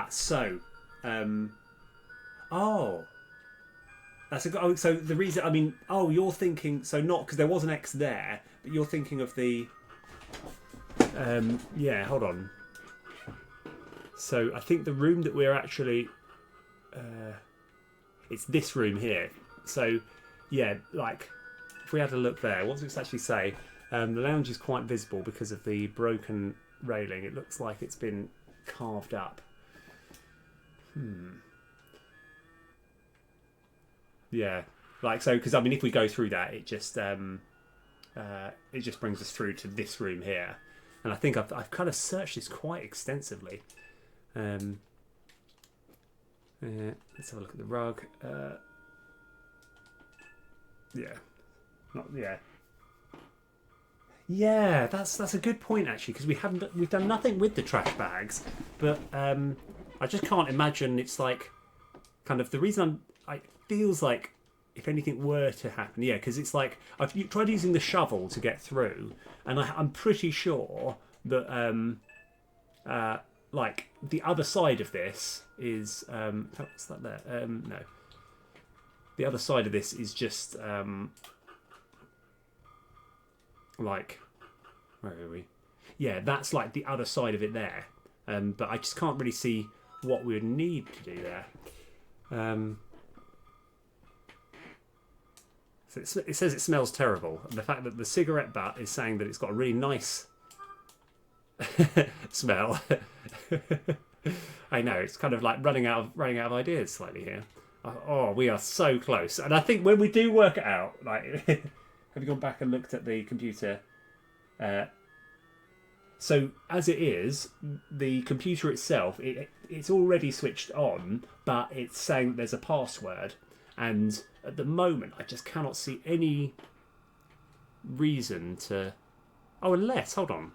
So, oh, that's a. Oh, so the reason, I mean, oh, you're thinking, so not because there was an X there, but you're thinking of the. Yeah, hold on. So I think the room that we're actually, it's this room here. So, yeah, like if we had a look there, what does it actually say? The lounge is quite visible because of the broken railing. It looks like it's been carved up. Yeah, like so, because I mean, if we go through that, it just brings us through to this room here, and I think I've kind of searched this quite extensively. Let's have a look at the rug. Yeah, not yeah. Yeah, that's a good point actually, because we've done nothing with the trash bags, but I just can't imagine it's like kind of the reason it feels like if anything were to happen, yeah, because it's like I've tried using the shovel to get through, and I'm pretty sure that like the other side of this is what's that there? No, the other side of this is just like where are we? Yeah, that's like the other side of it there. But I just can't really see what we would need to do there. So it says it smells terrible. And the fact that the cigarette butt is saying that it's got a really nice smell. I know, it's kind of like running out of ideas slightly here. Oh, we are so close. And I think when we do work it out, like have you gone back and looked at the computer? So as it is, the computer itself, it's already switched on, but it's saying that there's a password. And at the moment, I just cannot see any reason to... Oh, unless, hold on.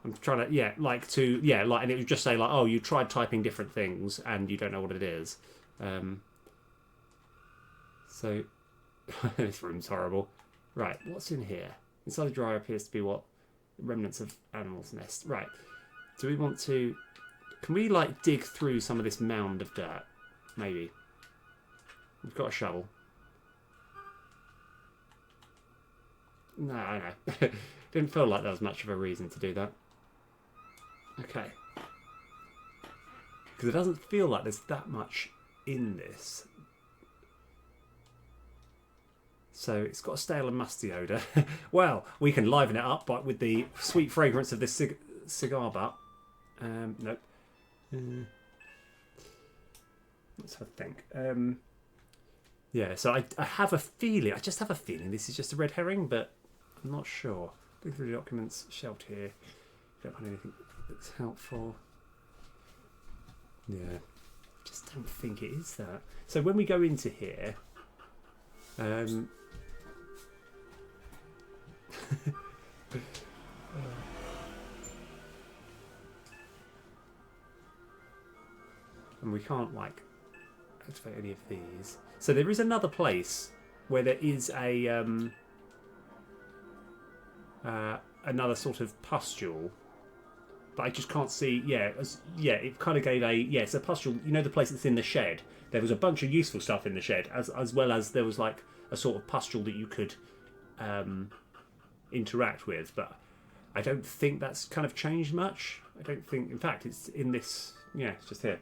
I'm trying to, and it would just say like, oh, you tried typing different things and you don't know what it is. So, this room's horrible. Right, what's in here? Inside the dryer appears to be what? Remnants of animals' nest. Right. Do we want to... Can we, like, dig through some of this mound of dirt? Maybe. We've got a shovel. No, I know. Didn't feel like there was much of a reason to do that. Okay. Because it doesn't feel like there's that much in this. So it's got a stale and musty odour. Well, we can liven it up but with the sweet fragrance of this cigar butt. Nope. Let's have a think. Yeah, so I have a feeling, I just have a feeling this is just a red herring, but I'm not sure. Look through the documents, shelved here. Don't find anything that's helpful. Yeah, I just don't think it is that. So when we go into here, and we can't like activate any of these. So there is another place where there is a another sort of pustule, but I just can't see. Yeah, it kind of gave a it's a pustule. You know the place that's in the shed. There was a bunch of useful stuff in the shed, as well as there was like a sort of pustule that you could interact with. But I don't think that's kind of changed much. I don't think. In fact, it's in this. Yeah, it's just here.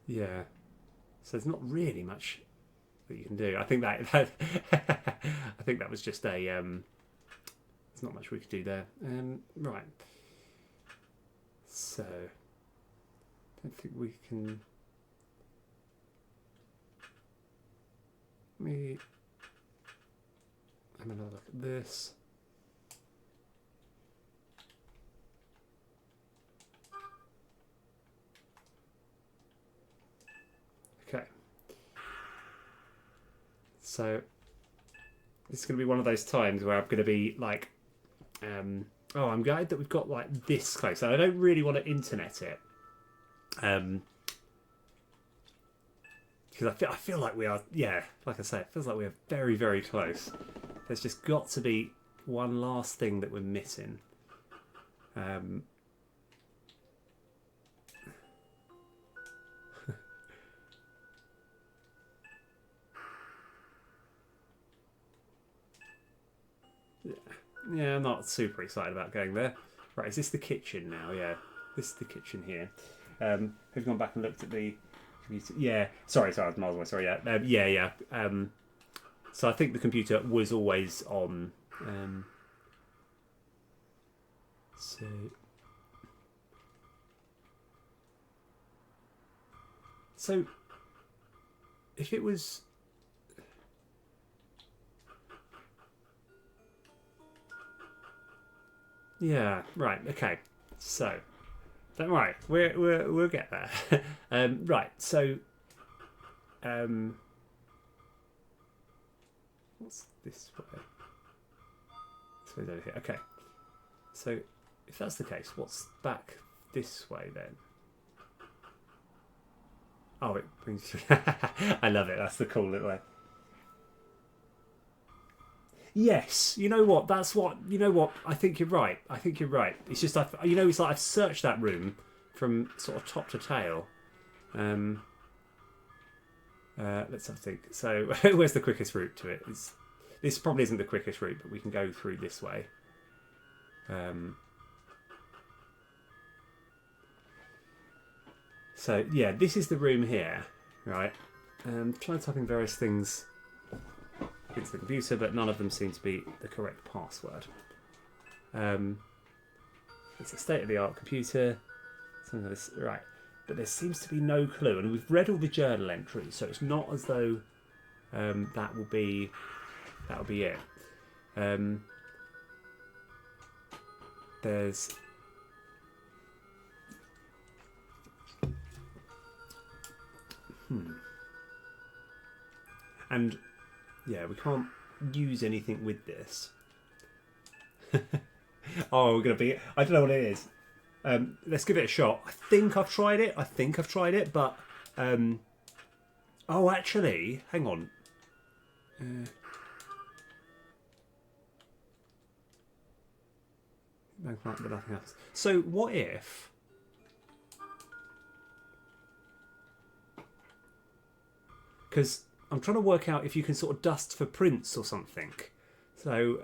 Yeah. So there's not really much that you can do. I think that I think that was just a there's not much we could do there. Right. So I don't think we can. Let me have another look at this. Okay. So this is going to be one of those times where I'm going to be like, oh, I'm glad that we've got like this close. So I don't really want to internet it. Because I feel like we are, yeah, like I say, it feels like we are very, very close. There's just got to be one last thing that we're missing. Yeah, I'm not super excited about going there. Right, is this the kitchen now? Yeah, this is the kitchen here. Have you gone back and looked at the computer? Yeah, sorry, I was miles away. Sorry, yeah. So I think the computer was always on. So if it was. Yeah, right, okay. So, don't worry, we'll get there. Right, so, what's this way? This way's over here. Okay. So, if that's the case, what's back this way then? Oh, it brings. I love it. That's the cool little way. Yes, you know what? That's what. You know what? I think you're right. I think you're right. It's just it's like I've searched that room from sort of top to tail. Let's have a think. So, where's the quickest route to it? This probably isn't the quickest route, but we can go through this way. So yeah, this is the room here, right? Trying to type in various things into the computer, but none of them seem to be the correct password. It's a state-of-the-art computer. Something like this, right? But there seems to be no clue, and we've read all the journal entries, so it's not as though that'll be it. There's and yeah, we can't use anything with this. Oh, we're gonna be. I don't know what it is. Let's give it a shot. I think I've tried it. But oh, actually, hang on. But nothing happens. So what if? Because I'm trying to work out if you can sort of dust for prints or something. So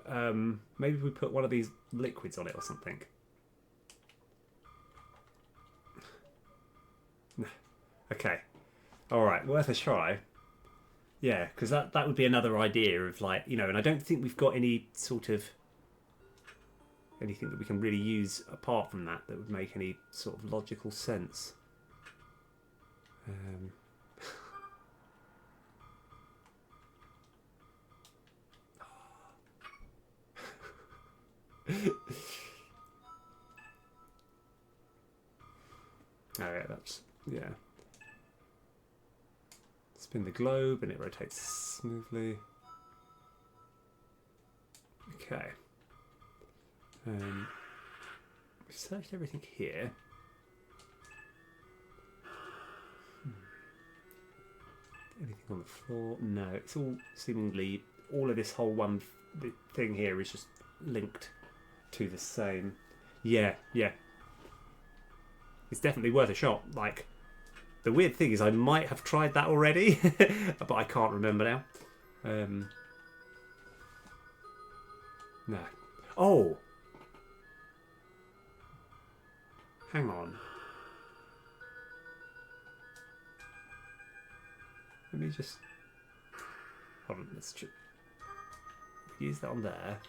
maybe we put one of these liquids on it or something. Okay. All right. Worth a try. Yeah, because that would be another idea of like, and I don't think we've got any sort of anything that we can really use apart from that would make any sort of logical sense. Oh yeah, yeah. Spin the globe and it rotates smoothly. Okay. We've searched everything here. Anything on the floor? No, it's all seemingly, all of this whole one thing here is just linked to the same. Yeah. It's definitely worth a shot. Like, the weird thing is I might have tried that already, but I can't remember now. No. Oh! Hang on. Let me just... Hold on, let's use that on there.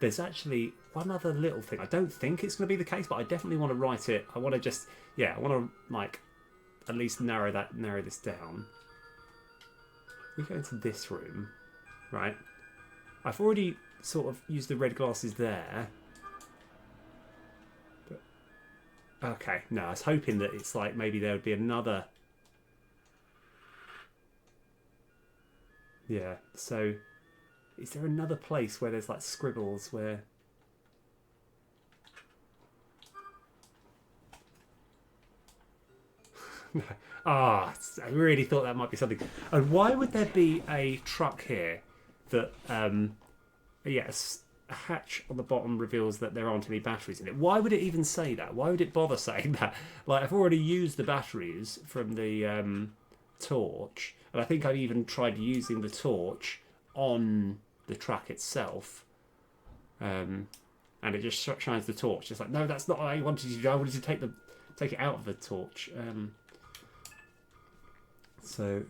There's actually one other little thing. I don't think it's going to be the case, but I definitely want to write it. I want to just... Yeah, I want to, like, at least narrow this down. We go into this room, right? I've already sort of used the red glasses there. But, okay, no, I was hoping that it's like maybe there would be another... Yeah, so is there another place where there's like scribbles where... Ah, I really thought that might be something. And why would there be a truck here that, yes, a hatch on the bottom reveals that there aren't any batteries in it? Why would it even say that? Why would it bother saying that? Like, I've already used the batteries from the torch, and I think I've even tried using the torch on the truck itself, and it just shines the torch. It's like, no, that's not what I wanted you to do. I wanted to take it out of the torch. So,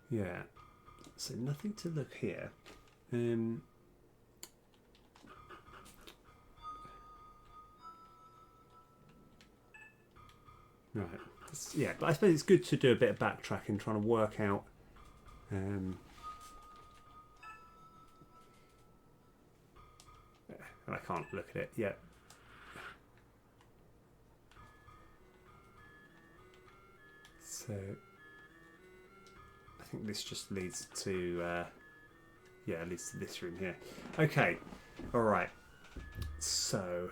yeah. So nothing to look here. Right. Yeah, but I suppose it's good to do a bit of backtracking, trying to work out. I can't look at it yet. So I think this just leads to yeah, leads to this room here. Okay, all right. So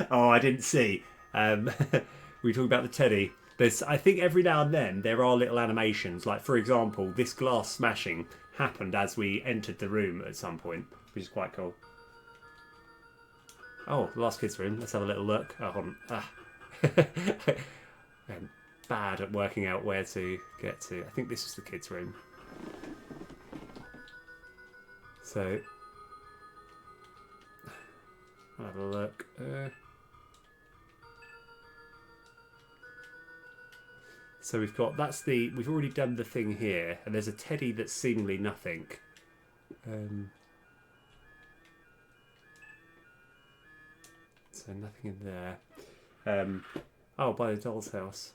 oh, I didn't see. We talk about the teddy. There's, I think every now and then there are little animations. Like, for example, this glass smashing happened as we entered the room at some point, which is quite cool. Oh, the last kid's room. Let's have a little look. Oh, hold on. Ah. I'm bad at working out where to get to. I think this is the kid's room. So, I'll have a look. So we've got, we've already done the thing here, and there's a teddy that's seemingly nothing. So nothing in there. Oh, by the doll's house.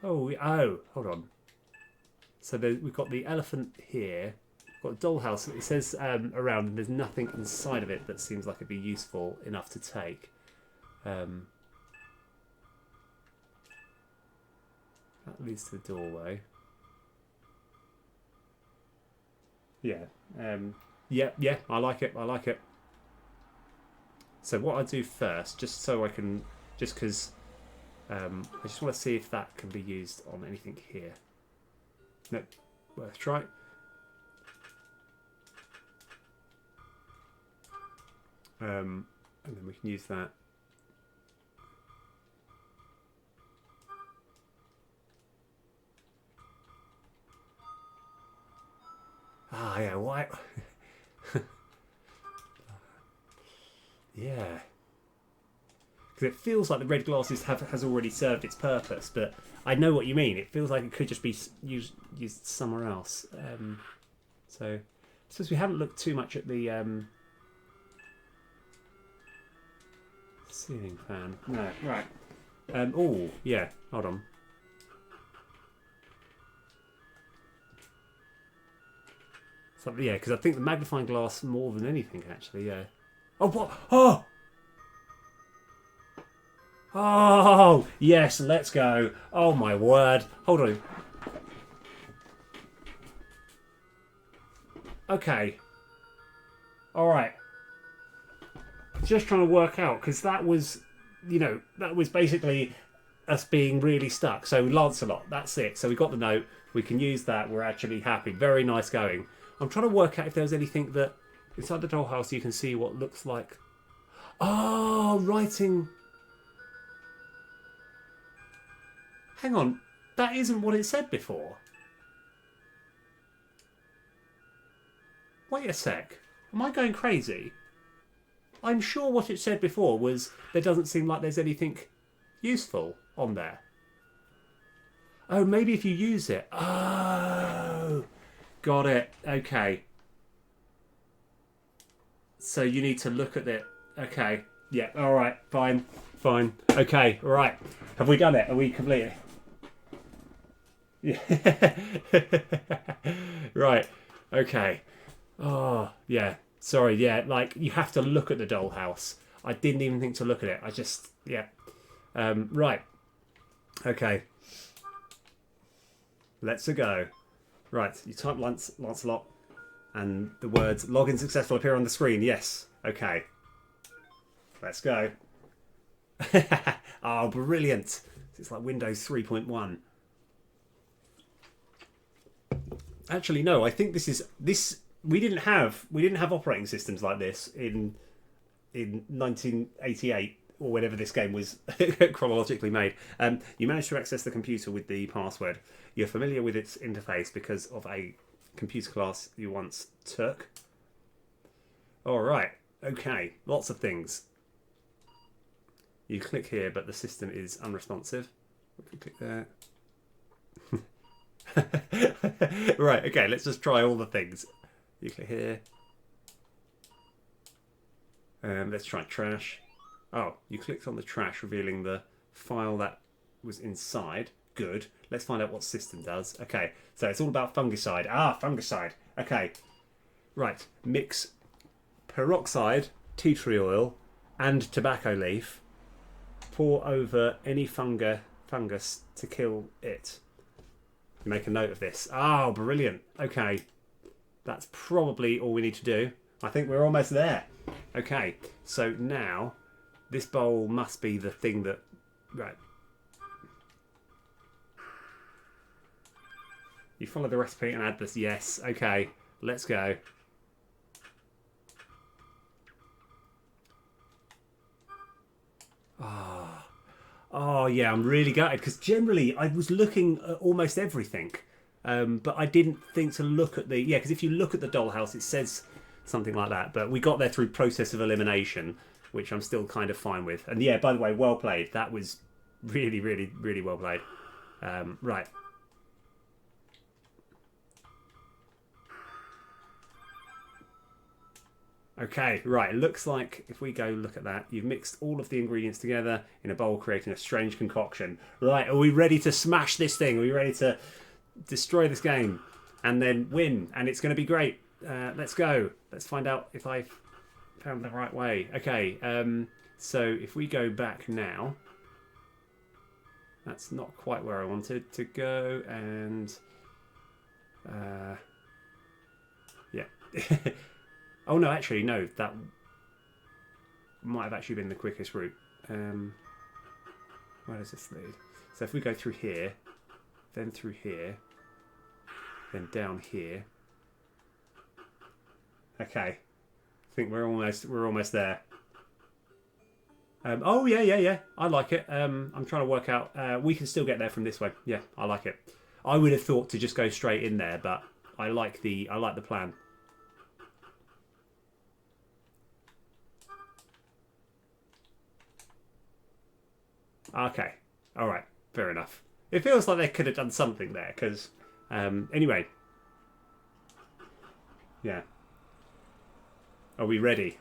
Oh, hold on. So we've got the elephant here. We've got a dollhouse. It says around, and there's nothing inside of it that seems like it'd be useful enough to take. That leads to the doorway. Yeah. Yeah, I like it. I like it. So what I do first, just so I can, just because I just want to see if that can be used on anything here. Nope. Worth a try. And then we can use that. Ah, yeah, why? Yeah. Because it feels like the red glasses has already served its purpose, but I know what you mean. It feels like it could just be used somewhere else. So, since we haven't looked too much at the ceiling fan. No, right. Oh, yeah, hold on. So, yeah, because I think the magnifying glass more than anything, actually, yeah. Oh, what? Oh! Oh, yes, let's go. Oh, my word. Hold on. Okay. Alright. Just trying to work out, because that was, that was basically us being really stuck. So, Lancelot, that's it. So, we got the note. We can use that. We're actually happy. Very nice going. I'm trying to work out if there's anything that inside the dollhouse you can see what looks like. Oh, writing. Hang on. That isn't what it said before. Wait a sec. Am I going crazy? I'm sure what it said before was there doesn't seem like there's anything useful on there. Oh, maybe if you use it. Oh. Got it. Okay. So you need to look at it. Okay. Yeah. All right. Fine. Fine. Okay. All right. Have we done it? Are we completed? Yeah. Right. Okay. Oh, yeah. Sorry. Yeah. Like, you have to look at the dollhouse. I didn't even think to look at it. I just, yeah. Right. Okay. Let's go. Right, you type Lancelot. And the words login successful appear on the screen. Yes. Okay. Let's go. Oh, brilliant. It's like Windows 3.1. Actually, no, I think this we didn't have operating systems like this in 1988 or whenever this game was chronologically made. You managed to access the computer with the password. You're familiar with its interface because of a computer class you once took. All right. Okay. Lots of things. You click here, but the system is unresponsive. If you click there. Right, okay, let's just try all the things. You click here. Let's try trash. Oh, you clicked on the trash, revealing the file that was inside. Good. Let's find out what system does. Okay, so it's all about fungicide. Ah, fungicide. Okay. Right, mix peroxide, tea tree oil, and tobacco leaf. Pour over any fungus to kill it. You make a note of this. Oh, brilliant. Okay. That's probably all we need to do. I think we're almost there. Okay. So now, this bowl must be the thing that... Right. You follow the recipe and add this. Yes. Okay. Let's go. Ah. Oh, yeah, I'm really gutted because generally I was looking at almost everything. But I didn't think to look at the... Yeah, because if you look at the dollhouse, it says something like that. But we got there through process of elimination, which I'm still kind of fine with. And yeah, by the way, well played. That was really, really, really well played. Right. Okay, right, it looks like if we go look at that, you've mixed all of the ingredients together in a bowl, creating a strange concoction. Right, are we ready to smash this thing? Are we ready to destroy this game and then win? And it's going to be great. Let's go. Let's find out if I've found the right way. Okay, so if we go back now, that's not quite where I wanted to go, and yeah. Oh no, actually no, that might have actually been the quickest route. Where does this lead? So if we go through here, then through here, then down here. Okay, I think we're almost there. Oh yeah. I like it. I'm trying to work out. We can still get there from this way. Yeah, I like it. I would have thought to just go straight in there, but I like the plan. Okay, all right, fair enough. It feels like they could have done something there, because anyway, yeah. Are we ready?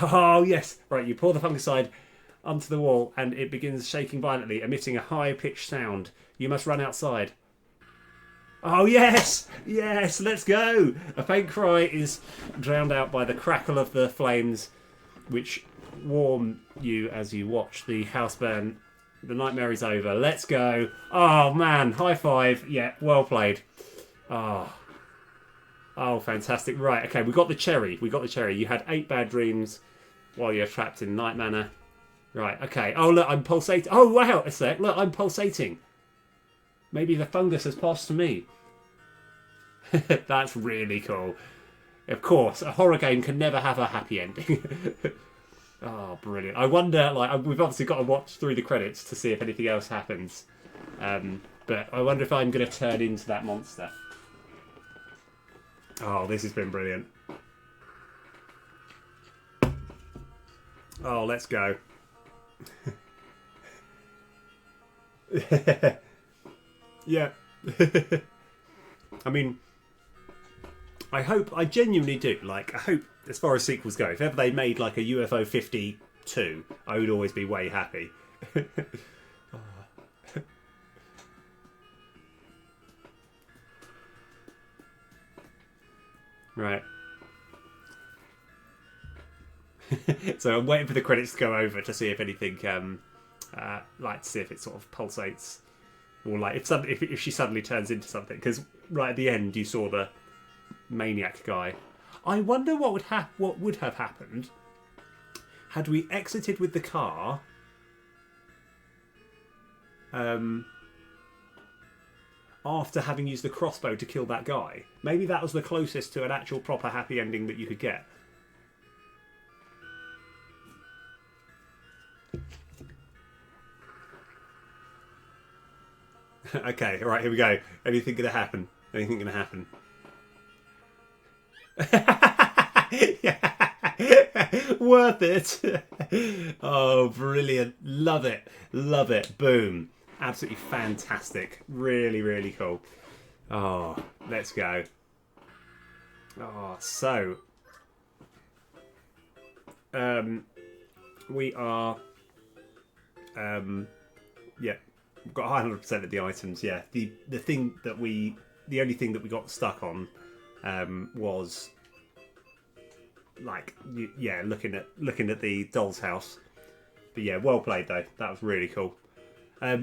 Oh yes, right. You pour the fungicide onto the wall, and it begins shaking violently, emitting a high-pitched sound. You must run outside. Oh yes! Yes, let's go! A faint cry is drowned out by the crackle of the flames, which warm you as you watch the house burn. The nightmare is over. Let's go! Oh man, high five. Yeah, well played. Oh. Oh, fantastic. Right, okay, we got the cherry. You had 8 bad dreams while you're trapped in Night Manor. Right, okay. Oh, look, I'm pulsating. Oh, wow, a sec. Look, I'm pulsating. Maybe the fungus has passed to me. That's really cool. Of course, a horror game can never have a happy ending. Oh, brilliant. I wonder, like, we've obviously got to watch through the credits to see if anything else happens. But I wonder if I'm going to turn into that monster. Oh, this has been brilliant. Oh, let's go. Yeah. I mean, I genuinely do. Like, I hope, as far as sequels go, if ever they made like a UFO 52, I would always be way happy. Right. So I'm waiting for the credits to go over to see if anything, like to see if it sort of pulsates or like if she suddenly turns into something. Because right at the end, you saw the maniac guy. I wonder what would have happened had we exited with the car. After having used the crossbow to kill that guy. Maybe that was the closest to an actual proper happy ending that you could get. Okay, alright, here we go. Anything gonna happen? Anything gonna happen? Yeah. Worth it. Oh, brilliant. Love it. Love it. Boom. Absolutely fantastic. Really, really cool. Oh, let's go. Oh, so we are yeah, we've got 100% of the items. Yeah, the only thing that we got stuck on was like looking at the doll's house. But yeah, well played though. That was really cool.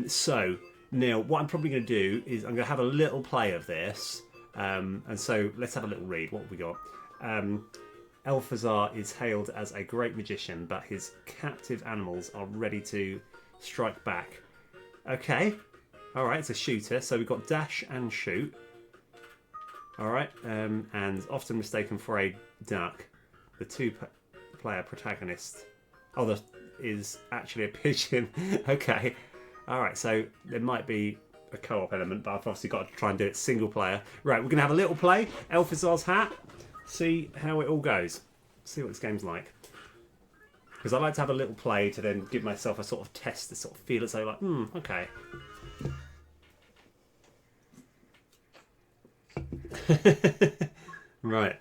So now what I'm probably going to do is I'm going to have a little play of this. And so let's have a little read. What have we got? Elphazar is hailed as a great magician, but his captive animals are ready to strike back. Okay. Alright, it's a shooter. So we've got dash and shoot. Alright. And often mistaken for a duck. The two-player protagonist. Oh, there is actually a pigeon. Okay. Alright, so there might be a co-op element, but I've obviously got to try and do it single player. Right, we're going to have a little play. Elphazar's hat. See how it all goes. See what this game's like. Because I like to have a little play to then give myself a sort of test to sort of feel as though like, okay. Right.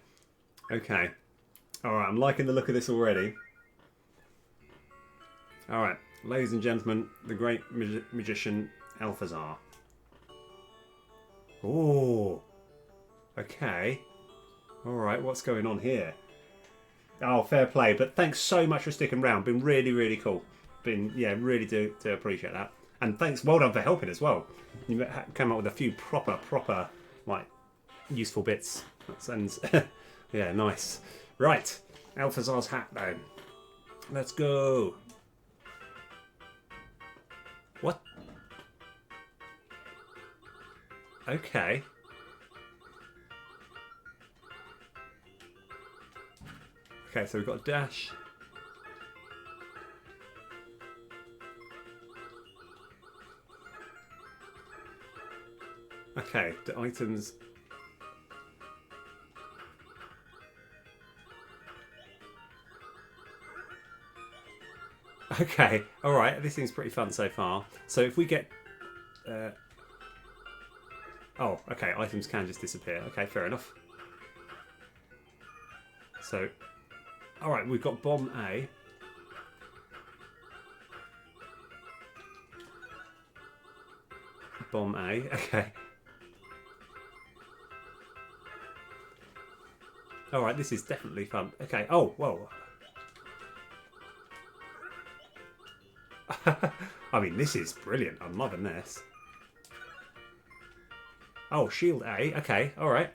Okay. Alright, I'm liking the look of this already. Alright, ladies and gentlemen, the great magician Elphazar. Oh. Okay. Alright, what's going on here? Oh, fair play. But thanks so much for sticking around. Been really, really cool. Really do appreciate that. And thanks, well done for helping as well. You came up with a few proper, like, useful bits. And yeah, nice. Right, Elphazar's hat then. Let's go. What? Okay. Okay, so we've got a dash. Okay, the items. Okay, alright, this seems pretty fun so far. So if we get... oh, okay, items can just disappear. Okay, fair enough. So, alright, we've got bomb A. Bomb A, okay. Alright, this is definitely fun. Okay, oh, whoa. I mean, this is brilliant. I'm loving this. Oh, shield A. Okay, alright.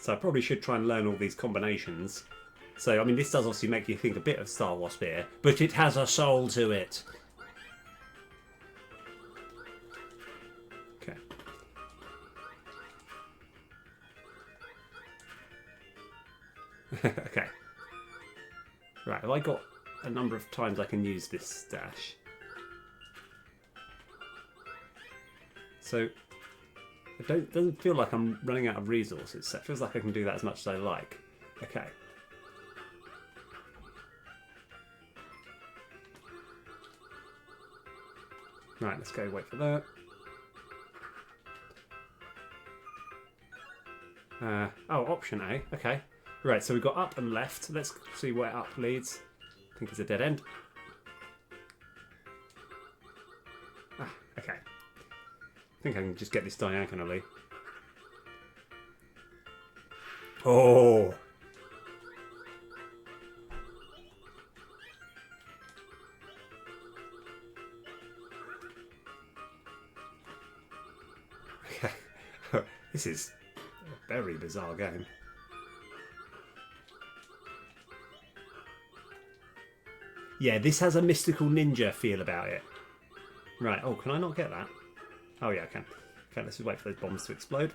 So I probably should try and learn all these combinations. So, I mean, this does obviously make you think a bit of Star Wasp here, but it has a soul to it. Okay. Okay. Right, have I got a number of times I can use this dash? So, it doesn't feel like I'm running out of resources, so it feels like I can do that as much as I like. Okay. Right, let's go wait for that. Oh, option A. Okay. Right, so we've got up and left. Let's see where up leads. I think it's a dead end. Ah, okay. I think I can just get this diagonally. Oh! This is a very bizarre game. Yeah, this has a mystical ninja feel about it. Right, oh, can I not get that? Oh yeah, I can. Okay, let's just wait for those bombs to explode.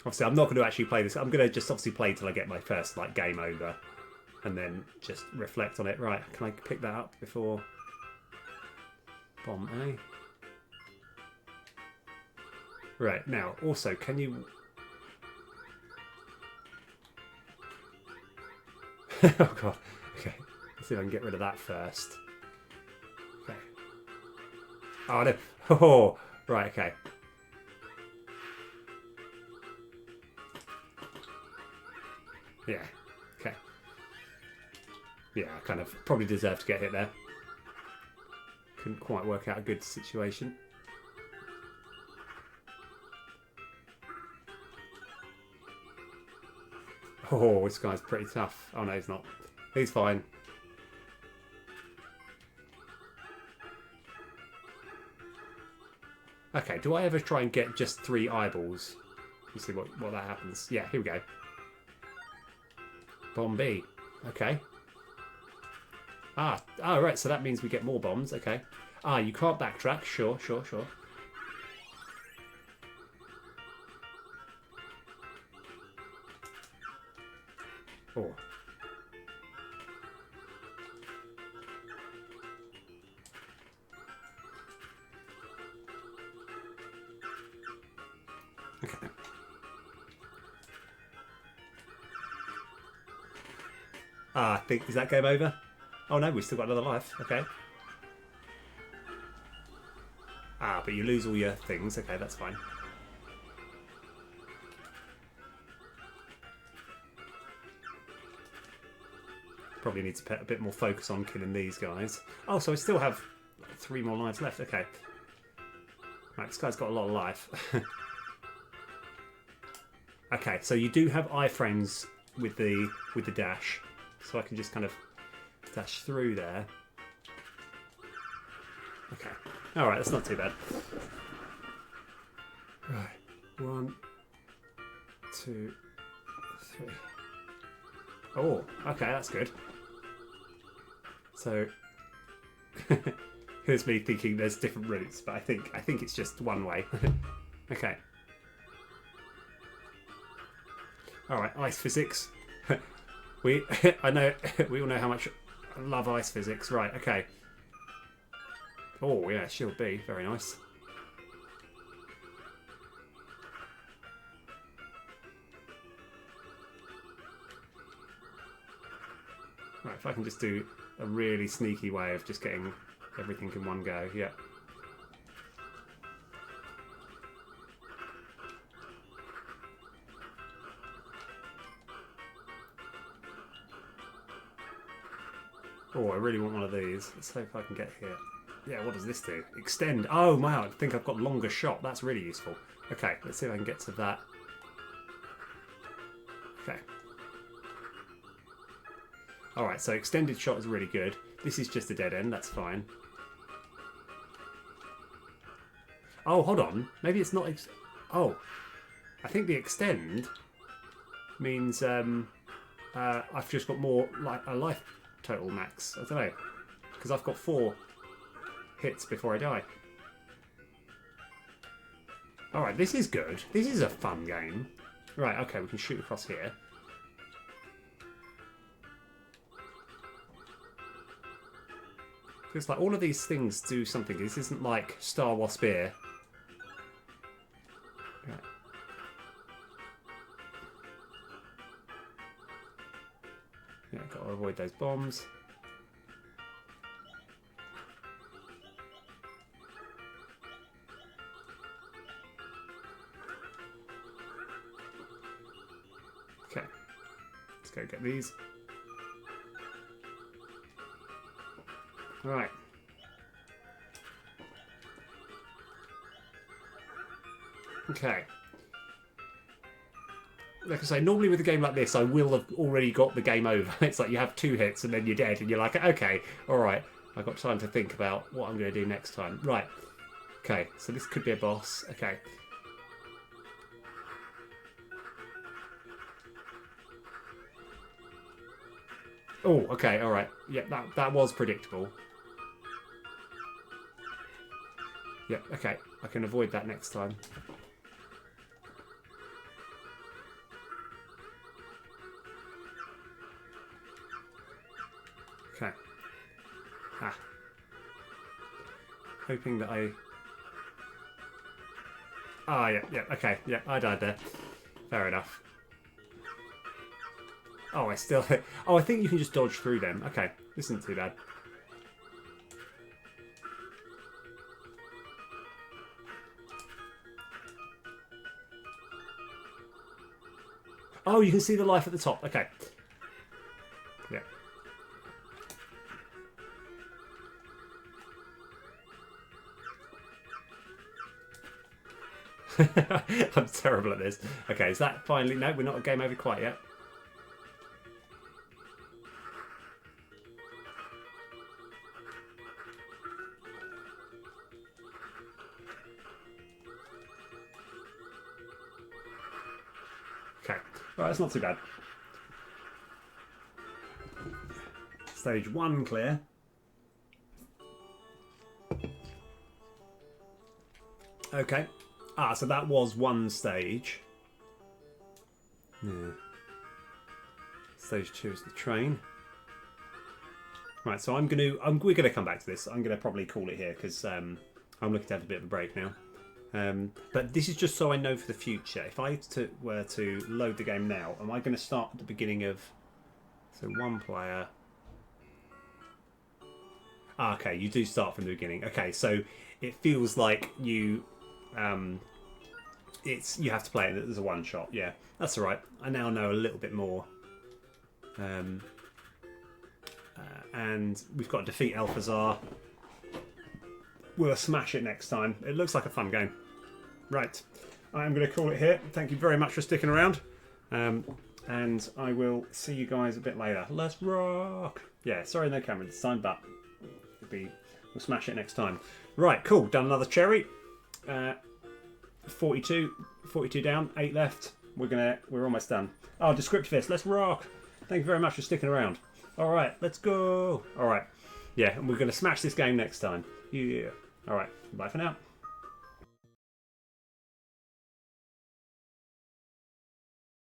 Obviously, I'm not going to actually play this. I'm going to just obviously play till I get my first like game over, and then just reflect on it. Right, can I pick that up before bomb A? Right, now, also, can you... oh god, okay. Let's see if I can get rid of that first. Okay. Oh no, oh, right, okay. Yeah, okay. Yeah, I kind of probably deserved to get hit there. Couldn't quite work out a good situation. Oh, this guy's pretty tough. Oh no, he's not. He's fine. Okay, do I ever try and get just 3 eyeballs? Let's see what that happens. Yeah, here we go. Bomb B. Okay. Ah, right, so that means we get more bombs. Okay. Ah, you can't backtrack. Sure. Oh. Okay. Ah, I think, is that game over? Oh no, we've still got another life. Okay. Ah, but you lose all your things. Okay, that's fine. Probably need to put a bit more focus on killing these guys. Oh, so I still have 3 more lives left. Okay. Right, this guy's got a lot of life. Okay, so you do have iframes with the dash, so I can just kind of dash through there. Okay. All right, that's not too bad. Right. 1, 2, 3. Oh, okay, that's good. So here's me thinking there's different routes, but I think it's just one way. Okay. All right, ice physics. I know we all know how much I love ice physics. Right. Okay. Oh yeah, shield B, very nice. Right, if I can just do a really sneaky way of just getting everything in one go, yeah. Oh, I really want one of these. Let's see if I can get here. Yeah, what does this do? Extend. Oh, wow, I think I've got longer shot. That's really useful. Okay, let's see if I can get to that. Okay. Alright, so extended shot is really good. This is just a dead end, that's fine. Oh, hold on. Maybe it's not... oh. I think the extend means I've just got more like a life total max. I don't know. Because I've got 4 hits before I die. Alright, this is good. This is a fun game. Right, okay, we can shoot across here. Because like all of these things do something. This isn't like Star Wars Spear. Right. Yeah, got to avoid those bombs. Okay, let's go get these. Right. Okay. like I say, normally with a game like this, I will have already got the game over. It's like you have 2 hits and then you're dead, and you're like, okay, all right, I've got time to think about what I'm going to do next time. Right. Okay, so this could be a boss. Okay. Oh, okay, all right. Yeah, that was predictable. Yeah, okay. I can avoid that next time. Okay. Ah. Hoping that I... Ah, yeah, okay. Yeah, I died there. Fair enough. Oh, I still... Oh, I think you can just dodge through them. Okay, this isn't too bad. Oh, you can see the life at the top. Okay. Yeah. I'm terrible at this. Okay, is that finally... No, we're not a game over quite yet. Okay. Alright, that's not too bad. Stage 1 clear. Okay. Ah, so that was one stage. Yeah. Stage 2 is the train. Right, so we're gonna come back to this. I'm gonna probably call it here because I'm looking to have a bit of a break now. But this is just so I know for the future. If I were to load the game now, am I going to start at the beginning of... So 1 player... Ah, okay, you do start from the beginning. Okay, so it feels like you... you have to play it as a one-shot. Yeah, that's all right. I now know a little bit more. And we've got to defeat Alphazar. We'll smash it next time. It looks like a fun game. Right, I'm going to call it here.'t you very much for sticking around. And I will see you guys a bit later. Let's rock! Yeah, sorry no camera this time, but we'll smash it next time. Right, cool. Done another cherry. 42 down, 8 left. We're almost done. Oh, Descriptivist, let's rock! Thank you very much for sticking around. Alright, let's go! Alright, yeah, and we're going to smash this game next time. Yeah. Alright, bye for now.